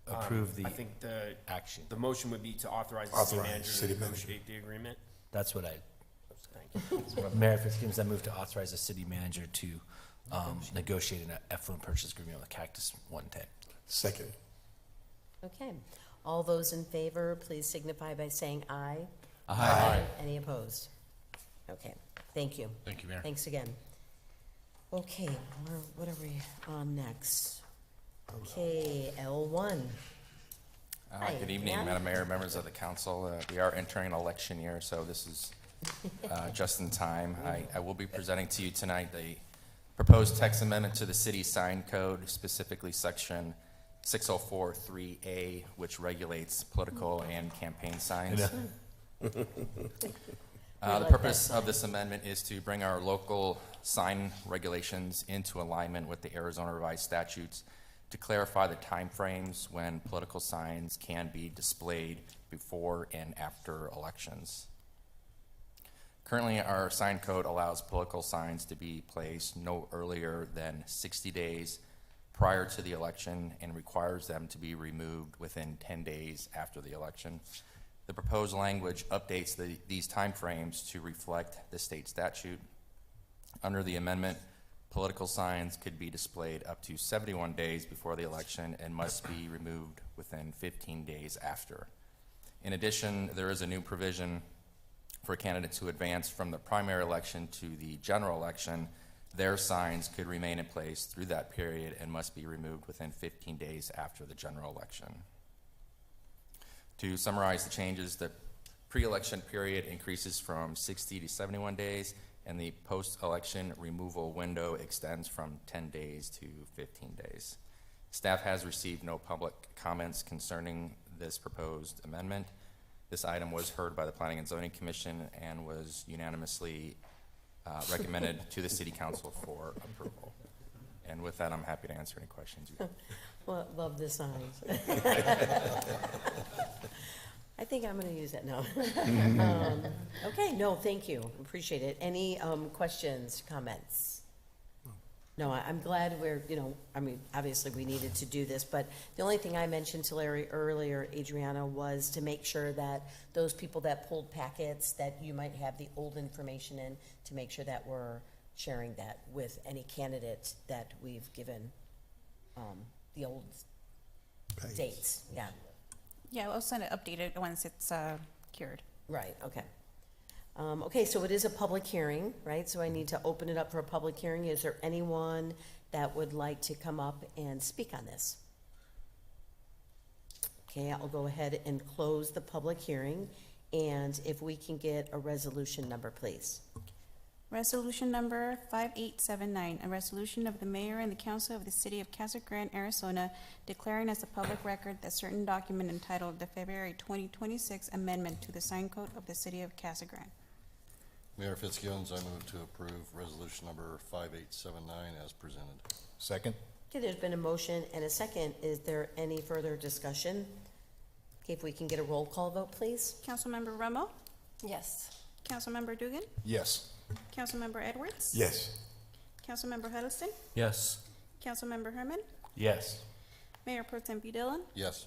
Approve the I think the action. The motion would be to authorize the city manager to city manager. negotiate the agreement. That's what I, Thank you. Mayor Fitzgibbons, I move to authorize the city manager to negotiate an effluent purchase agreement with Cactus 110. Second. Okay. All those in favor, please signify by saying aye. Aye. Any opposed? Okay, thank you. Thank you, Mayor. Thanks again. Okay, what are we on next? Okay, L1. Hi, Good evening, Dan. Madam Mayor, members of the council. We are entering an election year, so this is just in time. I will be presenting to you tonight the proposed text amendment to the city sign code, specifically section 6043A, which regulates political and campaign signs. The purpose of this amendment is to bring our local sign regulations into alignment with the Arizona Revised Statutes to clarify the timeframes when political signs can be displayed before and after elections. Currently, our sign code allows political signs to be placed no earlier than 60 days prior to the election and requires them to be removed within 10 days after the election. The proposed language updates these timeframes to reflect the state statute. Under the amendment, political signs could be displayed up to 71 days before the election and must be removed within 15 days after. In addition, there is a new provision for candidates who advance from the primary election to the general election. Their signs could remain in place through that period and must be removed within 15 days after the general election. To summarize the changes, the pre-election period increases from 60 to 71 days, and the post-election removal window extends from 10 days to 15 days. Staff has received no public comments concerning this proposed amendment. This item was heard by the Planning and Zoning Commission and was unanimously recommended to the City Council for approval. And with that, I'm happy to answer any questions you have. Well, love the signs. I think I'm going to use that now. Okay, no, thank you. Appreciate it. Any questions, comments? No, I'm glad obviously we needed to do this, but the only thing I mentioned to Larry earlier, Adriana, was to make sure that those people that pulled packets, that you might have the old information in, to make sure that we're sharing that with any candidate that we've given the old dates. Yeah. Yeah, we'll send it updated once it's cured. Right, okay. Okay, so it is a public hearing, right? So I need to open it up for a public hearing. Is there anyone that would like to come up and speak on this? Okay, I'll go ahead and close the public hearing, and if we can get a resolution number, please. Resolution number 5879, a resolution of the mayor and the council of the city of Casa Grande, Arizona, declaring as a public record that certain document entitled the February 2026 Amendment to the Sign Code of the city of Casa Grande. Mayor Fitzgibbons, I move to approve resolution number 5879 as presented. Second. Okay, there's been a motion and a second. Is there any further discussion? Okay, if we can get a roll call vote, please. Councilmember Remo? Yes. Councilmember Dugan? Yes. Councilmember Edwards? Yes. Councilmember Huddleston, Yes. Councilmember Herman, Yes. Mayor Pro Tem Dillon, Yes.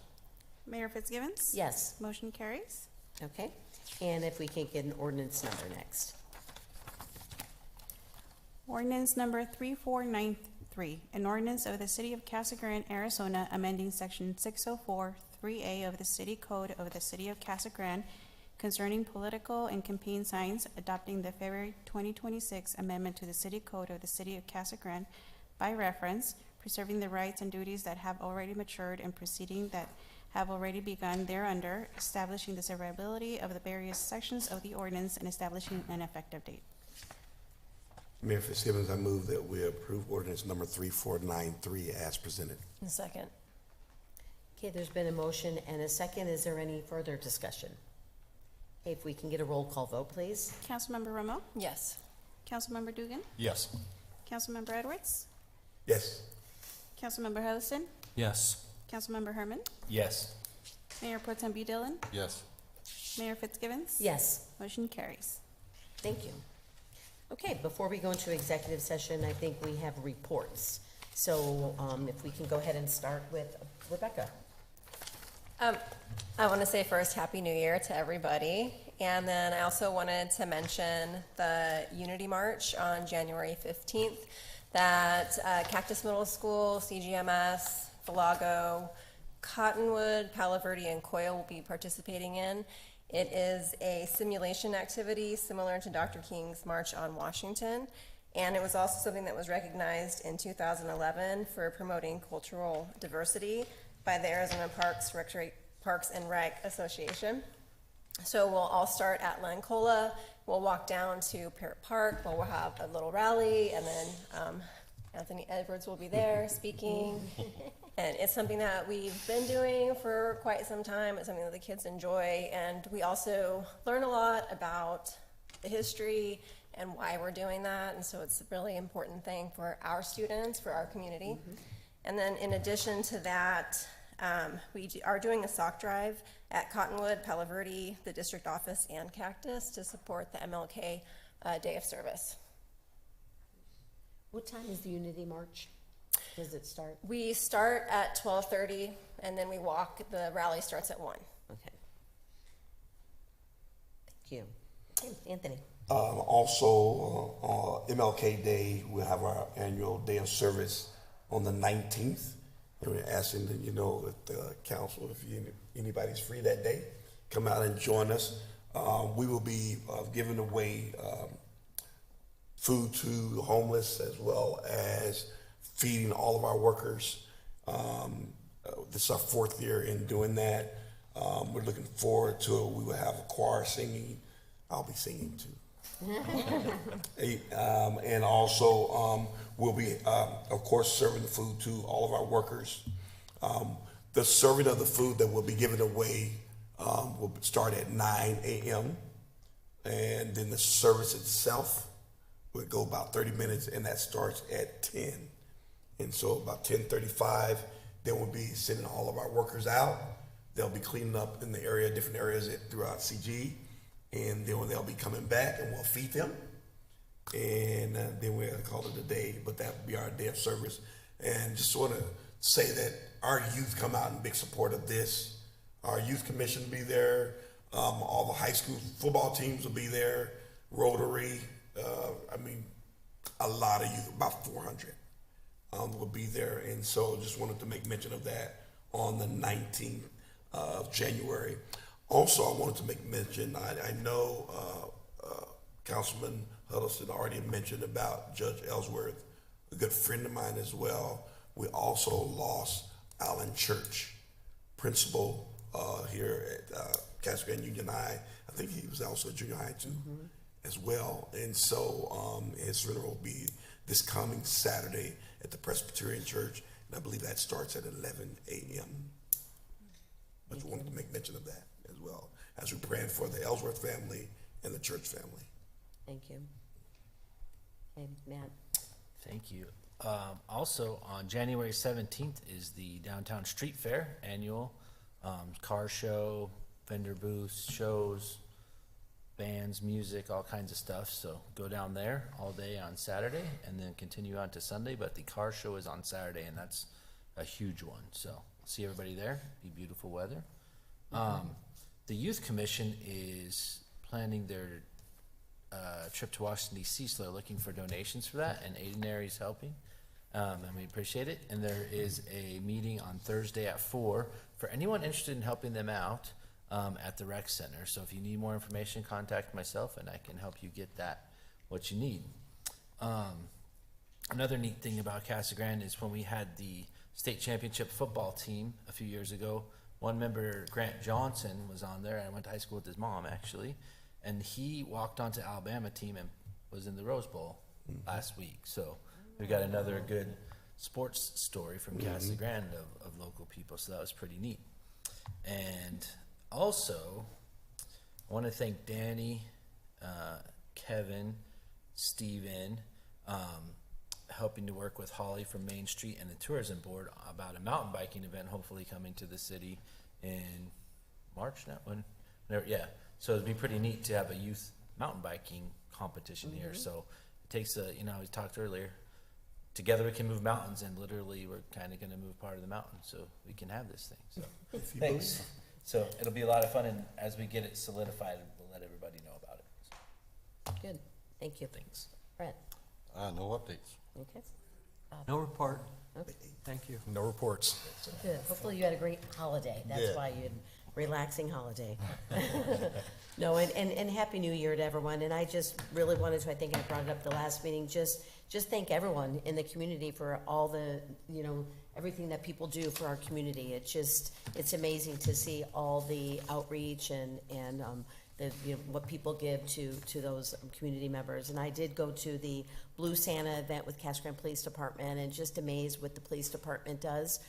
Mayor Fitzgibbons. Yes. Motion carries. Okay, and if we can get an ordinance number next. Ordinance number 3493, an ordinance of the City of Casa Grande, Arizona, amending Section 604-3A of the City Code of the City of Casa Grande concerning political and campaign signs, adopting the February 2026 amendment to the City Code of the City of Casa Grande by reference, preserving the rights and duties that have already matured and proceeding that have already begun thereunder, establishing the severability of the various sections of the ordinance and establishing an effective date. Mayor Fitzgibbons, I move that we approve ordinance number 3493 as presented. A second. Okay, there's been a motion and a second. Is there any further discussion? Okay, if we can get a roll call vote, please. Councilmember Romo, Yes. Councilmember Dugan, Yes. Councilmember Edwards, Yes. Councilmember Huddleston, Yes. Councilmember Herman, Yes. Mayor Pro Tem Dillon, Yes. Mayor Fitzgibbons. Yes. Motion carries. Thank you. Okay, before we go into executive session, I think we have reports. So if we can go ahead and start with Rebecca. I want to say first, Happy New Year to everybody. And then I also wanted to mention the Unity March on January 15th that Cactus Middle School, CGMS, Valago, Cottonwood, Palo Verde, and Coyle will be participating in. It is a simulation activity similar to Dr. King's March on Washington. And it was also something that was recognized in 2011 for promoting cultural diversity by the Arizona Parks and Rec Association. So we'll all start at Lancola. We'll walk down to Parrot Park. We'll have a little rally, and then Anthony Edwards will be there speaking. And it's something that we've been doing for quite some time. It's something that the kids enjoy. And we also learn a lot about the history and why we're doing that. And so it's a really important thing for our students, for our community. And then in addition to that, we are doing a sock drive at Cottonwood, Palo Verde, the district office, and Cactus to support the MLK Day of Service. What time is the Unity March? Does it start? We start at 12:30, and then we walk. The rally starts at 1. Okay. Thank you. Okay, Anthony. Also, MLK Day, we'll have our annual day of service on the 19th. And we're asking that, that the council, if anybody's free that day, come out and join us. We will be giving away food to the homeless as well as feeding all of our workers. This is our 4th year in doing that. We're looking forward to it. We will have a choir singing. I'll be singing too. And also we'll be, of course, serving the food to all of our workers. The serving of the food that will be given away will start at 9 a.m. And then the service itself will go about 30 minutes, and that starts at 10. And so about 10:35, then we'll be sending all of our workers out. They'll be cleaning up in the area, different areas throughout CG. And then they'll be coming back, and we'll feed them. And then we'll call it a day, but that will be our day of service. And just want to say that our youth come out in big support of this. Our youth commission will be there. All the high school football teams will be there. Rotary, a lot of youth, about 400 will be there. And so just wanted to make mention of that on the 19th of January. Also, I wanted to make mention, I know Councilman Huddleston already mentioned about Judge Ellsworth, a good friend of mine as well. We also lost Alan Church, principal here at Casa Grande Union High. I think he was also at junior high too, as well. And so his funeral will be this coming Saturday at the Presbyterian Church, and I believe that starts at 11 a.m. I just wanted to make mention of that as well, as we pray for the Ellsworth family and the church family. Thank you. Okay, Matt. Thank you. Also, on January 17th is the Downtown Street Fair annual car show, vendor booths, shows, bands, music, all kinds of stuff. So go down there all day on Saturday and then continue on to Sunday. But the car show is on Saturday, and that's a huge one. So see everybody there. Be beautiful weather. The Youth Commission is planning their trip to Washington, D.C., so they're looking for donations for that, and Aidenary is helping, and we appreciate it. And there is a meeting on Thursday at 4 for anyone interested in helping them out at the rec center. So if you need more information, contact myself, and I can help you get that, what you need. Another neat thing about Casa Grande is when we had the state championship football team a few years ago, one member, Grant Johnson, was on there. I went to high school with his mom, actually, and he walked onto Alabama team and was in the Rose Bowl last week. So we got another good sports story from Casa Grande of local people, so that was pretty neat. And also, I want to thank Danny, Kevin, Steven, helping to work with Holly from Main Street and the Tourism Board about a mountain biking event hopefully coming to the city in March now. So it'd be pretty neat to have a youth mountain biking competition here. So it takes we talked earlier, together we can move mountains, and literally we're kind of going to move part of the mountain so we can have this thing. So thanks. So it'll be a lot of fun, and as we get it solidified, we'll let everybody know about it. Good, thank you. Thanks. Brett? No updates. Okay. No report. Okay. Thank you. No reports. Good. Hopefully you had a great holiday. That's Yeah. why you had a relaxing holiday. No, and Happy New Year to everyone. And I just really wanted to, I think I brought it up the last meeting, just thank everyone in the community for all the, everything that people do for our community. It's amazing to see all the outreach and what people give to those community members. And I did go to the Blue Santa event with Casa Grande Police Department, and just amazed what the police department does.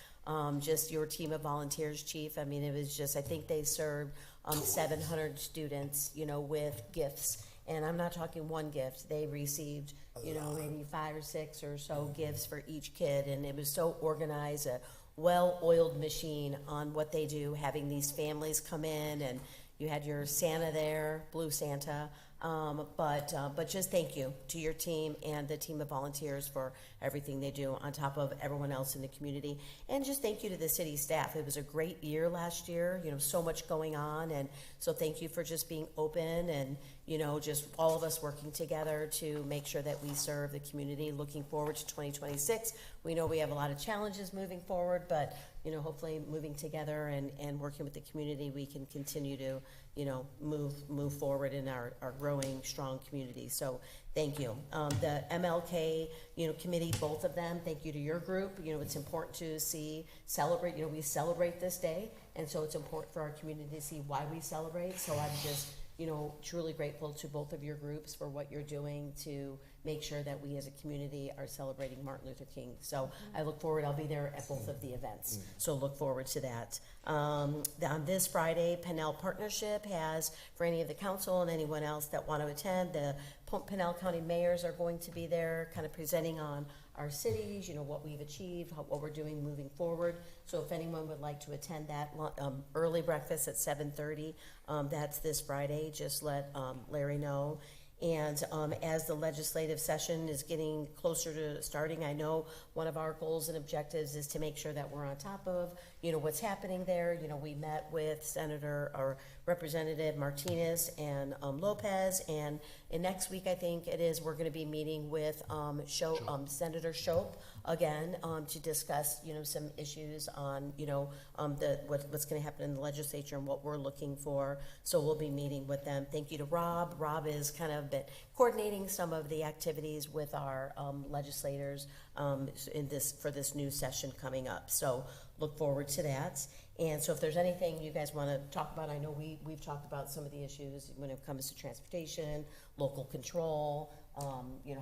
Just your team of volunteers, Chief. I mean, it was just, I think they served 700 students, with gifts. And I'm not talking one gift. They received, maybe 5 or 6 or so gifts for each kid. And it was so organized, a well-oiled machine on what they do, having these families come in, and you had your Santa there, Blue Santa, but just thank you to your team and the team of volunteers for everything they do on top of everyone else in the community. And just thank you to the city staff. It was a great year last year, so much going on. And so thank you for just being open and, just all of us working together to make sure that we serve the community. Looking forward to 2026. We know we have a lot of challenges moving forward, but, hopefully moving together and working with the community, we can continue to, move forward in our growing, strong community. So thank you. The MLK, committee, both of them, thank you to your group. It's important to celebrate, we celebrate this day. And so it's important for our community to see why we celebrate. So I'm just, truly grateful to both of your groups for what you're doing to make sure that we as a community are celebrating Martin Luther King. So I look forward, I'll be there at both of the events. So look forward to that. On this Friday, Pennell Partnership has, for any of the council and anyone else that want to attend, the Pennell County mayors are going to be there kind of presenting on our cities, what we've achieved, what we're doing moving forward. So if anyone would like to attend that early breakfast at 7:30, that's this Friday, just let Larry know. And as the legislative session is getting closer to starting, I know one of our goals and objectives is to make sure that we're on top of, what's happening there. We met with Senator or Representative Martinez and Lopez, and next week I think it is, we're going to be meeting with Senator Shope again to discuss, some issues on, what's going to happen in the legislature and what we're looking for. So we'll be meeting with them. Thank you to Rob. Rob is kind of been coordinating some of the activities with our legislators for this new session coming up. So look forward to that. And so if there's anything you guys want to talk about, I know we've talked about some of the issues when it comes to transportation, local control,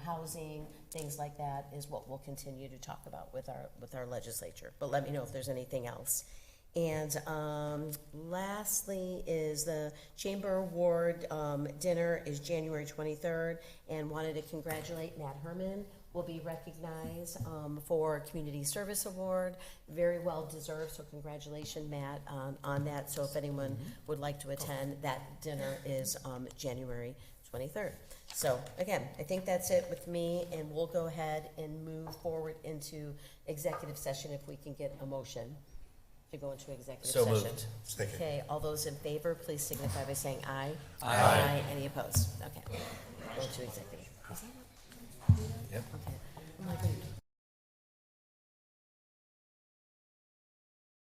housing, things like that is what we'll continue to talk about with our legislature. But let me know if there's anything else. And lastly is the Chamber Award dinner is January 23rd, and wanted to congratulate Matt Herman will be recognized for Community Service Award. Very well deserved, so congratulations, Matt, on that. So if anyone would like to attend, that dinner is January 23rd. So again, I think that's it with me, and we'll go ahead and move forward into executive session if we can get a motion to go into executive So session. moved. Second. Okay, all those in favor, please signify by saying aye. Aye. Any opposed? Okay, go into executive. Yep. Okay.